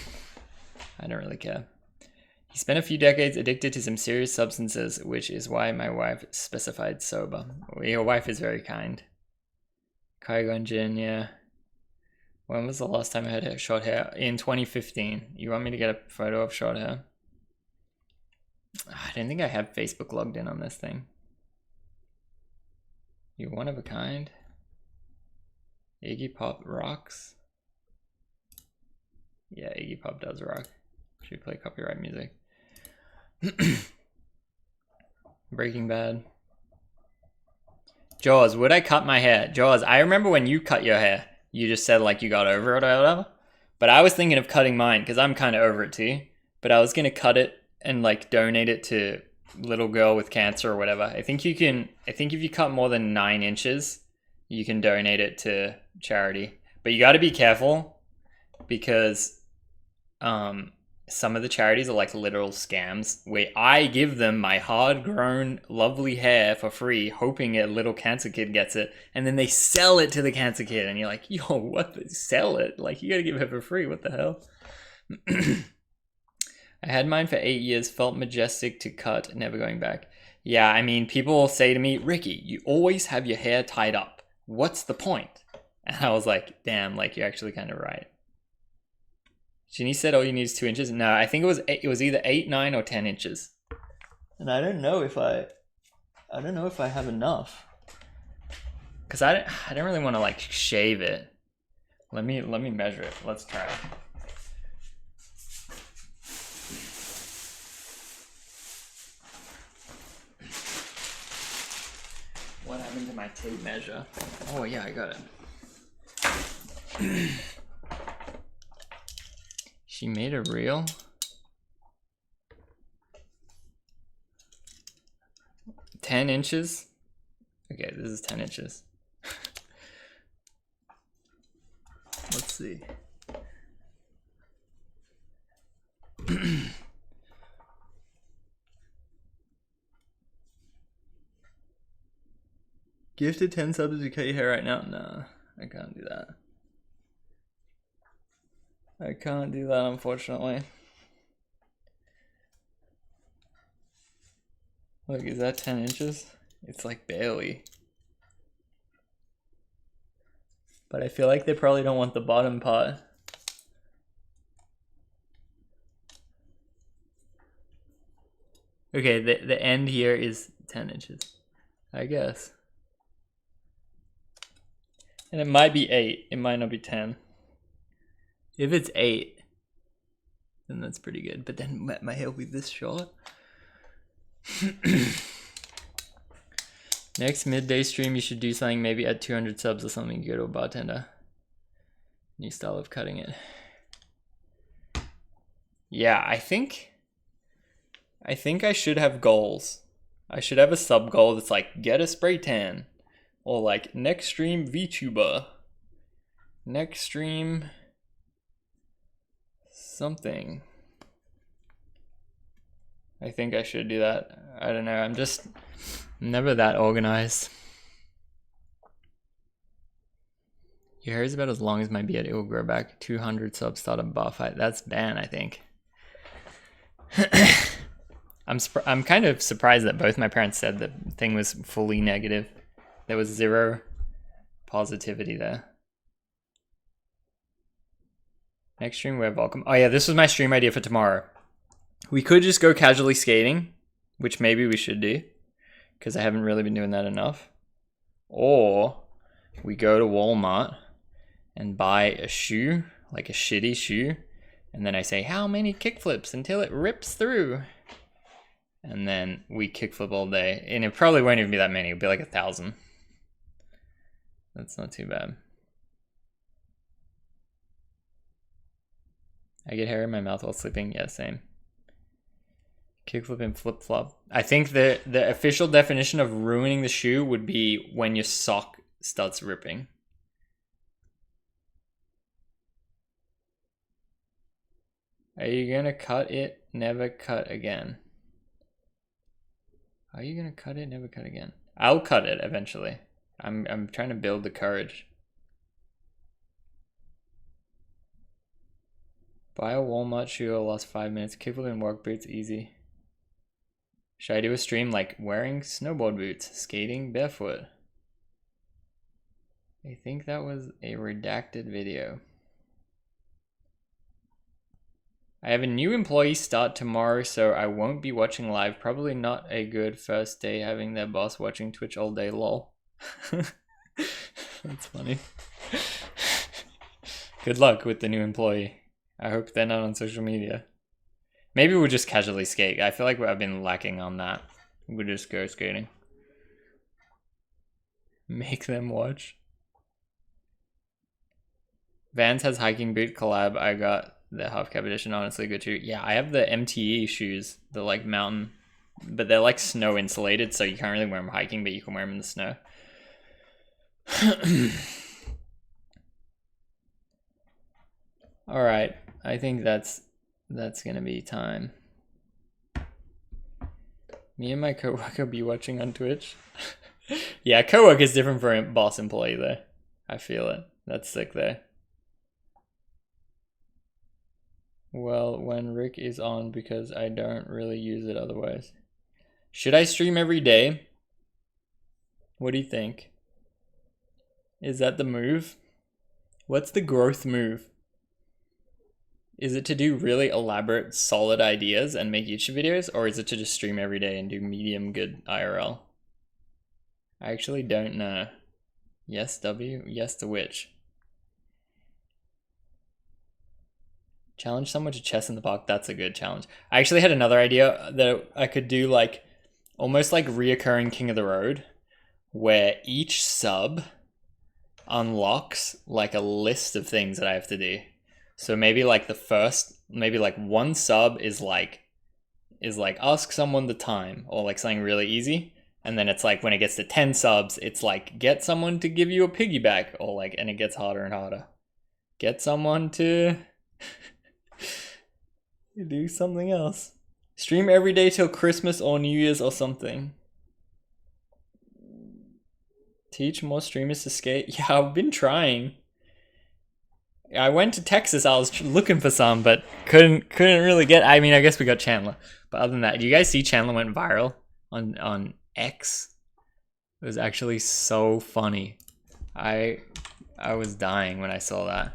I don't really care. He spent a few decades addicted to some serious substances, which is why my wife specified sober. Your wife is very kind. Qui-Gon Jinn, yeah. When was the last time I had short hair? In 2015. You want me to get a photo of short hair? I don't think I have Facebook logged in on this thing. You're one of a kind. Iggy Pop rocks. Yeah, Iggy Pop does rock. Should we play copyright music? Breaking Bad. Jaws, would I cut my hair? Jaws, I remember when you cut your hair, you just said like you got over it or whatever. But I was thinking of cutting mine because I'm kind of over it too. But I was going to cut it and like donate it to little girl with cancer or whatever. I think if you cut more than 9 inches, you can donate it to charity. But you got to be careful because some of the charities are like literal scams where I give them my hard-grown, lovely hair for free, hoping a little cancer kid gets it, and then they sell it to the cancer kid, and you're like, yo, what? Sell it? Like, you gotta give it for free. What the hell? I had mine for 8 years, felt majestic to cut, never going back. Yeah, I mean, people say to me, Ricky, you always have your hair tied up. What's the point? And I was like, damn, like, you're actually kind of right. Ginny said all you need is 2 inches. No, I think it was either 8, 9, or 10 inches. And I don't know if I have enough. Cause I don't really want to like shave it. Let me measure it. Let's try. What happened to my tape measure? Oh yeah, I got it. She made a reel? $10 inches? Okay, this is 10 inches. Let's see. Gifted 10 subs to cut your hair right now? No, I can't do that. I can't do that, unfortunately. Look, is that 10 inches? It's like barely. But I feel like they probably don't want the bottom part. Okay, the end here is 10 inches, I guess. And it might be 8, it might not be 10. If it's 8, then that's pretty good. But then my hair will be this short. Next midday stream, you should do something maybe at 200 subs or something. Go to a bartender. New style of cutting it. Yeah, I think I should have goals. I should have a sub goal that's like get a spray tan, or like next stream VTuber, next stream something. I think I should do that. I don't know. I'm just never that organized. Your hair is about as long as my beard. It will grow back. 200 subs, start a bar fight. That's ban, I think. I'm kind of surprised that both my parents said the thing was fully negative. There was zero positivity there. Next stream, we're welcome. Oh yeah, this was my stream idea for tomorrow. We could just go casually skating, which maybe we should do, because I haven't really been doing that enough. Or we go to Walmart and buy a shoe, like a shitty shoe, and then I say, how many kickflips until it rips through? And then we kickflip all day. And it probably won't even be that many. It'll be like 1,000. That's not too bad. I get hair in my mouth while sleeping. Yeah, same. Kickflip and flip-flop. I think the official definition of ruining the shoe would be when your sock starts ripping. Are you gonna cut it? Never cut again. Are you gonna cut it? Never cut again. I'll cut it eventually. I'm trying to build the courage. Buy a Walmart shoe. It'll last 5 minutes. Kickflip and work boots. Easy. Should I do a stream like wearing snowboard boots, skating barefoot? I think that was a redacted video. I have a new employee start tomorrow, so I won't be watching live. Probably not a good first day having their boss watching Twitch all day, lol. That's funny. Good luck with the new employee. I hope they're not on social media. Maybe we'll just casually skate. I feel like I've been lacking on that. We'll just go skating. Make them watch. Vans has hiking boot collab. I got the half cap edition, honestly good too. Yeah, I have the MTE shoes, the like mountain, but they're like snow insulated, so you can't really wear them hiking, but you can wear them in the snow. All right, I think that's gonna be time. Me and my coworker be watching on Twitch. Yeah, coworker is different from a boss employee though. I feel it. That's sick there. Well, when Rick is on, because I don't really use it otherwise. Should I stream every day? What do you think? Is that the move? What's the growth move? Is it to do really elaborate, solid ideas and make YouTube videos? Or is it to just stream every day and do medium good IRL? I actually don't know. Yes, W? Yes, the witch. Challenge someone to chess in the park. That's a good challenge. I actually had another idea that I could do, like almost like reoccurring King of the Road, where each sub unlocks like a list of things that I have to do. So maybe like the first, maybe like one sub is like ask someone the time, or like something really easy. And then it's like when it gets to 10 subs, it's like get someone to give you a piggyback, or like, and it gets harder and harder. Get someone to do something else. Stream every day till Christmas or New Year's or something. Teach more streamers to skate. Yeah, I've been trying. I went to Texas. I was looking for some, but couldn't really get. I mean, I guess we got Chandler. But other than that, do you guys see Chandler went viral on X? It was actually so funny. I was dying when I saw that.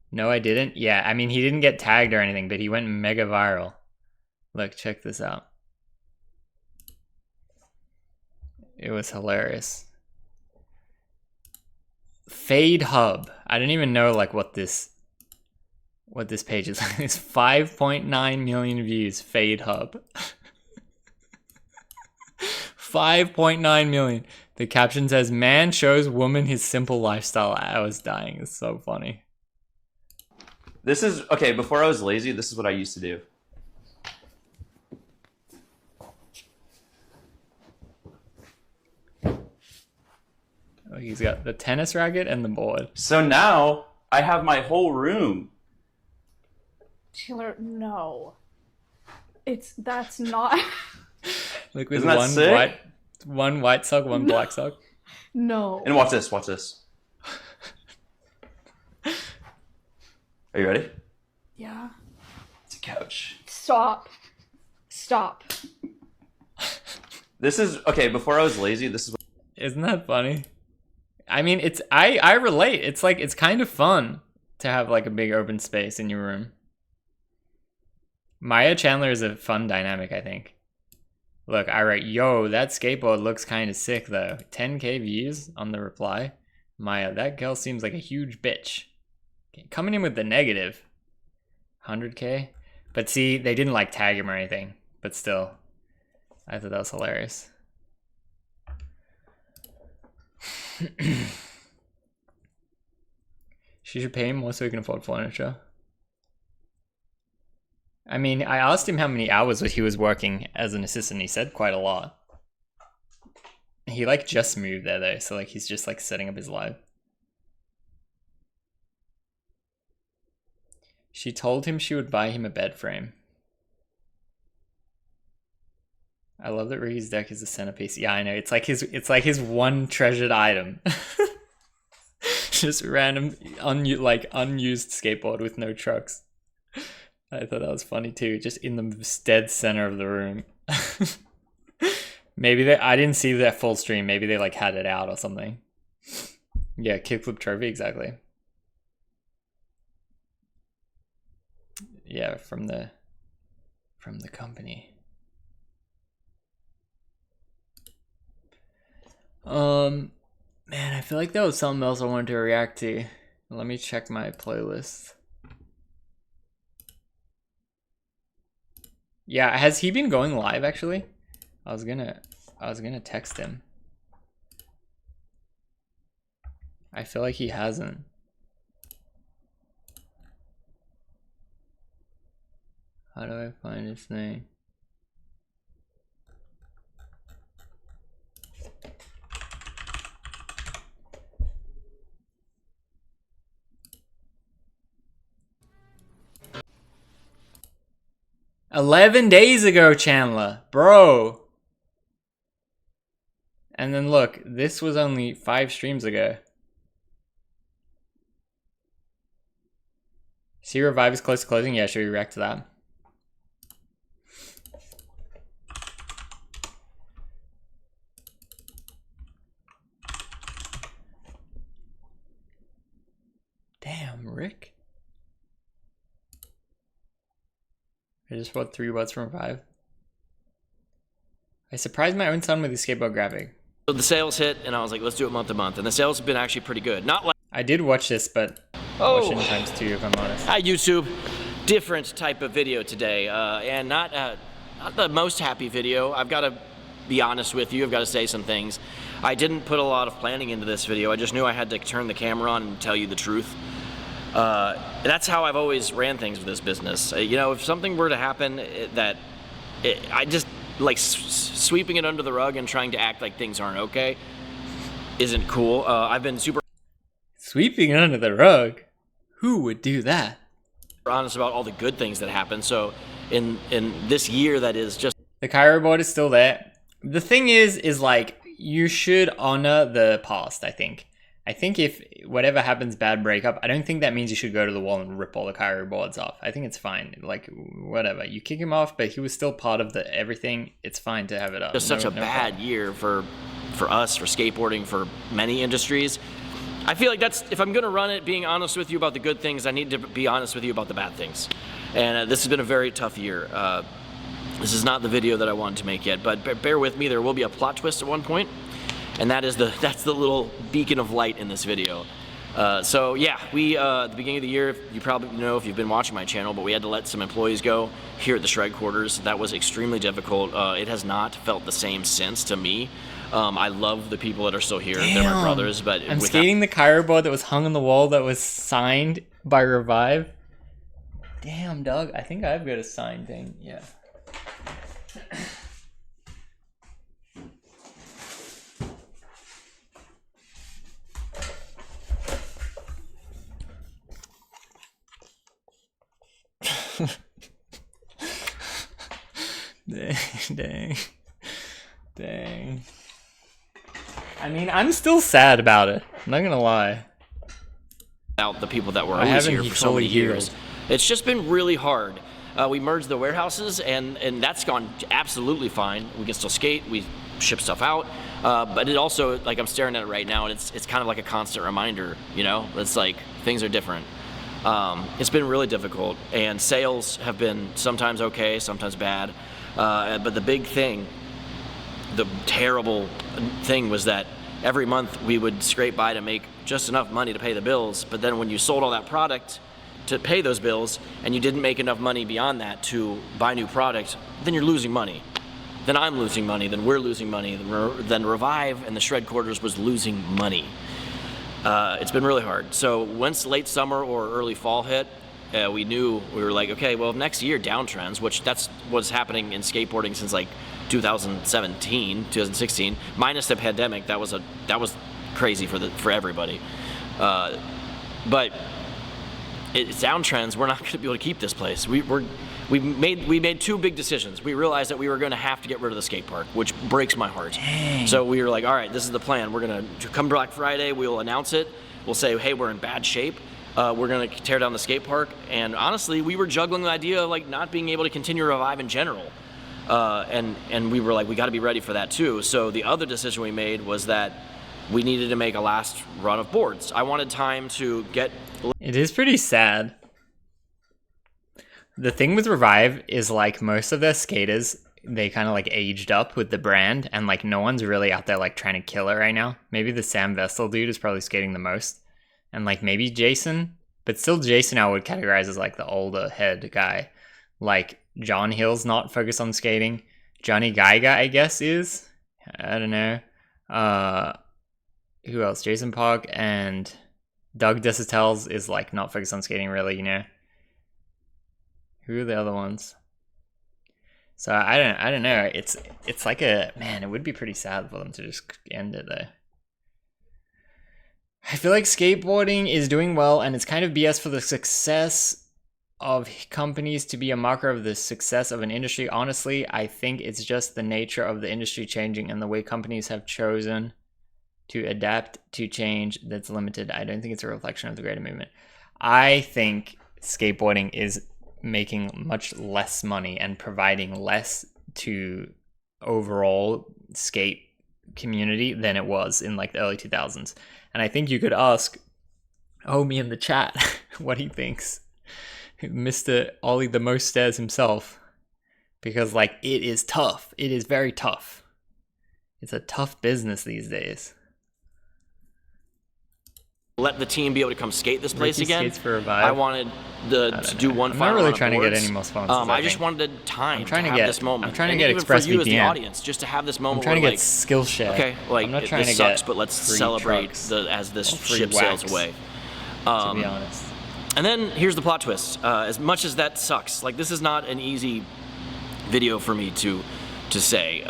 No, I didn't. Yeah, I mean, he didn't get tagged or anything, but he went mega viral. Look, check this out. It was hilarious. Fade Hub. I didn't even know like what this page is. It's 5.9 million views. Fade Hub. 5.9 million. The caption says, "Man shows woman his simple lifestyle." I was dying. It's so funny. This is, okay, before I was lazy, this is what I used to do. Oh, he's got the tennis racket and the board. So now I have my whole room. Chandler, no. That's not. Like with one white sock, one black sock. No. And watch this, watch this. Are you ready? Yeah. It's a couch. Stop. This is, okay, before I was lazy, this is what... Isn't that funny? I mean, I relate. It's like, it's kind of fun to have like a big open space in your room. Maya Chandler is a fun dynamic, I think. Look, I write, "Yo, that skateboard looks kind of sick though." 10K views on the reply. Maya, that girl seems like a huge bitch. Okay, coming in with the negative. 100K. But see, they didn't like tag him or anything. But still, I thought that was hilarious. She should pay him more so he can afford furniture. I mean, I asked him how many hours he was working as an assistant. He said quite a lot. He like just moved there though, so like he's just like setting up his life. She told him she would buy him a bed frame. I love that Ricky's deck is the centerpiece. Yeah, I know. It's like his one treasured item. Just random unused skateboard with no trucks. I thought that was funny too, just in the dead center of the room. Maybe I didn't see that full stream. Maybe they like had it out or something. Yeah, kickflip trophy, exactly. Yeah, from the company. Man, I feel like there was something else I wanted to react to. Let me check my playlist. Yeah, has he been going live actually? I was gonna text him. I feel like he hasn't. How do I find his thing? "11 days ago, Chandler, bro." And then look, this was only 5 streams ago. See, Revive is close to closing. Yeah, should we react to that? Damn, Rick. I just bought 3 watts from Revive. I surprised my own son with the skateboard graphic. So the sales hit, and I was like, let's do it month to month. And the sales have been actually pretty good. Not like I did watch this, but watch it in times 2 if I'm honest. Hi, YouTube. Different type of video today, and not the most happy video. I've got to be honest with you. I've got to say some things. I didn't put a lot of planning into this video. I just knew I had to turn the camera on and tell you the truth. That's how I've always ran things with this business. You know, if something were to happen I just like sweeping it under the rug and trying to act like things aren't okay isn't cool. I've been super sweeping it under the rug. Who would do that? Honest about all the good things that happen. So in this year that is just the Cairo board is still there. The thing is like you should honor the past, I think. I think if whatever happens, bad breakup, I don't think that means you should go to the wall and rip all the Cairo boards off. I think it's fine. Like, whatever. You kick him off, but he was still part of the everything. It's fine to have it up. Just such a bad year for us, for skateboarding, for many industries. I feel like that's, if I'm going to run it, being honest with you about the good things, I need to be honest with you about the bad things. And this has been a very tough year. This is not the video that I wanted to make yet, but bear with me. There will be a plot twist at one point. And that's the little beacon of light in this video. So yeah, we at the beginning of the year, you probably know if you've been watching my channel, but we had to let some employees go here at the shred quarters. That was extremely difficult. It has not felt the same since to me. I love the people that are still here. Damn. They're my brothers, but I'm skating the Cairo board that was hung on the wall that was signed by Revive. Damn, Doug. I think I've got a signed thing. Yeah. Dang. I mean, I'm still sad about it. I'm not gonna lie. Out the people that were always here for so many years. It's just been really hard. We merged the warehouses, and that's gone absolutely fine. We can still skate. We ship stuff out, but it also, like, I'm staring at it right now, and it's kind of like a constant reminder. You know, it's like things are different. It's been really difficult, and sales have been sometimes okay, sometimes bad. But the big thing, the terrible thing, was that every month we would scrape by to make just enough money to pay the bills. But then when you sold all that product to pay those bills, and you didn't make enough money beyond that to buy new product, then you're losing money. Then I'm losing money, then we're losing money, then Revive and the shred quarters was losing money. It's been really hard. So once late summer or early fall hit, we knew, we were like, okay, well, next year downtrends, which that's what's happening in skateboarding since like 2017, 2016, minus the pandemic. That was crazy for everybody. But it's downtrends. We're not going to be able to keep this place. We made two big decisions. We realized that we were going to have to get rid of the skate park, which breaks my heart. Dang. So we were like, all right, this is the plan. We're going to come Black Friday. We'll announce it. We'll say, hey, we're in bad shape. We're going to tear down the skate park. And honestly, we were juggling the idea of like not being able to continue Revive in general. And we were like, we got to be ready for that too. So the other decision we made was that we needed to make a last run of boards. I wanted time to get... It is pretty sad. The thing with Revive is, like, most of their skaters, they kind of like aged up with the brand, and like no one's really out there like trying to kill it right now. Maybe the Sam Vestal dude is probably skating the most, and like maybe Jason, but still Jason I would categorize as like the older head guy. Like John Hill's not focused on skating. Johnny Geiger, I guess, is. I don't know. Who else? Jason Park and Doug Desautel's is like not focused on skating really, you know. Who are the other ones? So I don't know. It's like a, man, it would be pretty sad for them to just end it though. I feel like skateboarding is doing well, and it's kind of BS for the success of companies to be a marker of the success of an industry. Honestly, I think it's just the nature of the industry changing and the way companies have chosen to adapt to change that's limited. I don't think it's a reflection of the greater movement. I think skateboarding is making much less money and providing less to overall skate community than it was in like the early 2000s. And I think you could ask Homie in the chat what he thinks. Mr. Ollie the Most Stairs himself. Because like it is tough. It is very tough. It's a tough business these days. Let the team be able to come skate this place Ricky again. Skates for Revive. I wanted to do one I'm final not really round of trying to get boards. any more sponsors. I just wanted time to have this moment. I'm trying to and get even for you ExpressVPN. as the audience, just to have this moment. I'm trying to where, get Skillshare. Okay, like I'm not trying this to sucks, get but let's free celebrate trucks as this or free ship sails wax, away. to be honest. And then here's the plot twist. As much as that sucks, like this is not an easy video for me to say.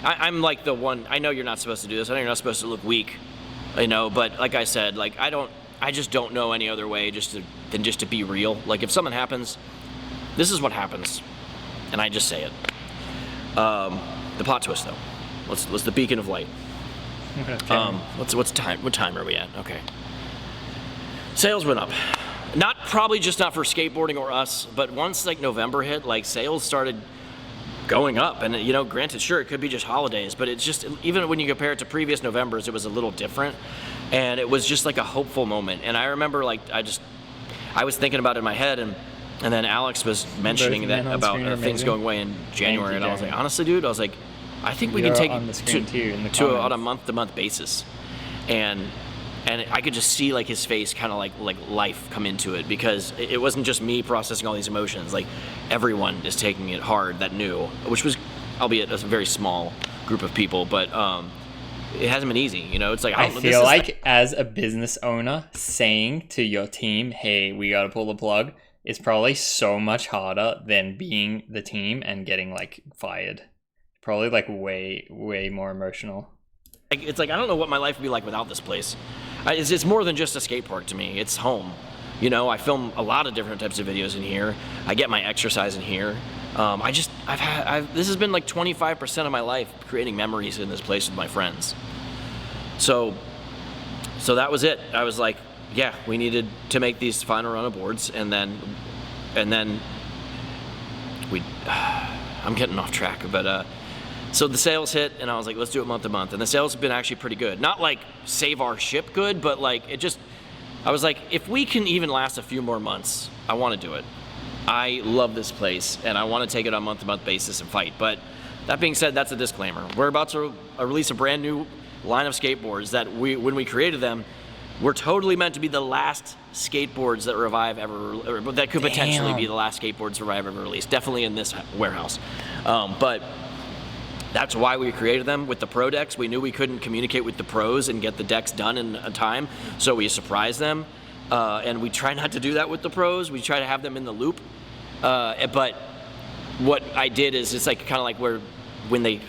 I'm like the one. I know you're not supposed to do this. I know you're not supposed to look weak, you know. But like I said, like I just don't know any other way than just to be real. Like if something happens, this is what happens, and I just say it. The plot twist, though. What's the beacon of light? What's time? What time are we at? Okay. Sales went up. Probably just not for skateboarding or us, but once like November hit, like sales started going up, and you know, granted, sure, it could be just holidays, but it's just, even when you compare it to previous Novembers, it was a little different, and it was just like a hopeful moment. And I remember like I was thinking about it in my head, and then Alex was mentioning that about things going away in January, and I was like, honestly, dude, I was like, I think we can take it on a month-to-month basis, and and I could just see like his face kind of like life come into it, because it wasn't just me processing all these emotions. Like everyone is taking it hard that knew, which was, albeit a very small group of people, but it hasn't been easy. You know, it's like I feel like as a business owner, saying to your team, "Hey, we gotta pull the plug," is probably so much harder than being the team and getting like fired. Probably like way more emotional. It's like I don't know what my life would be like without this place. It's more than just a skate park to me. It's home. You know, I film a lot of different types of videos in here. I get my exercise in here. This has been like 25% of my life, creating memories in this place with my friends. So that was it. I was like, yeah, we needed to make these final run of boards, and then we. I'm getting off track, but so the sales hit, and I was like, let's do it month to month, and the sales have been actually pretty good. Not like save our ship good, but like I was like, if we can even last a few more months, I want to do it. I love this place, and I want to take it on a month-to-month basis and fight. But that being said, that's a disclaimer. We're about to release a brand new line of skateboards that when we created them, were totally meant to be the last skateboards that Revive ever, that could potentially be the last skateboards Revive ever released. Definitely in this warehouse. But that's why we created them with the pro decks. We knew we couldn't communicate with the pros and get the decks done in a time, so we surprised them. And we try not to do that with the pros. We try to have them in the loop. But what I did is, it's like kind of like when they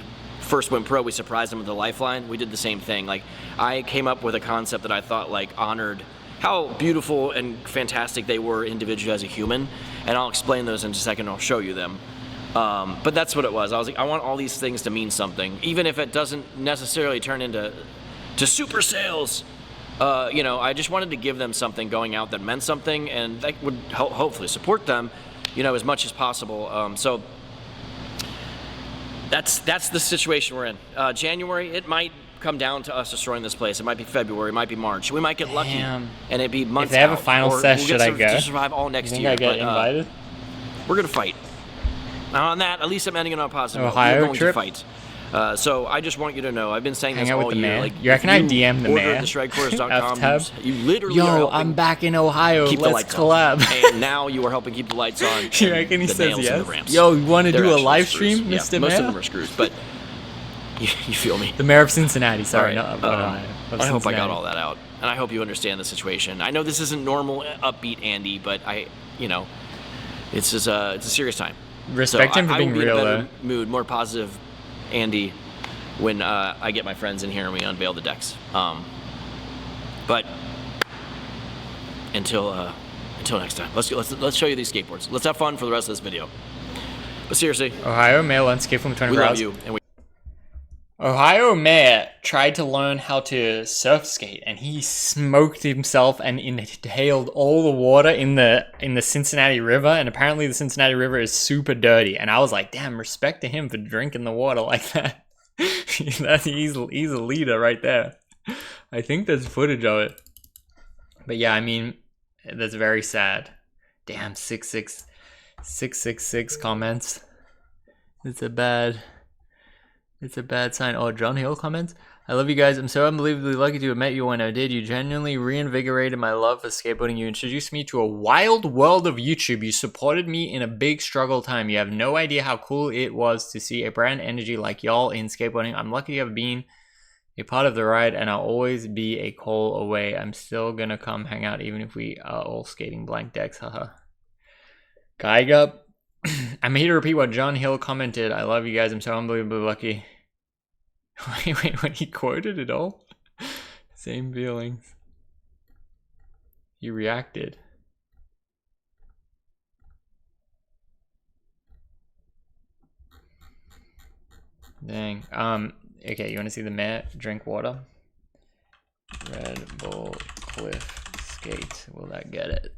first went pro, we surprised them with the lifeline. We did the same thing. Like I came up with a concept that I thought like honored how beautiful and fantastic they were individually as a human. And I'll explain those in a second. I'll show you them. But that's what it was. I was like, I want all these things to mean something, even if it doesn't necessarily turn into super sales. You know, I just wanted to give them something going out that meant something, and that would hopefully support them, you know, as much as possible. So that's the situation we're in. January, it might come down to us destroying this place. It might be February, it might be March. We might get lucky, and it'd be months. If they have a out, final or set, we'll should I go? To survive all next year. I get invited? We're gonna fight. Now on that, at least I'm ending it on a positive note. Ohio We're going trip? to fight. So I just want you to know, I've been saying Hang this out all with the year. man. Like, You reckon I DM the order man? at theshredcourse.com, you literally Yo, are helping I'm back in Ohio. keep the Let's lights collab. on. And now you are helping keep the lights on. You reckon he the says nails in yes? the ramps. Yo, you want to They're do a actually live screws. stream, Yeah, Mr. most Mayor? of them are screws, but you feel me. The mayor of Cincinnati. Sorry, All right. not Ohio. Of I hope I got Cincinnati. all that out, and I hope you understand the situation. I know this isn't normal upbeat Andy, but it's just it's a serious time. Respect him for being I will be real, in a better though. mood, more positive Andy, when I get my friends in here and we unveil the decks. But until next time, let's show you these skateboards. Let's have fun for the rest of this video. But seriously, Ohio Mayor landscape from 24 we love hours. you, and we. Ohio Mayor tried to learn how to surf skate, and he smoked himself and inhaled all the water in the Cincinnati River. And apparently, the Cincinnati River is super dirty. And I was like, damn, respect to him for drinking the water like that. He's a leader right there. I think there's footage of it. But yeah, I mean, that's very sad. Damn, 666 comments. It's a bad sign. Oh, John Hill comments. I love you guys. I'm so unbelievably lucky to have met you when I did. You genuinely reinvigorated my love for skateboarding. You introduced me to a wild world of YouTube. You supported me in a big struggle time. You have no idea how cool it was to see a brand energy like y'all in skateboarding. I'm lucky to have been a part of the ride, and I'll always be a call away. I'm still gonna come hang out even if we are all skating blank decks. Haha. Geiger. I'm here to repeat what John Hill commented. I love you guys. I'm so unbelievably lucky. Wait, when he quoted it all? Same feelings. He reacted. Dang. Okay, you want to see the mayor drink water? Red Bull Cliff Skate. Will that get it?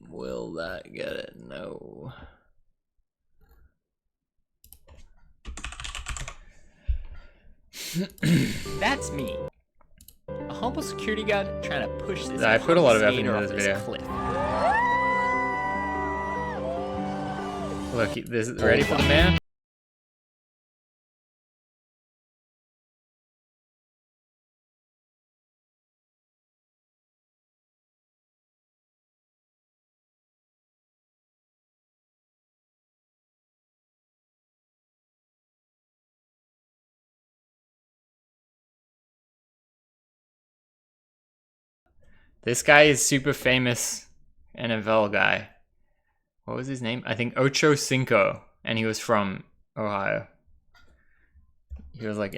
Will that get it? No. That's me. A humble security guard trying to push this. I put a lot of effort into this video. Look, this is ready for the man. This guy is super famous NFL guy. What was his name? I think Ocho Cinco, and he was from Ohio. He was like...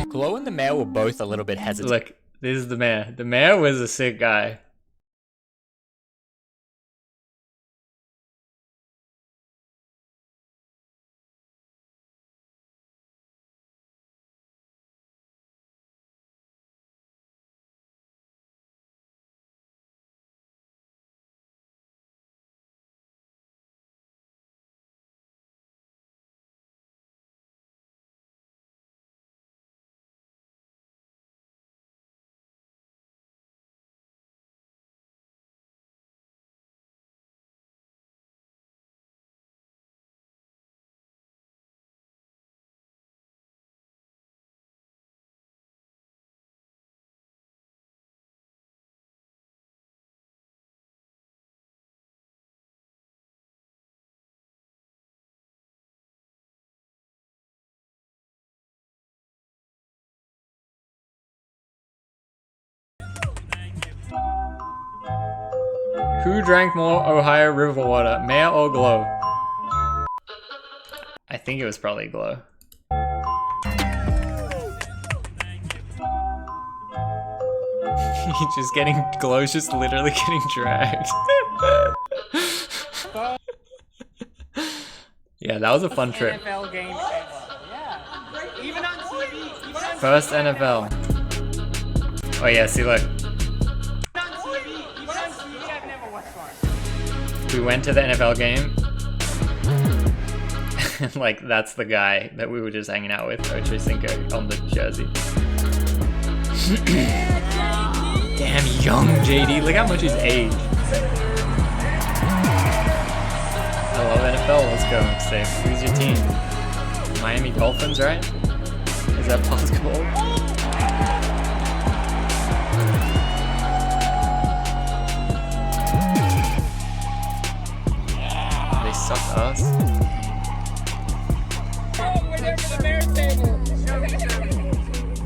Glow and the mayor were both a little bit hesitant. Look, this is the mayor. The mayor was a sick guy. Who drank more Ohio River water, Mayor or Glow? I think it was probably Glow. He's just getting... Glow's just literally getting dragged. Yeah, that was a fun trip. NFL game ever. Yeah. Even on TV. First NFL. Oh yeah, see look. We went to the NFL game. And like, that's the guy that we were just hanging out with, Ocho Cinco, on the jersey. Damn, young JD. Look how much he's aged. I love NFL. Let's go. Safe. Who's your team? Miami Dolphins, right? Is that basketball? They suck us.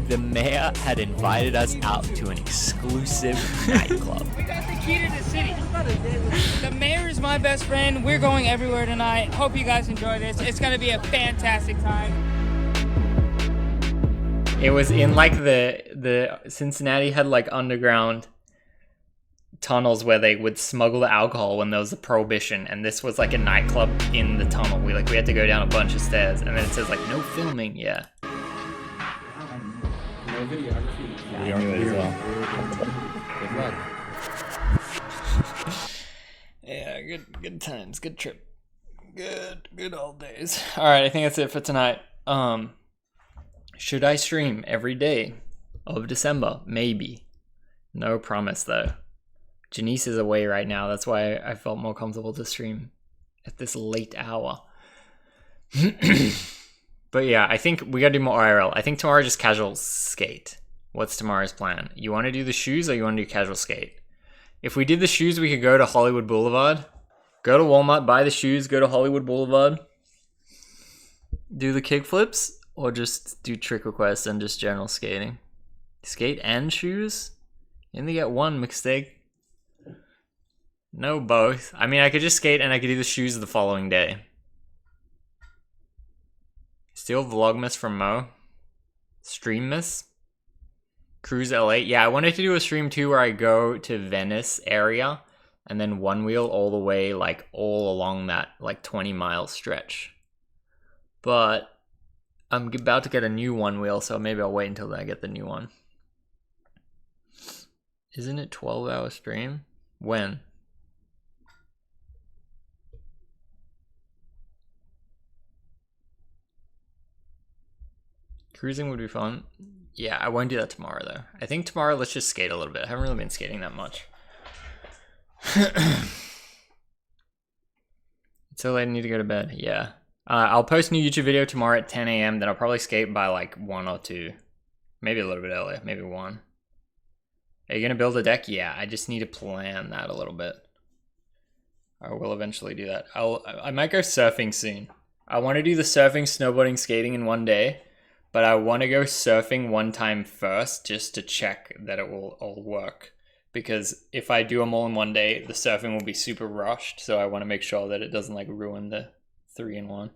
The mayor had invited us out to an exclusive nightclub. We got the key to the city. The mayor is my best friend. We're going everywhere tonight. Hope you guys enjoy this. It's going to be a fantastic time. It was in like the Cincinnati had like underground tunnels where they would smuggle the alcohol when there was a prohibition, and this was like a nightclub in the tunnel. We had to go down a bunch of stairs, and then it says like no filming. Yeah. No videography. Yeah, I knew it as well. Good luck. Yeah, good times, good trip, good old days. All right, I think that's it for tonight. Should I stream every day of December? Maybe. No promise though. Janice is away right now. That's why I felt more comfortable to stream at this late hour. But yeah, I think we gotta do more IRL. I think tomorrow just casual skate. What's tomorrow's plan? You want to do the shoes or you want to do casual skate? If we did the shoes, we could go to Hollywood Boulevard. Go to Walmart, buy the shoes, go to Hollywood Boulevard. Do the kickflips, or just do trick requests and just general skating. Skate and shoes? You only get one mistake. No, both. I mean, I could just skate and I could do the shoes the following day. Still Vlogmas from Mo. Streammas. Cruise LA. Yeah, I wanted to do a stream too where I go to Venice area and then one wheel all the way, like all along that like 20-mile stretch. But I'm about to get a new one wheel, so maybe I'll wait until I get the new one. Isn't it 12-hour stream? When? Cruising would be fun. Yeah, I won't do that tomorrow though. I think tomorrow let's just skate a little bit. I haven't really been skating that much. It's so late, I need to go to bed. Yeah. I'll post a new YouTube video tomorrow at 10 a.m. Then I'll probably skate by like 1 or 2. Maybe a little bit earlier, maybe 1. Are you gonna build a deck? Yeah, I just need to plan that a little bit. I will eventually do that. I might go surfing soon. I want to do the surfing, snowboarding, skating in one day, but I want to go surfing one time first just to check that it will all work. Because if I do them all in one day, the surfing will be super rushed. So I want to make sure that it doesn't like ruin the 3-in-1.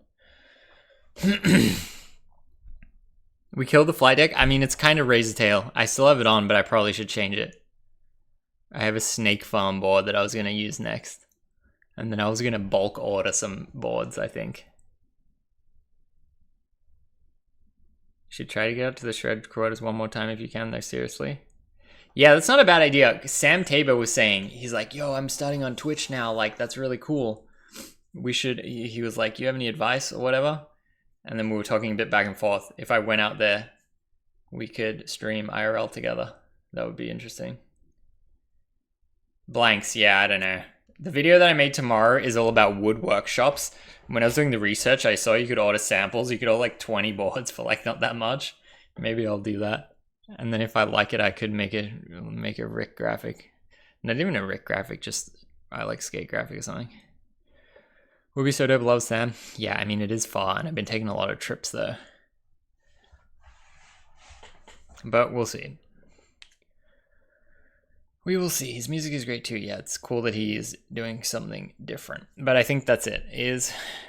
We killed the fly deck. I mean, it's kind of razor tail. I still have it on, but I probably should change it. I have a snake farm board that I was going to use next. And then I was going to bulk order some boards, I think. Should try to get up to the shred quarters one more time if you can, though, seriously. Yeah, that's not a bad idea. Sam Tabor was saying, he's like, yo, I'm starting on Twitch now. Like, that's really cool. We should, he was like, you have any advice or whatever? And then we were talking a bit back and forth. If I went out there, we could stream IRL together. That would be interesting. Blanks, yeah, I don't know. The video that I made tomorrow is all about wood workshops. When I was doing the research, I saw you could order samples. You could order like 20 boards for like not that much. Maybe I'll do that. And then if I like it, I could make a Rick graphic. Not even a Rick graphic, just I like skate graphic or something. Would be so dope, love Sam. Yeah, I mean, it is far, and I've been taking a lot of trips though. But we'll see. We will see. His music is great too. Yeah, it's cool that he is doing something different. But I think that's it.